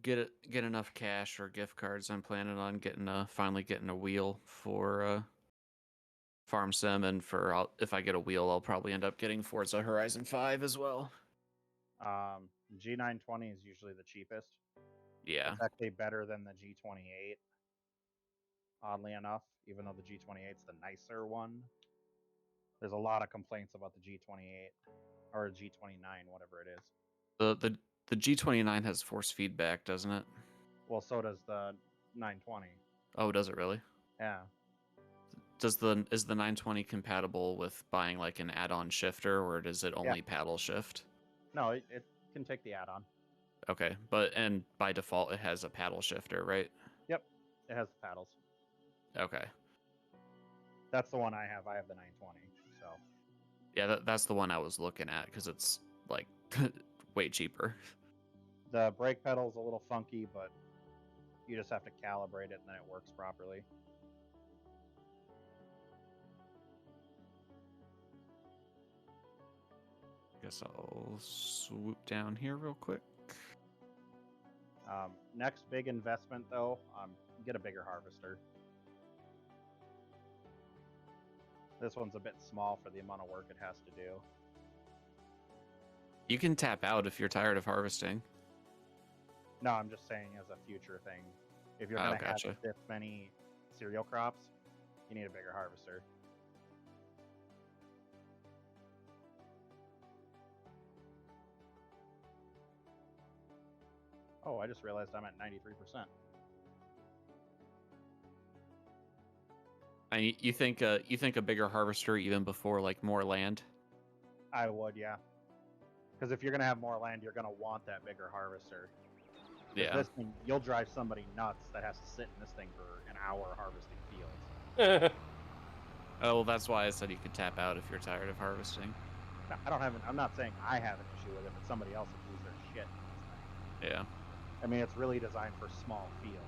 get enough cash or gift cards, I'm planning on finally getting a wheel for Farm Sim, and if I get a wheel, I'll probably end up getting Forza Horizon 5 as well. G920 is usually the cheapest. Yeah. It's actually better than the G28. Oddly enough, even though the G28 is the nicer one, there's a lot of complaints about the G28 or G29, whatever it is. The G29 has force feedback, doesn't it? Well, so does the 920. Oh, does it really? Yeah. Is the 920 compatible with buying like an add-on shifter, or does it only paddle shift? No, it can take the add-on. Okay, and by default it has a paddle shifter, right? Yep, it has the paddles. Okay. That's the one I have. I have the 920. So. Yeah, that's the one I was looking at because it's like way cheaper. The brake pedal's a little funky, but you just have to calibrate it and then it works properly. Guess I'll swoop down here real quick. Next big investment, though, get a bigger harvester. This one's a bit small for the amount of work it has to do. You can tap out if you're tired of harvesting. No, I'm just saying as a future thing. If you're going to gotcha. have this many cereal crops, you need a bigger harvester. Oh, I just realized I'm at 93%. And you think a bigger harvester even before like more land? I would, yeah. Because if you're going to have more land, you're going to want that bigger harvester. Yeah. This thing, you'll drive somebody nuts that has to sit in this thing for an hour harvesting fields. Oh, well, that's why I said you could tap out if you're tired of harvesting. Now, I'm not saying I have an issue with it, but somebody else would lose their shit in this thing. Yeah. I mean, it's really designed for small fields.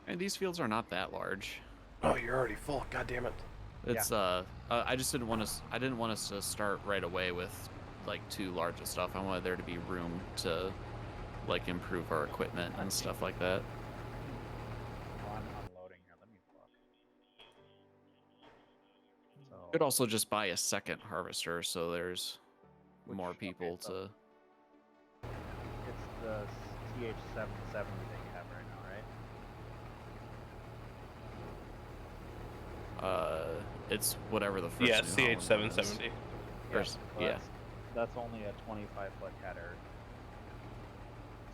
And these fields are not that large. Oh, you're already full. God damn it. It's I just didn't want us to start right away with like too large of stuff. I wanted there to be room to like improve our equipment and stuff like that. Oh, I'm unloading here. Let me look. So, Could also just buy a second harvester, so there's more people so to. It's the TH770 that you have right now, right? It's whatever the first. Yeah, New Holland CH770. was. So Yeah. That's only a 25-foot header.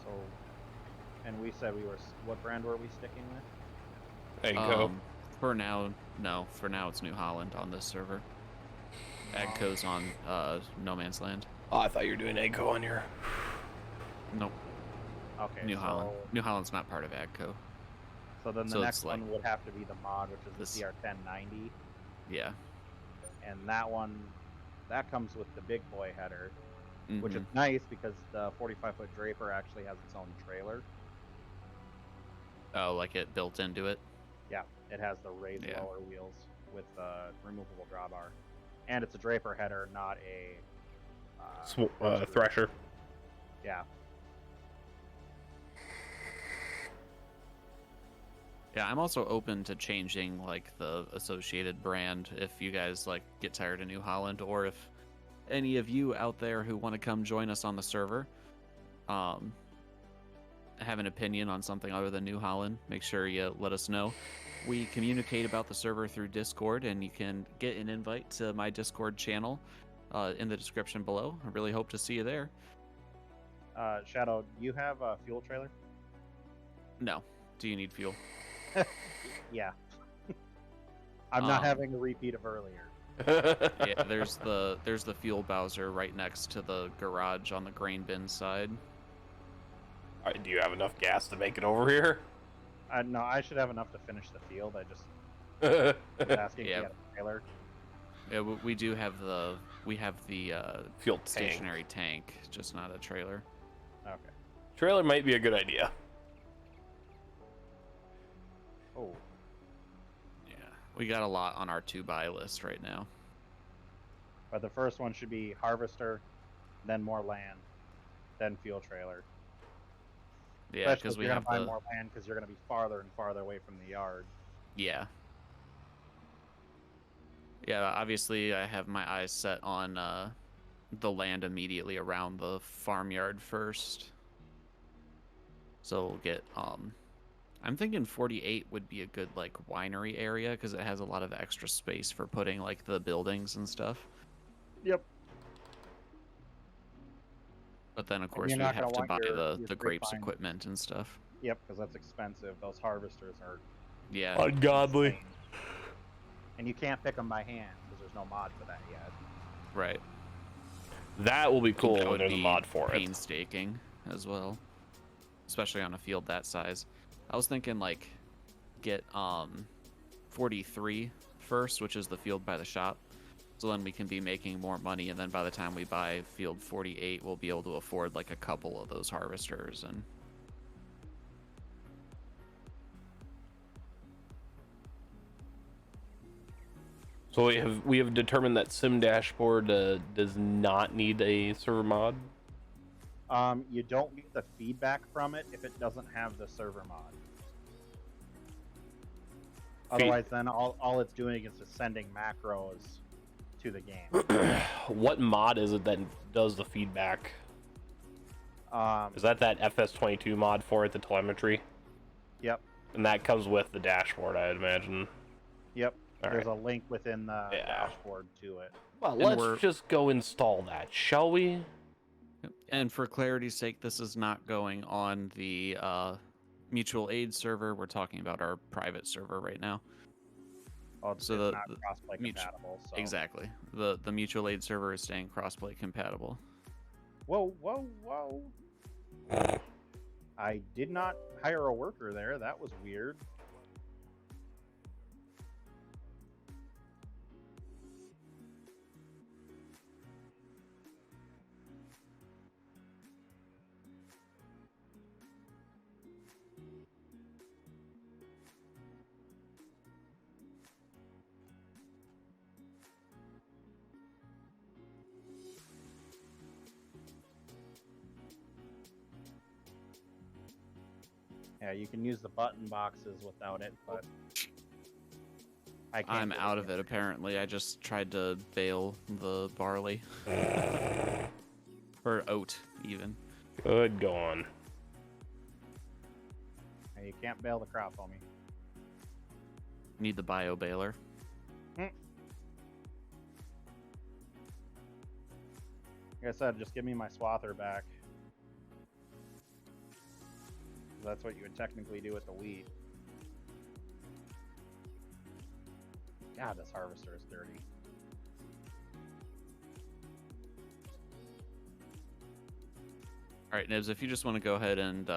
So, and we said what brand were we sticking with? And go. For now, no. For now, it's New Holland on this server. Agco's on No Man's Land. Oh, I thought you were doing Echo on your. Nope. Okay. New Holland. New Holland's not part of Agco. So then the So next it's like one would have to be the mod, which is this- the CR1090, Yeah. and that comes with the big boy header, which is Mhm. nice because the 45-foot Draper actually has its own trailer. Oh, like it built into it. Yeah, it has the raised Yeah. lower wheels with removable drawbar, and it's a Draper header, not a Thresher. Yeah. Yeah, I'm also open to changing like the associated brand if you guys like get tired of New Holland, or if any of you out there who want to come join us on the server have an opinion on something other than New Holland, make sure you let us know. We communicate about the server through Discord, and you can get an invite to my Discord channel in the description below. I really hope to see you there. Shadow, do you have a fuel trailer? No. Do you need fuel? Yeah. I'm not having a repeat of earlier. Yeah, there's the fuel Bowser right next to the garage on the grain bin side. All right, do you have enough gas to make it over here? No, I should have enough to finish the field. I just was asking if Yeah. you had a trailer. Yeah, we do have the Fuel tank. stationary tank, just not a trailer. Okay. Trailer might be a good idea. Oh, Yeah, we got a lot on our to-buy list right now. but the first one should be harvester, then more land, then fuel trailer. Yeah, Especially because if we you're have gonna buy the more land because you're gonna be farther and farther away from the yard. yeah. Yeah, obviously I have my eyes set on the land immediately around the farmyard first. So we'll get I'm thinking 48 would be a good like winery area because it has a lot of extra space for putting like the buildings and stuff. Yep. But then of course you're we not have gonna to want buy your the grapes grapevine. equipment and stuff. Yep, because that's expensive. Those harvesters are Yeah. Ungodly. insane. And you can't pick them by hand because there's no mod for that yet. Right. That will be cool That when would there's a be mod for it. painstaking as well, especially on a field that size. I was thinking like get 43 first, which is the field by the shop, so then we can be making more money, and then by the time we buy field 48 we'll be able to afford like a couple of those harvesters. And So we have determined that Sim Dashboard does not need a server mod. You don't get the feedback from it if it doesn't have the server mod. Otherwise, then all it's doing is just sending macros to the game. What mod is it that does the feedback? Is that FS22 mod for it, the telemetry? Yep. And that comes with the dashboard, I'd imagine. Yep. All There's right. a link within the dashboard to it. Well, And let's just go install that, shall we? and for clarity's sake, this is not going on the mutual aid server. We're talking about our private server right now. Oh, it's So not the crossplay mutu- compatible. So. Exactly. The mutual aid server is staying crossplay compatible. Whoa, whoa, whoa. I did not hire a worker there. That was weird. Yeah, you can use the button boxes without it, but I can't. I'm out of it apparently. I just tried to bale the barley. Or oat, even. Good going. Hey, you can't bale the crop on me. Need the bio baler. Like I said, just give me my swather back. That's what you would technically do with the wheat. God, this harvester is dirty. All right, Nibs, if you just want to go ahead and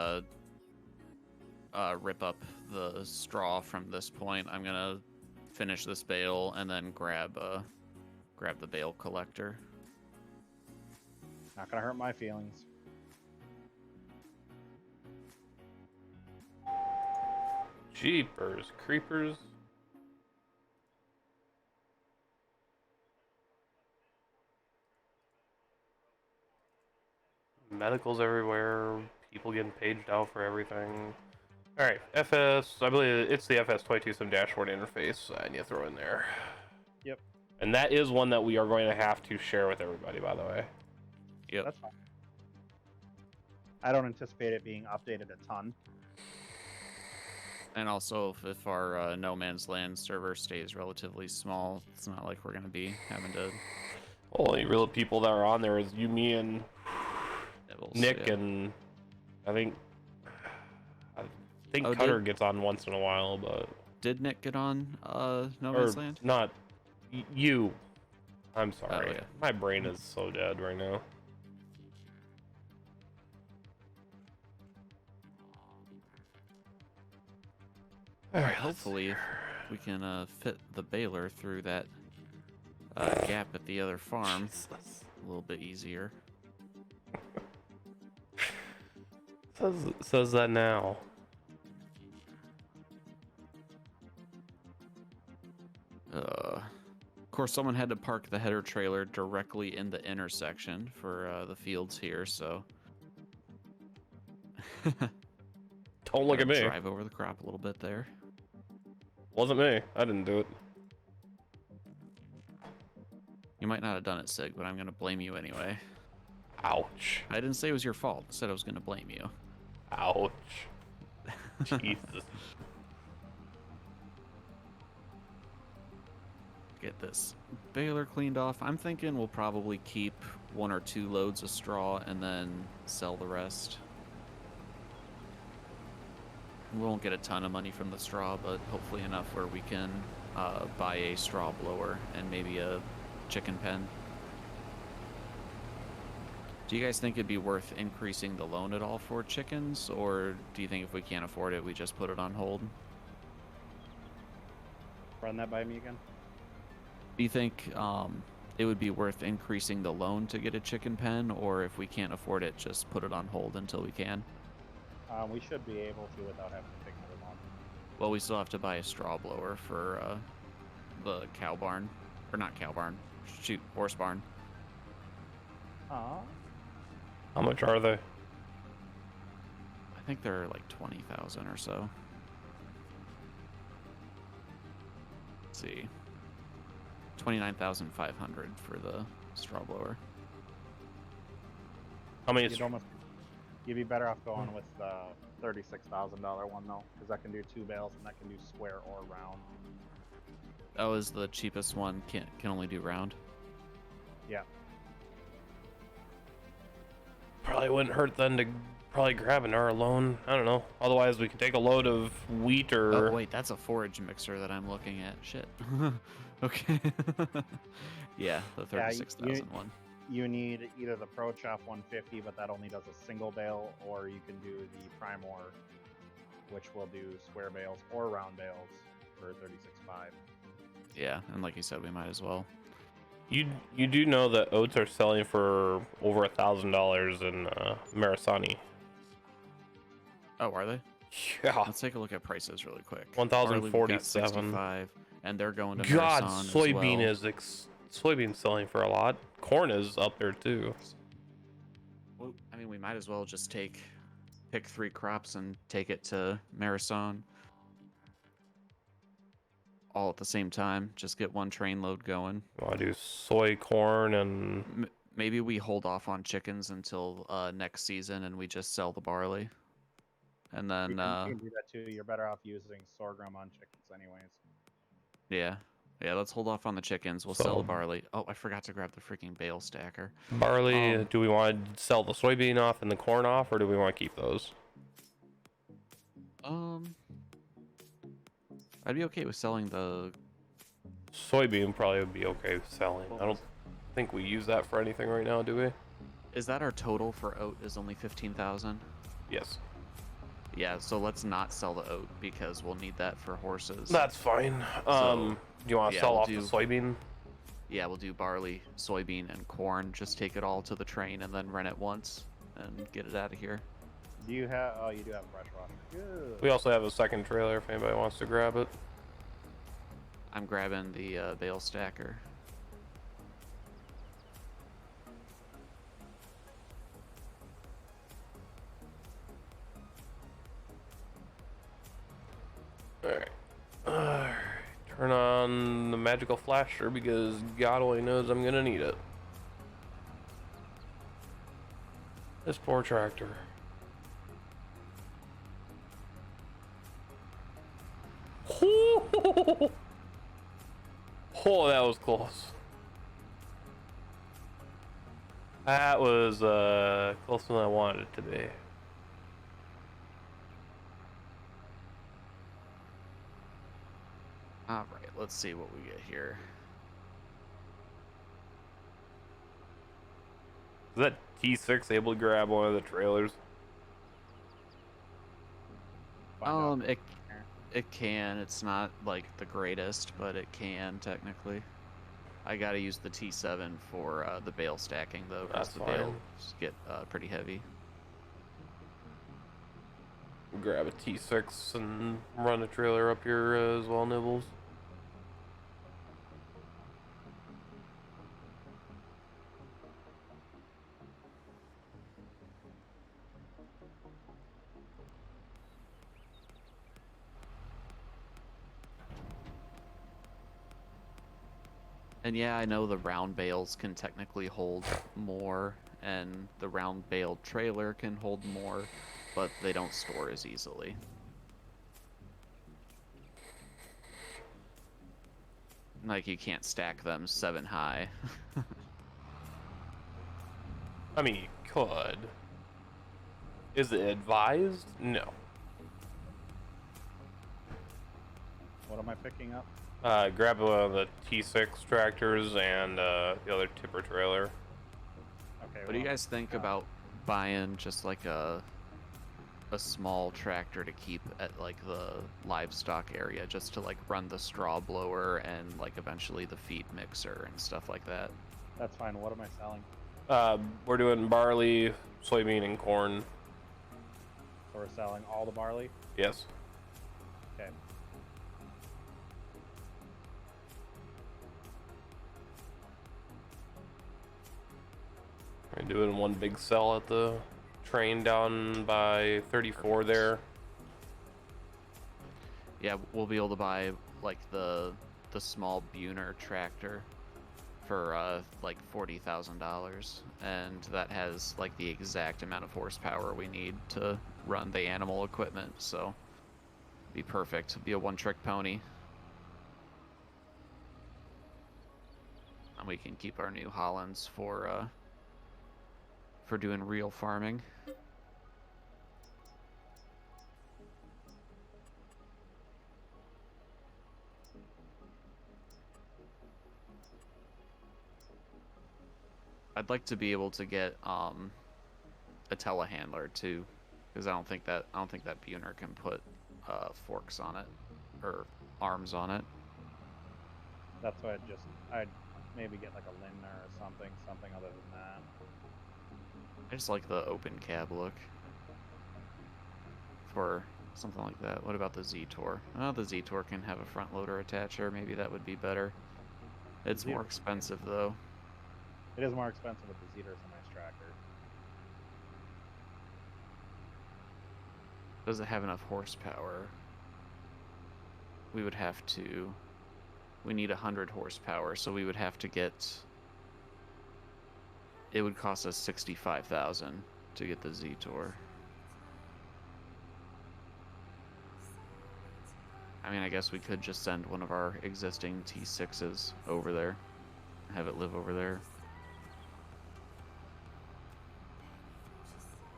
rip up the straw from this point, I'm gonna finish this bale and then grab the bale collector. Not gonna hurt my feelings. Jeepers, creepers. Medicals everywhere. People getting paged out for everything. All right, FS. I believe it's the FS22 Sim dashboard interface. I need to throw in there. Yep. And that is one that we are going to have to share with everybody, by the way. Yep. That's fine. I don't anticipate it being updated a ton. And also, if our No Man's Land server stays relatively small, it's not like we're gonna be having to. Only real people that are on there is you, me, and Nibbles, Nick, yeah. and I think Oh, Cutter gets on once in a while, but Did Nick get on No or Man's Land? not you. I'm sorry, Oh, yeah. my brain is so dead right now. All right, hopefully we can fit the baler through that gap at the other farm a little bit easier. Says that now. Of course, someone had to park the header trailer directly in the intersection for the fields here, so. Don't look at me. Drive over the crop a little bit there. Wasn't me. I didn't do it. You might not have done it, Sig, but I'm gonna blame you anyway. Ouch. I didn't say it was your fault. I said I was gonna blame you. Ouch. Jesus. Get this baler cleaned off. I'm thinking we'll probably keep 1 or 2 loads of straw and then sell the rest. We won't get a ton of money from the straw, but hopefully enough where we can buy a straw blower and maybe a chicken pen. Do you guys think it'd be worth increasing the loan at all for chickens, or do you think if we can't afford it, we just put it on hold? Run that by me again. Do you think it would be worth increasing the loan to get a chicken pen, or if we can't afford it, just put it on hold until we can? We should be able to without having to take another loan. Well, we still have to buy a straw blower for the cow barn. Or not cow barn. Shoot, horse barn. Aw. How much are they? I think they're like 20,000 or so. Let's see. 29,500 for the straw blower. How many? You'd be better off going with the $36,000 one though, because that can do 2 bales and that can do square or round. Oh, is the cheapest one can only do round? Yeah. Probably wouldn't hurt then to probably grab an hour loan. I don't know. Otherwise, we could take a load of wheat or. Oh wait, that's a forage mixer that I'm looking at. Shit. Okay. Yeah, the 36,000 one. You need either the Pro Chop 150, but that only does a single bale, or you can do the Primor, which will do square bales or round bales for 36.5. Yeah, and like you said, we might as well. You do know that oats are selling for over $1,000 in Marasani. Oh, are they? Yeah. Let's take a look at prices really quick. 1,047. And they're going to God, Marathon soybean as well. soybean's selling for a lot. Corn is up there too. Well, I mean, we might as well just pick 3 crops and take it to Marathon all at the same time. Just get one train load going. Want to do soy, corn, and maybe we hold off on chickens until next season and we just sell the barley. And then You can do that too. You're better off using sorghum on chickens, anyways. yeah. Yeah, let's hold off on the chickens. We'll sell the barley. Oh, I forgot to grab the freaking bale stacker. Barley, do we want to sell the soybean off and the corn off, or do we want to keep those? I'd be okay with selling the Soybean probably would be okay with selling. I don't think we use that for anything right now, do we? Is that our total for oat is only 15,000? Yes. Yeah, so let's not sell the oat because we'll need that for horses. That's fine. So, do you want to sell we'll off the soybean? Yeah, we'll do barley, soybean, and corn. Just take it all to the train and then rent it once and get it out of here. Do you have? Oh, you do have a brush washer. Good. We also have a second trailer if anybody wants to grab it. I'm grabbing the bale stacker. Alright. Turn on the magical flasher because God only knows I'm gonna need it. This poor tractor. Oh, that was close. That was closer than I wanted it to be. All right, let's see what we get here. Is that T6 able to grab one of the trailers? It can. It's not like the greatest, but it can technically. I gotta use the T7 for the bale stacking though, because the bales get pretty heavy. Grab a T6 and run a trailer up here as well, Nibbles. And yeah, I know the round bales can technically hold more, and the round bale trailer can hold more, but they don't store as easily. Like, you can't stack them 7 high. I mean, you could. Is it advised? No. What am I picking up? Grab one of the T6 tractors and the other tipper trailer. Okay. What do you guys think about buying just like a small tractor to keep at like the livestock area, just to like run the straw blower and like eventually the feed mixer and stuff like that? That's fine. What am I selling? We're doing barley, soybean, and corn. So we're selling all the barley? Yes. Okay. We're doing one big sell at the train down by 34 there. Yeah, we'll be able to buy like the small Buhner tractor for like $40,000, and that has like the exact amount of horsepower we need to run the animal equipment, so be perfect. Be a one-trick pony. And we can keep our New Hollands for doing real farming. I'd like to be able to get a telehandler too, because I don't think that Buhner can put forks on it or arms on it. That's why I'd maybe get like a Limner or something other than that. I just like the open cab look for something like that. What about the Z-Tor? Oh, the Z-Tor can have a front loader attacher. Maybe that would be better. It's more expensive though. It is more expensive, but the Z-Tor's a nice tractor. Does it have enough horsepower? We would have to... We need 100 horsepower, so we would have to get it would cost us 65,000 to get the Z-Tour. I mean, I guess we could just send one of our existing T6s over there, have it live over there.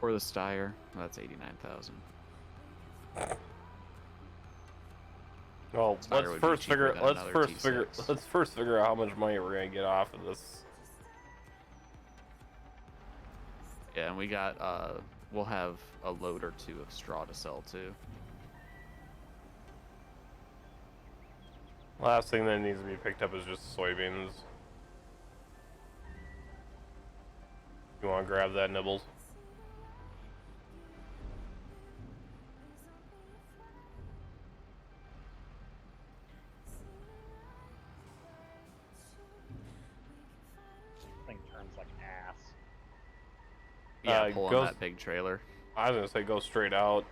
Or the Steyr, that's 89,000. Well, Steyr let's would be first cheaper figure. than Let's another first T6. figure. Let's first figure out how much money we're gonna get off of this. Yeah, and we got, we'll have a load or two of straw to sell too. Last thing that needs to be picked up is just soybeans. You want to grab that, Nibbles? Thing turns like ass. Yeah, pull on goes- that big trailer. I was gonna say go straight out.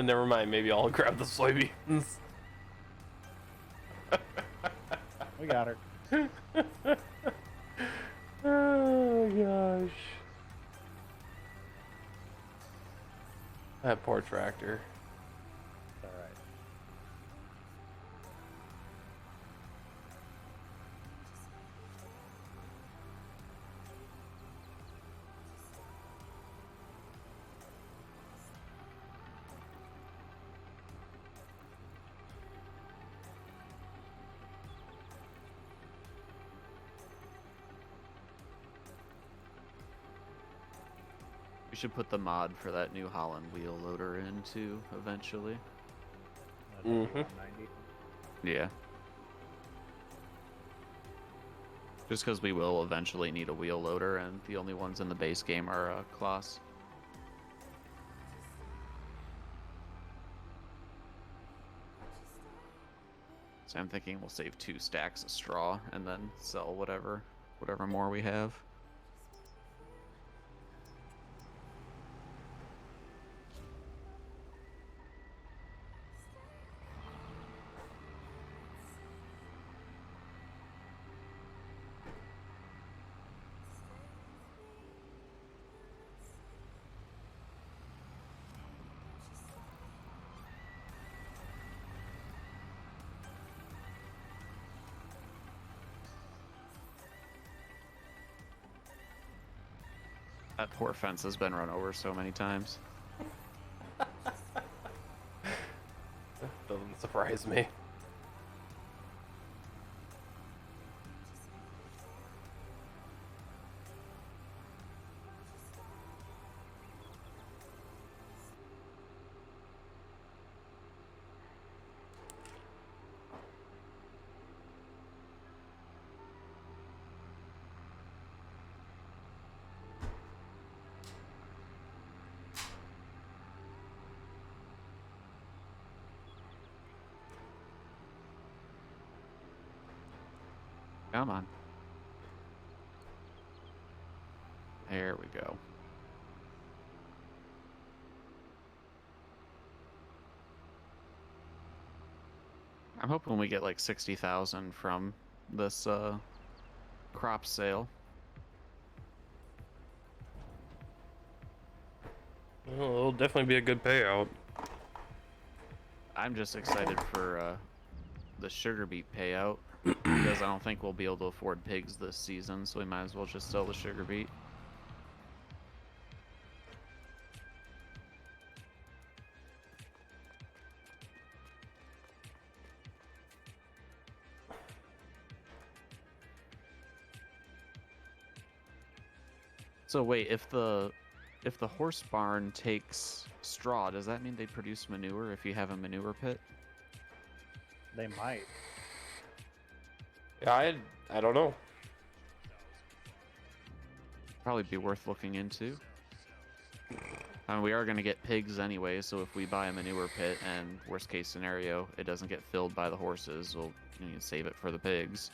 Never mind. Maybe I'll grab the soybeans. We got her. Oh gosh. That poor tractor. It's all right. We should put the mod for that New Holland wheel loader in too, eventually. That'd be Mhm. 190. Yeah. Just because we will eventually need a wheel loader, and the only ones in the base game are Kloss. So I'm thinking we'll save 2 stacks of straw and then sell whatever more we have. That poor fence has been run over so many times. Doesn't surprise me. Come on. There we go. I'm hoping we get like 60,000 from this crop sale. Well, it'll definitely be a good payout. I'm just excited for the sugar beet payout because I don't think we'll be able to afford pigs this season, so we might as well just sell the sugar beet. So wait, if the horse barn takes straw, does that mean they produce manure if you have a manure pit? They might. Yeah, I don't know. Probably be worth looking into. I mean, we are going to get pigs anyway, so if we buy a manure pit and worst case scenario, it doesn't get filled by the horses, we'll save it for the pigs.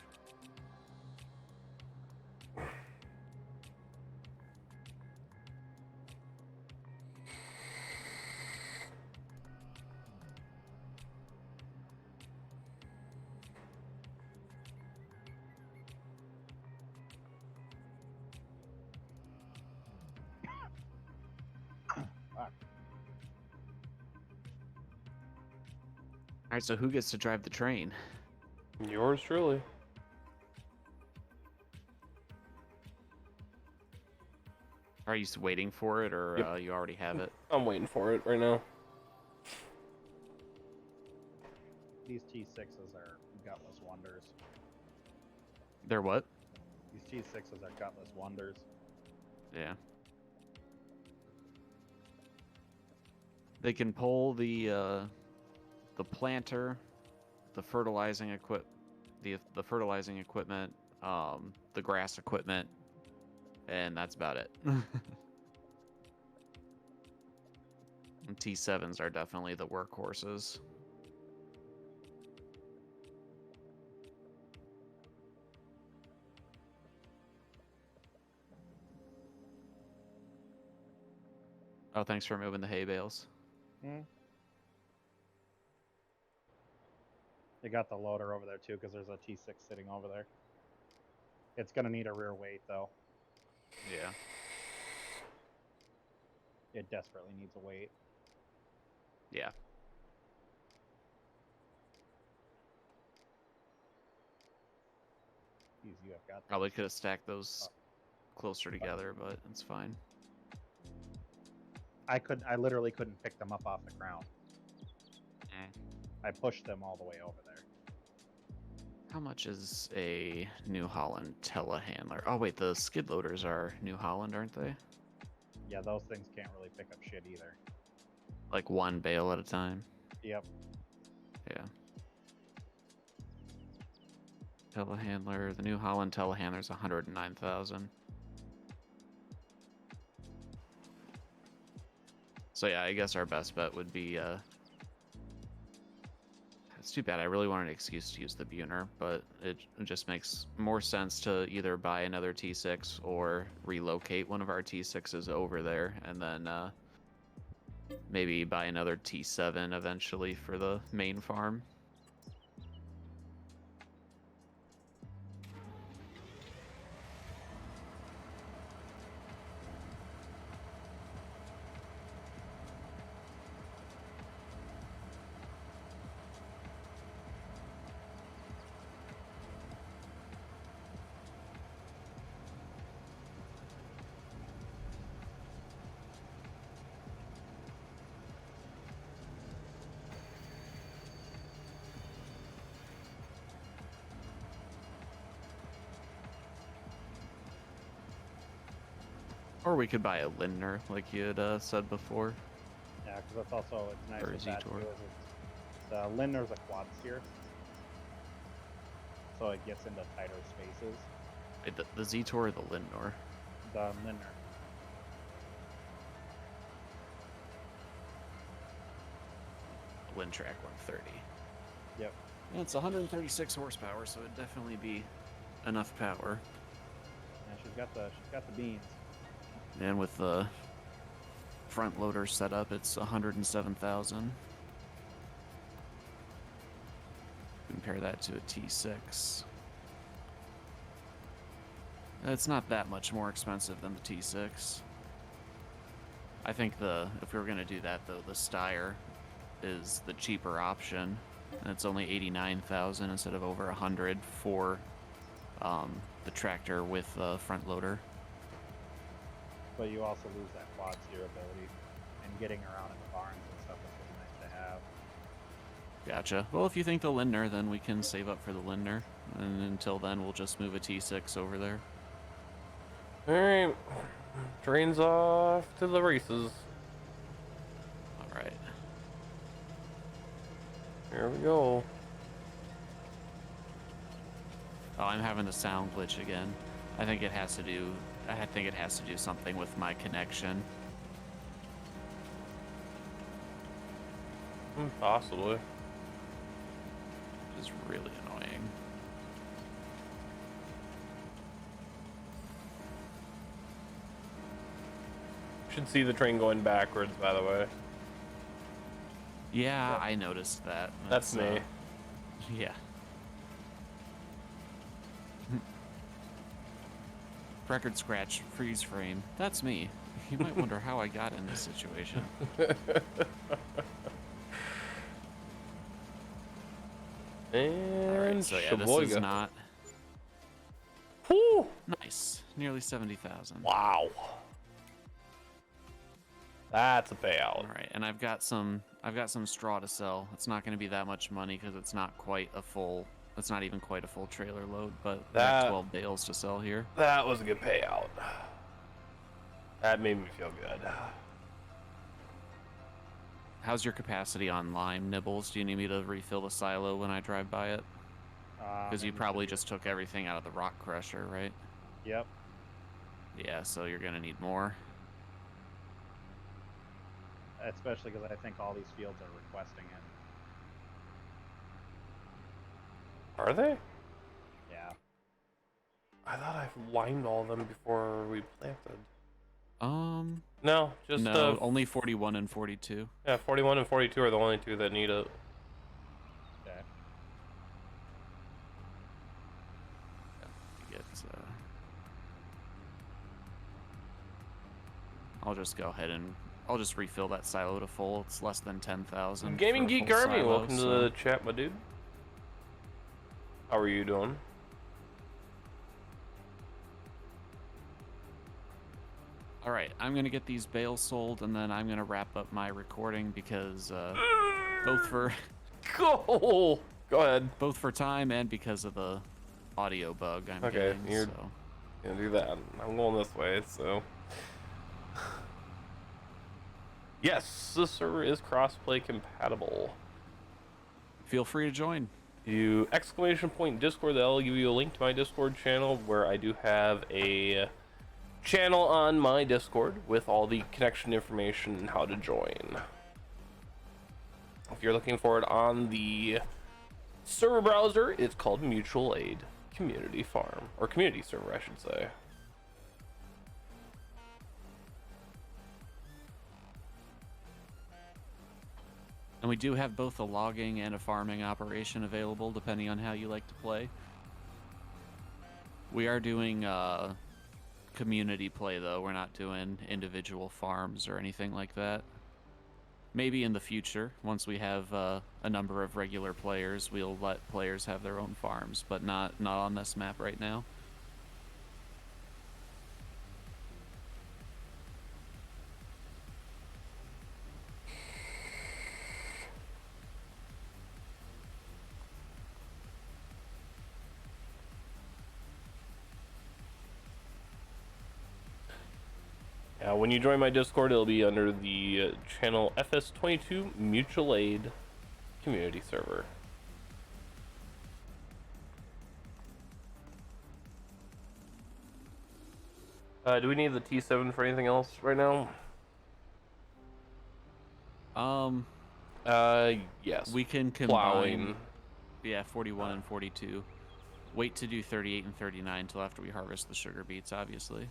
right, so who gets to drive the train? Yours truly. Are you waiting for it, or Yep. you already have it? I'm waiting for it right now. These T6s are gutless wonders. They're what? These T6s are gutless wonders. Yeah. They can pull the planter, the fertilizing the fertilizing equipment, the grass equipment, and that's about it. And T7s are definitely the workhorses. Oh, thanks for moving the hay bales. They got the loader over there too, because there's a T6 sitting over there. It's gonna need a rear weight though. Yeah. It desperately needs a weight. Yeah. Jeez, you have got Probably could have stacked those closer together, but it's fine. I literally couldn't pick them up off the ground. Eh. I pushed them all the way over there. How much is a New Holland telehandler? Oh wait, the skid loaders are New Holland, aren't they? Yeah, those things can't really pick up shit either. Like one bale at a time. Yep. Yeah. Telehandler, the New Holland telehandler's 109,000. So yeah, I guess our best bet would be it's too bad. I really wanted an excuse to use the Buhner, but it just makes more sense to either buy another T6 or relocate one of our T6s over there, and then maybe buy another T7 eventually for the main farm. Or we could buy a Lindner, like you had said before. Yeah, because that's also it's nice Or a with that too. Z-Tor. The Lindner's a quad steer, so it gets into tighter spaces. Wait, the Z-Tor or the Lindner? The Lindner. Windtrack 130. Yep. Yeah, it's 136 horsepower, so it'd definitely be enough power. Yeah, she's got the beans. And with the front loader set up, it's 107,000. Compare that to a T6. It's not that much more expensive than the T6. I think if we were going to do that though, the Steyr is the cheaper option, and it's only 89,000 instead of over 100 for the tractor with the front loader. But you also lose that quad steer ability, and getting around in the barns and stuff is really nice to have. Gotcha. Well, if you think the Lindner, then we can save up for the Lindner, and until then, we'll just move a T6 over there. All right, train's off to the races. All right. Here we go. Oh, I'm having the sound glitch again. I think it has to do something with my connection. Possibly. Which is really annoying. Should see the train going backwards, by the way. Yeah, I noticed that. That's me. Yeah. Record scratch, freeze frame. That's me. You might wonder how I got in this situation. And All right, so yeah, this is Sheboygan. not Whew. nice. Nearly 70,000. Wow. That's a payout. All right, and I've got some straw to sell. It's not going to be that much money because it's not quite a full. It's not even quite a full trailer load, but I got 12 bales to sell here. That was a good payout. That made me feel good. How's your capacity on lime, Nibbles? Do you need me to refill the silo when I drive by it? Because you probably just took everything out of the rock crusher, right? Yep. Yeah, so you're gonna need more. Especially because I think all these fields are requesting it. Are they? Yeah. I thought I limed all of them before we planted. No, just only 41 and 42. Yeah, 41 and 42 are the only two that need it. Okay. I'll just go ahead and I'll just refill that silo to full. It's less than 10,000. Gaming Geek Army, silo, welcome to the chat, my dude. How are you doing? All right, I'm gonna get these bales sold, and then I'm gonna wrap up my recording because both for Go ahead. Both for time and because of the audio bug I'm okay, getting. you're gonna do that. I'm going this way, so. Yes, this server is crossplay compatible. Feel free to join. You !Discord, that'll give you a link to my Discord channel where I do have a channel on my Discord with all the connection information and how to join. If you're looking for it on the server browser, it's called Mutual Aid Community Farm, or Community Server, I should say. And we do have both a logging and a farming operation available, depending on how you like to play. We are doing community play, though. We're not doing individual farms or anything like that. Maybe in the future, once we have a number of regular players, we'll let players have their own farms, but not on this map right now. When you join my Discord, it'll be under the channel FS22 Mutual Aid Community Server. Do we need the T7 for anything else right now? Yes. We can combine. Plowing. Yeah, 41 and 42. Wait to do 38 and 39 until after we harvest the sugar beets, obviously.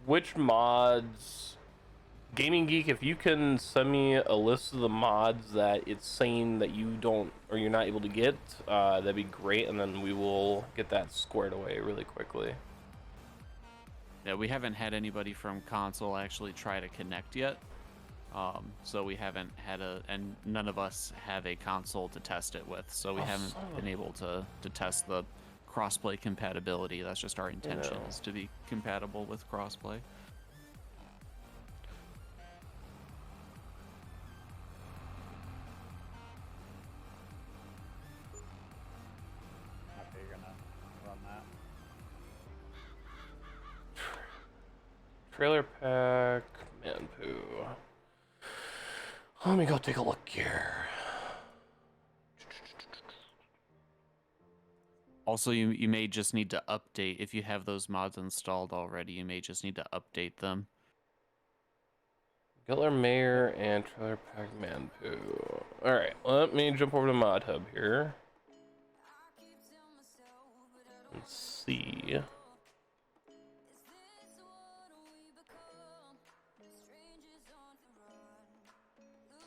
Which mods? Gaming Geek, if you can send me a list of the mods that it's saying that you don't or you're not able to get, that'd be great, and then we will get that squared away really quickly. Yeah, we haven't had anybody from console actually try to connect yet. So we haven't had and none of us have a console to test it with, so we haven't been able to test the crossplay compatibility. That's just our intention, is to be compatible with crossplay. Okay, you're gonna run that. Trailer pack, man poo. Let me go take a look here. Also, you may just need to update, if you have those mods installed already, you may just need to update them. Gutler Mayor and Trailer Pack Man Poo. Alright, let me jump over to Mod Hub here. Let's see.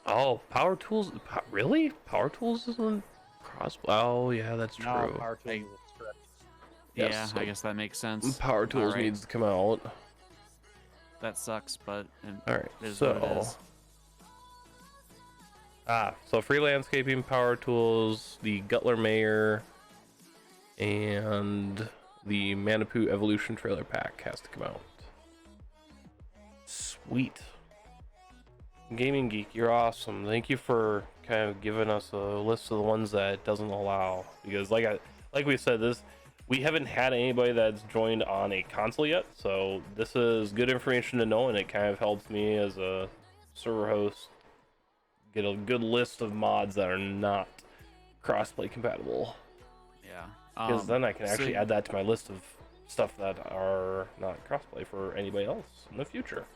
Oh, Power Tools? Really? Power Tools isn't cross. Oh, yeah, that's true. No, Power Tools is a script. Yes, Yeah, so I guess that makes sense. Power Tools Alright. needs to come out. That sucks, but Alright, it is so what it is. So free landscaping, power tools, the Gutler Mayor, and the Manipu Evolution trailer pack has to come out. Sweet. Gaming Geek, you're awesome. Thank you for kind of giving us a list of the ones that it doesn't allow, because like we said, we haven't had anybody that's joined on a console yet, so this is good information to know, and it kind of helps me as a server host get a good list of mods that are not crossplay compatible. Yeah. Because then I can actually add that to my list of stuff that are not crossplay for anybody else in the future.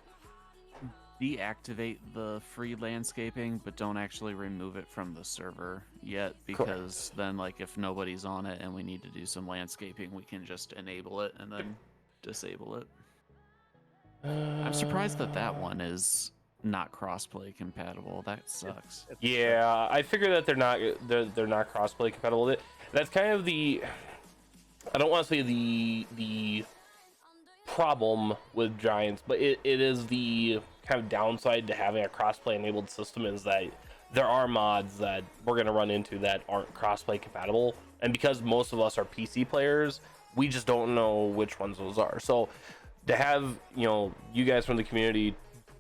Deactivate the free landscaping, but don't actually remove it from the server yet, because then, like, if nobody's on it and we need to do some landscaping, we can just enable it and then disable it. I'm surprised that one is not crossplay compatible. That sucks. Yeah, I figure that they're not crossplay compatible with it. That's kind of the, I don't want to say the problem with Giants, but it is the kind of downside to having a crossplay enabled system, is that there are mods that we're going to run into that aren't crossplay compatible, and because most of us are PC players, we just don't know which ones those are. So to have, you know, you guys from the community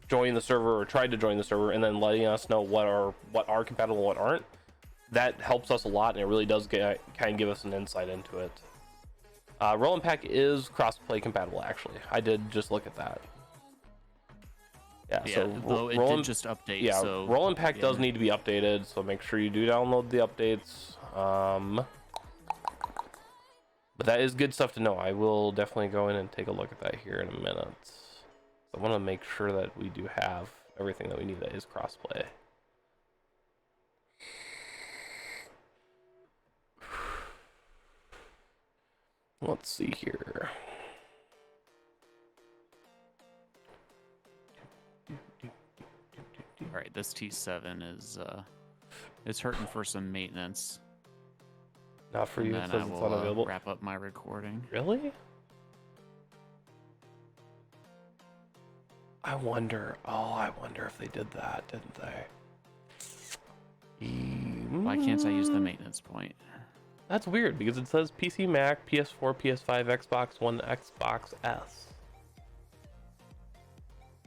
join the server or try to join the server and then letting us know what are compatible and what aren't, that helps us a lot, and it really does kind of give us an insight into it. Roll and Pack is crossplay compatible, actually. I did just look at that. Yeah, so though it did just update. Yeah, so Roll and Pack does need to be updated, so make sure you do download the updates. But that is good stuff to know. I will definitely go in and take a look at that here in a minute. So I want to make sure that we do have everything that we need that is crossplay. Let's see here. All right, this T7 is it's hurting for some maintenance. Not for you, it and says I it's will unavailable. wrap up my recording. Really? I wonder if they did that, didn't they? Why can't I use the maintenance point? That's weird, because it says PC, Mac, PS4, PS5, Xbox One, Xbox S.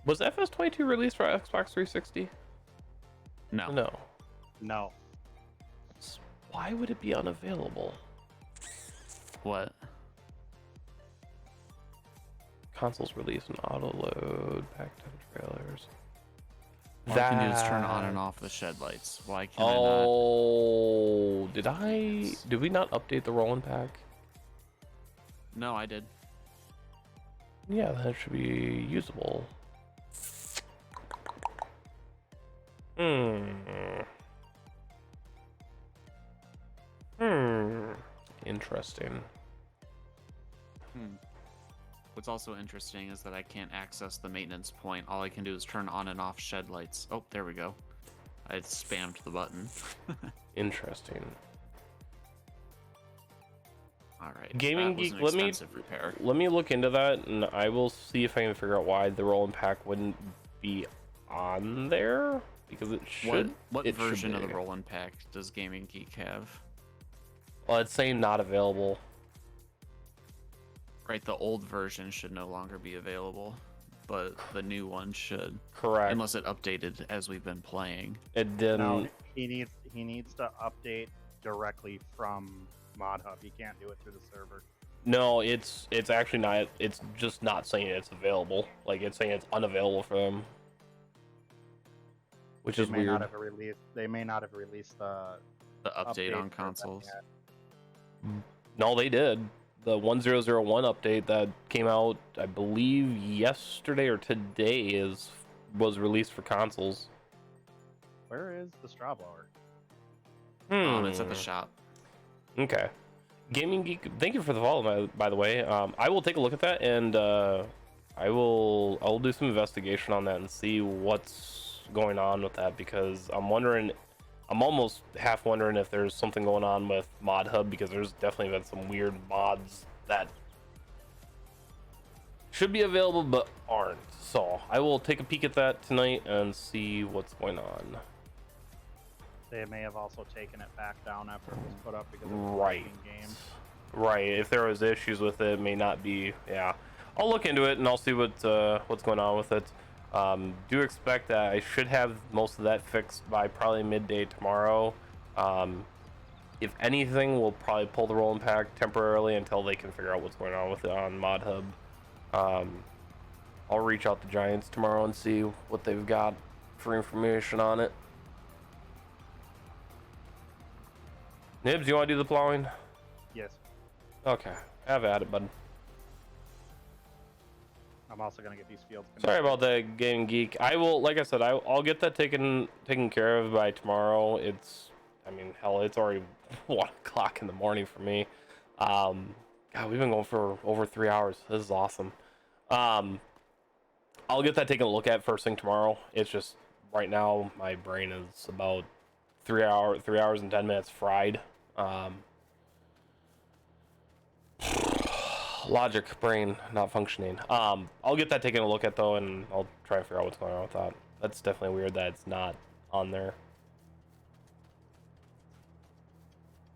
Was FS22 released for Xbox 360? No. No. Why would it be unavailable? What? Consoles release and auto load, pack 10 trailers. All I can do is turn on and off the shed lights. Why can I not? Oh, did we not update the roll and pack? No, I did. Yeah, then it should be usable. Interesting. What's also interesting is that I can't access the maintenance point. All I can do is turn on and off shed lights. Oh, there we go. I spammed the button. Interesting. All right. Gaming Geek, let me look into that, and I will see if I can figure out why the roll and pack wouldn't be on there, because it should. What version of the roll and pack does Gaming Geek have? Well, it's saying not available. Right, the old version should no longer be available, but the new one should. Correct. Unless it updated as we've been playing. It didn't. No, he needs to update directly from Mod Hub. He can't do it through the server. No, it's actually not. It's just not saying it's available. Like, it's saying it's unavailable for them, which is weird. They may not have released the update on consoles. No, they did. The 1001 update that came out, I believe, yesterday or today was released for consoles. Where is the straw blower? It's at the shop. Okay. Gaming Geek, thank you for the follow, by the way. I will take a look at that, and I'll do some investigation on that and see what's going on with that, because I'm almost half wondering if there's something going on with Mod Hub, because there's definitely been some weird mods that should be available but aren't. So I will take a peek at that tonight and see what's going on. They may have also taken it back down after it was put up because it was a Right. working game. Right. If there was issues with it, it may not be. Yeah. I'll look into it and I'll see what's going on with it. Do expect that I should have most of that fixed by probably midday tomorrow. If anything, we'll probably pull the rolling pack temporarily until they can figure out what's going on with it on Mod Hub. I'll reach out to Giants tomorrow and see what they've got for information on it. Nibs, you want to do the plowing? Yes. Okay, have at it, bud. I'm also gonna get these fields. Sorry about that, Game Geek. I will, like I said, I'll get that taken care of by tomorrow. It's, I mean, hell, it's already 1 o'clock in the morning for me. God, we've been going for over 3 hours. This is awesome. I'll get that taken a look at first thing tomorrow. It's just right now my brain is about 3 hours and 10 minutes fried. Logic brain not functioning. I'll get that taken a look at though, and I'll try and figure out what's going on with that. That's definitely weird that it's not on there,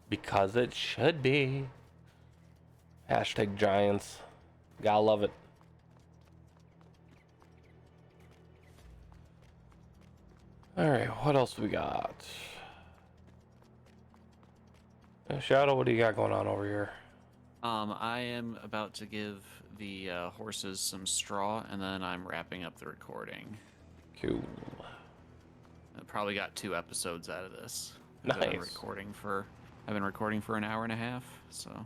because it should be. Hashtag Giants, gotta love it. All right, what else we got? Shadow, what do you got going on over here? I am about to give the horses some straw, and then I'm wrapping up the recording. Cool. I probably got 2 episodes out of this. Nice. I've been recording for an hour and a half, so.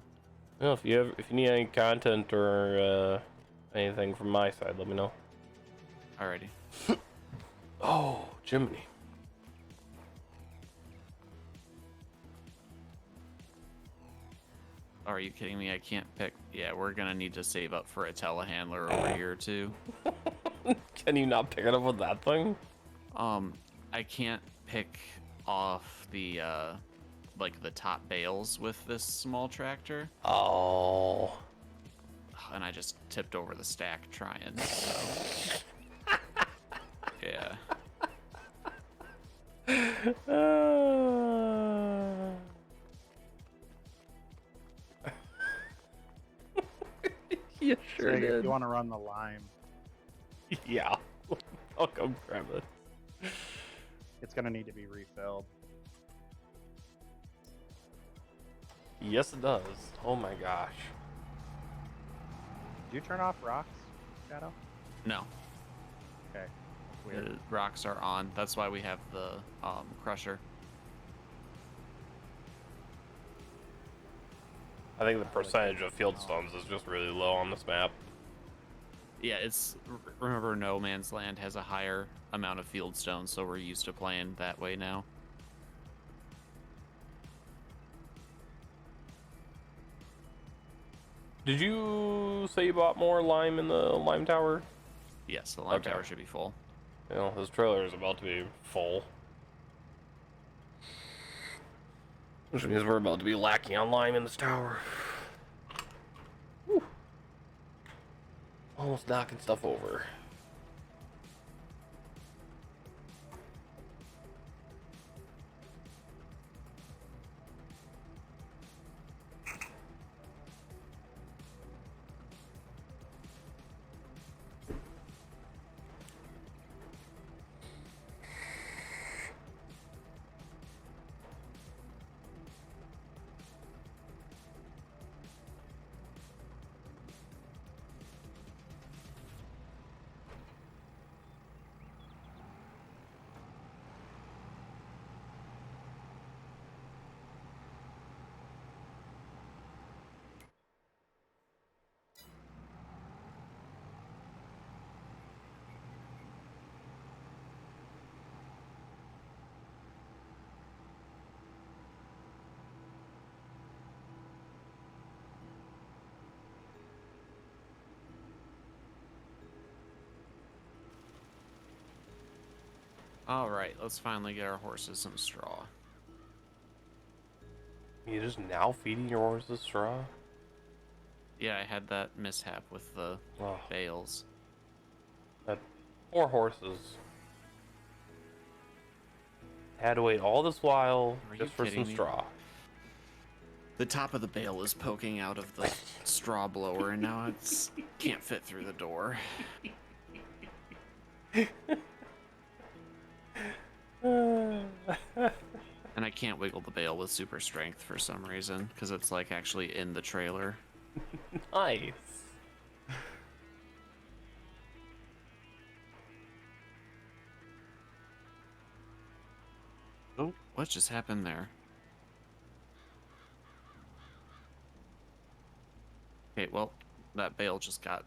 Well, if you need any content or anything from my side, let me know. Alrighty. Oh, Jiminy. Are you kidding me? I can't pick. Yeah, we're gonna need to save up for a telehandler over here too. Can you not pick it up with that thing? I can't pick off the like the top bales with this small tractor, Oh. and I just tipped over the stack trying. So. Yeah. You sure Say, if did. you want to run the lime, Yeah. I'll come grab it. it's gonna need to be refilled. Yes, it does. Oh my gosh. Did you turn off rocks, Shadow? No. Okay. Weird. The rocks are on. That's why we have the crusher. I think the percentage of field stones is just really low on this map. Yeah, it's remember No Man's Land has a higher amount of field stones, so we're used to playing that way now. Did you say you bought more lime in the lime tower? Yes, the lime Okay. tower should be full. You know, this trailer is about to be full. Which means we're about to be lacking on lime in this tower. Whew. Almost knocking stuff over. All right, let's finally get our horses some straw. You just now feeding your horses straw? Yeah, I had that mishap with the Oh, bales. that poor horses. Had to wait all this while Are you just for some kidding me? straw. The top of the bale is poking out of the straw blower, and now it's can't fit through the door. And I can't wiggle the bale with super strength for some reason, because it's like actually in the trailer. Nice. Oh, what just happened there? Okay, well, that bale just got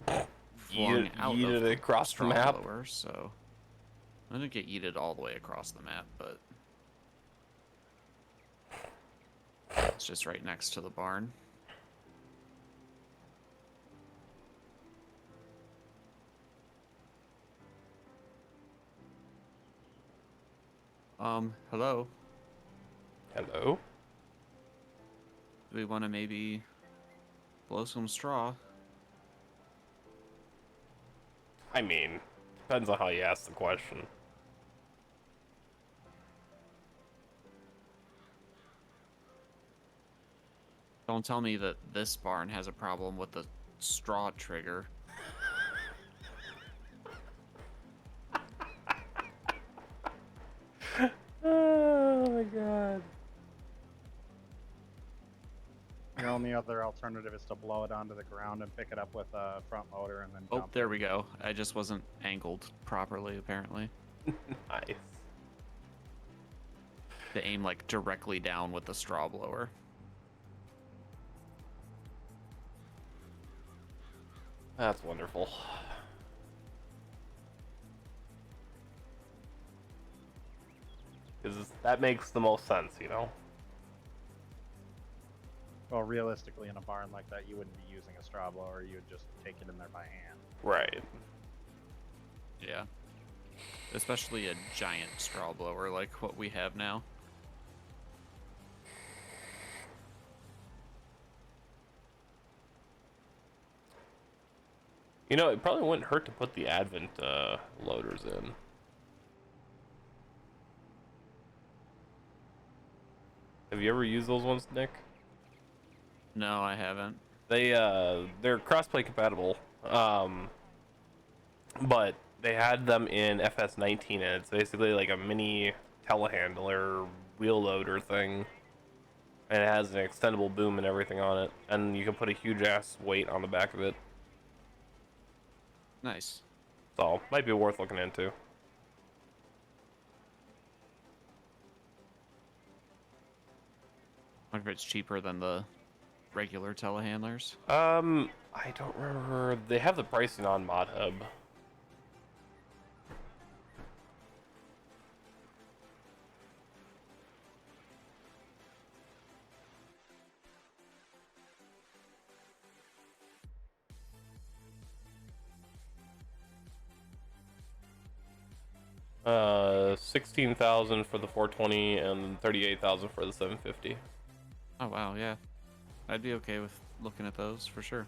flung out Yeeted of it the across the straw map. blower, so I didn't get yeeted all the way across the map, but it's just right next to the barn. Hello. Hello? Do we want to maybe blow some straw? I mean, depends on how you ask the question. Don't tell me that this barn has a problem with the straw trigger. Oh my god. Your only other alternative is to blow it onto the ground and pick it up with a front loader and then Oh, dump there it. we go. I just wasn't angled properly, apparently. Nice. To aim like directly down with the straw blower. That's wonderful. Because that makes the most sense, you know? Well, realistically, in a barn like that, you wouldn't be using a straw blower. You would just take it in there by hand. Right. Yeah. Especially a giant straw blower like what we have now. You know, it probably wouldn't hurt to put the Advent loaders in. Have you ever used those ones, Nick? No, I haven't. They're crossplay compatible. But they had them in FS19, and it's basically like a mini telehandler wheel loader thing. And it has an extendable boom and everything on it, and you can put a huge ass weight on the back of it. Nice. So, might be worth looking into. I wonder if it's cheaper than the regular telehandlers. I don't remember. They have the pricing on ModHub. $16,000 for the 420 and 38,000 for the 750. Oh wow, yeah. I'd be okay with looking at those for sure.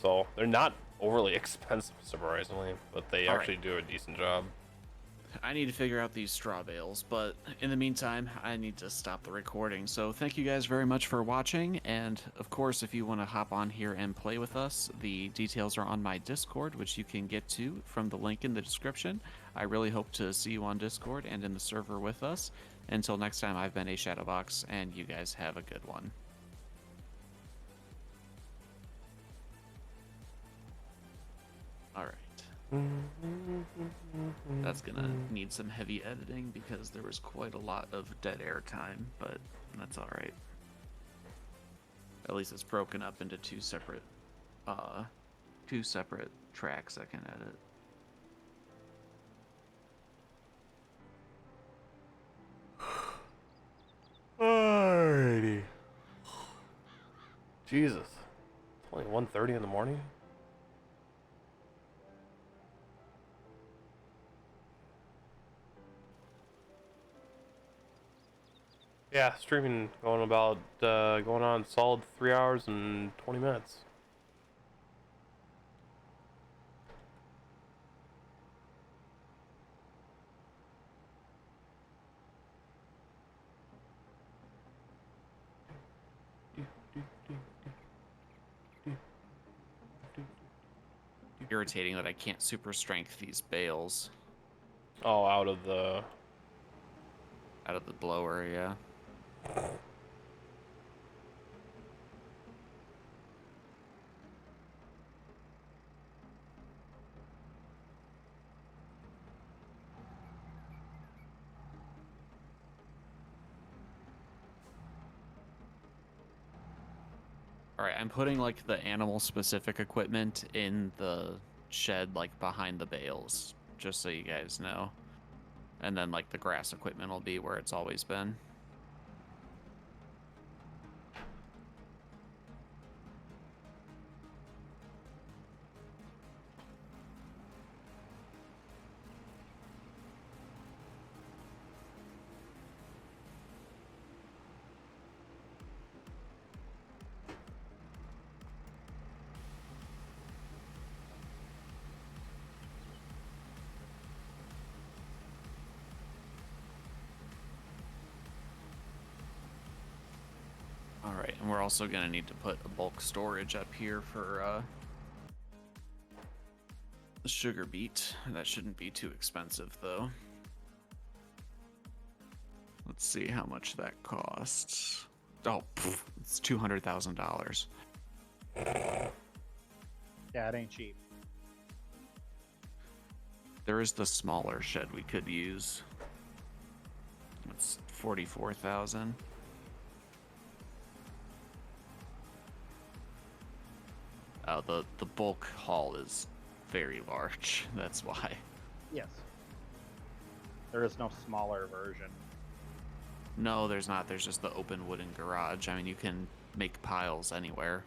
So they're not overly expensive, surprisingly, but they All actually do a decent job. I need to figure out these straw bales, but in the meantime, I need to stop the recording. So thank you guys very much for watching, and of course, if you want to hop on here and play with us, the details are on my Discord, which you can get to from the link in the description. I really hope to see you on Discord and in the server with us. Until next time, I've been Ashadowbox, and you guys have a good one. All right. That's gonna need some heavy editing because there was quite a lot of dead air time, but that's all right. At least it's broken up into two separate tracks I can edit. Alrighty. Jesus. It's only 1:30 in the morning? Yeah, streaming going on solid 3 hours and 20 minutes. irritating that I can't super strength these bales Oh, out of the. blower, yeah. Alright, I'm putting like the animal specific equipment in the shed like behind the bales, just so you guys know. And then like the grass equipment will be where it's always been. Alright, and we're also gonna need to put a bulk storage up here for the sugar beet. That shouldn't be too expensive though. Let's see how much that costs. Oh, it's $200,000. Yeah, it ain't cheap. There is the smaller shed we could use. It's 44,000. Oh, the bulk haul is very large. That's why. Yes. There is no smaller version. No, there's not. There's just the open wooden garage. I mean, you can make piles anywhere.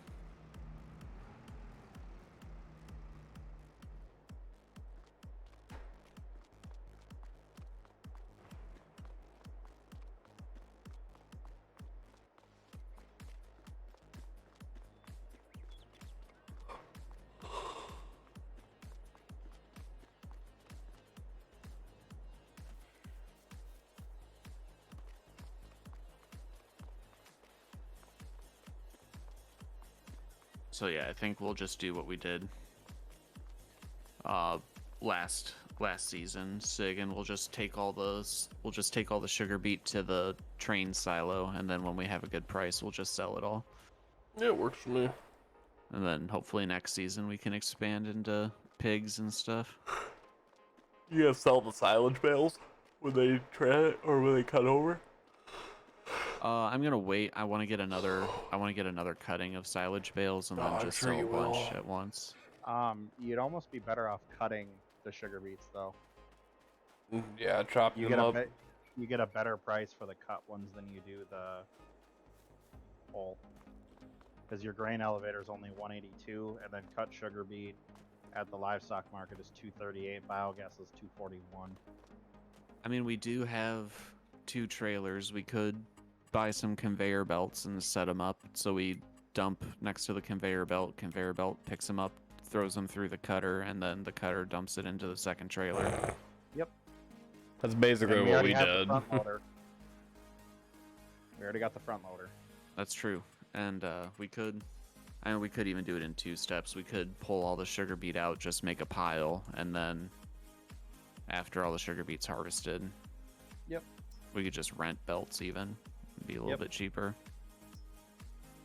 So yeah, I think we'll just do what we did last season, Sig, and we'll just take all the sugar beet to the train silo, and then when we have a good price, we'll just sell it all. Yeah, it works for me. And then hopefully next season we can expand into pigs and stuff. You gonna sell the silage bales when they when they cut over? I'm gonna wait. I want to get another cutting of silage bales and then I'm just sure sell a you bunch will. at once. You'd almost be better off cutting the sugar beets though. Yeah, chopping You them get up. you get a better price for the cut ones than you do the whole. Because your grain elevator is only 182, and then cut sugar beet at the livestock market is 238. Biogas is 241. I mean, we do have 2 trailers. We could buy some conveyor belts and set them up so we dump next to the conveyor belt. Conveyor belt picks them up, throws them through the cutter, and then the cutter dumps it into the second trailer. Yep. That's basically And what already we have the did. front loader. We already got the front loader. That's true. And we could even do it in 2 steps. We could pull all the sugar beet out, just make a pile, and then after all the sugar beet's harvested, Yep. we could just rent belts even. It'd be a little Yep. bit cheaper.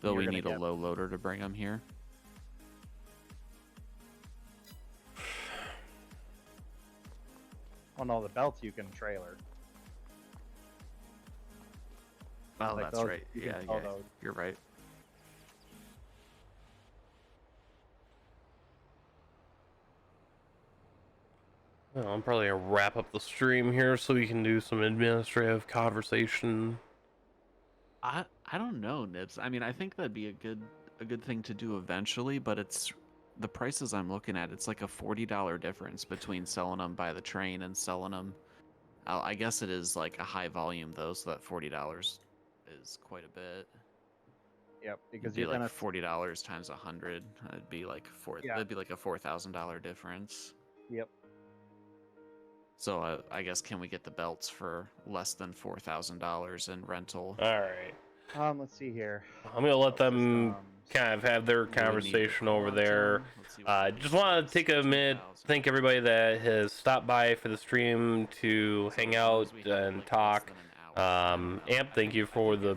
Though You're we gonna need a get- low loader to bring them here. Oh no, the belts you can trailer. Oh, Like that's those- right. you can Yeah, sell yeah, those. you're right. Well, I'm probably gonna wrap up the stream here so we can do some administrative conversation. I don't know, Nibs. I mean, I think that'd be a good thing to do eventually, but it's the prices I'm looking at. It's like a $40 difference between selling them by the train and selling them. I guess it is like a high volume though, so that $40 is quite a bit. Yep, because It'd be you're like gonna $40 times 100. It'd be like Yeah. That'd be like a $4,000 difference. Yep. So I guess can we get the belts for less than $4,000 in rental? All right. Let's see here. I'm gonna let them System. kind of have their conversation over there. Just want to take a minute, thank everybody that has stopped by for the stream to hang out and talk. Amp, thank you for the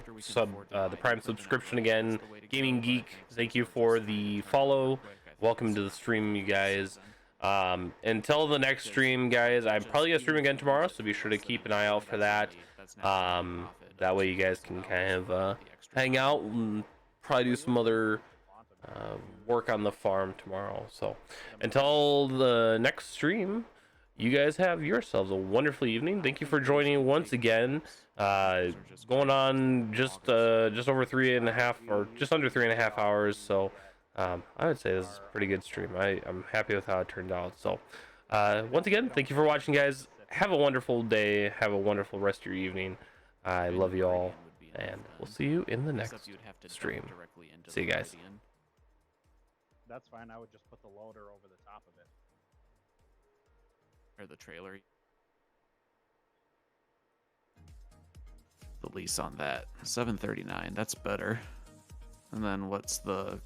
Prime subscription again. Gaming Geek, thank you for the follow. Welcome to the stream, you guys. Until the next stream, guys, I'm probably gonna stream again tomorrow, so be sure to keep an eye out for that. That way you guys can kind of hang out and probably do some other work on the farm tomorrow. So until the next stream, you guys have yourselves a wonderful evening. Thank you for joining once again. Going on just over 3.5 or just under 3.5 hours. So I would say this is a pretty good stream. I'm happy with how it turned out. So once again, thank you for watching, guys. Have a wonderful day. Have a wonderful rest of your evening. I love you all, and we'll see you in the next stream. See you guys. That's fine. I would just put the loader over the top of it. Or the trailer. The lease on that, $739. That's better. And then what's the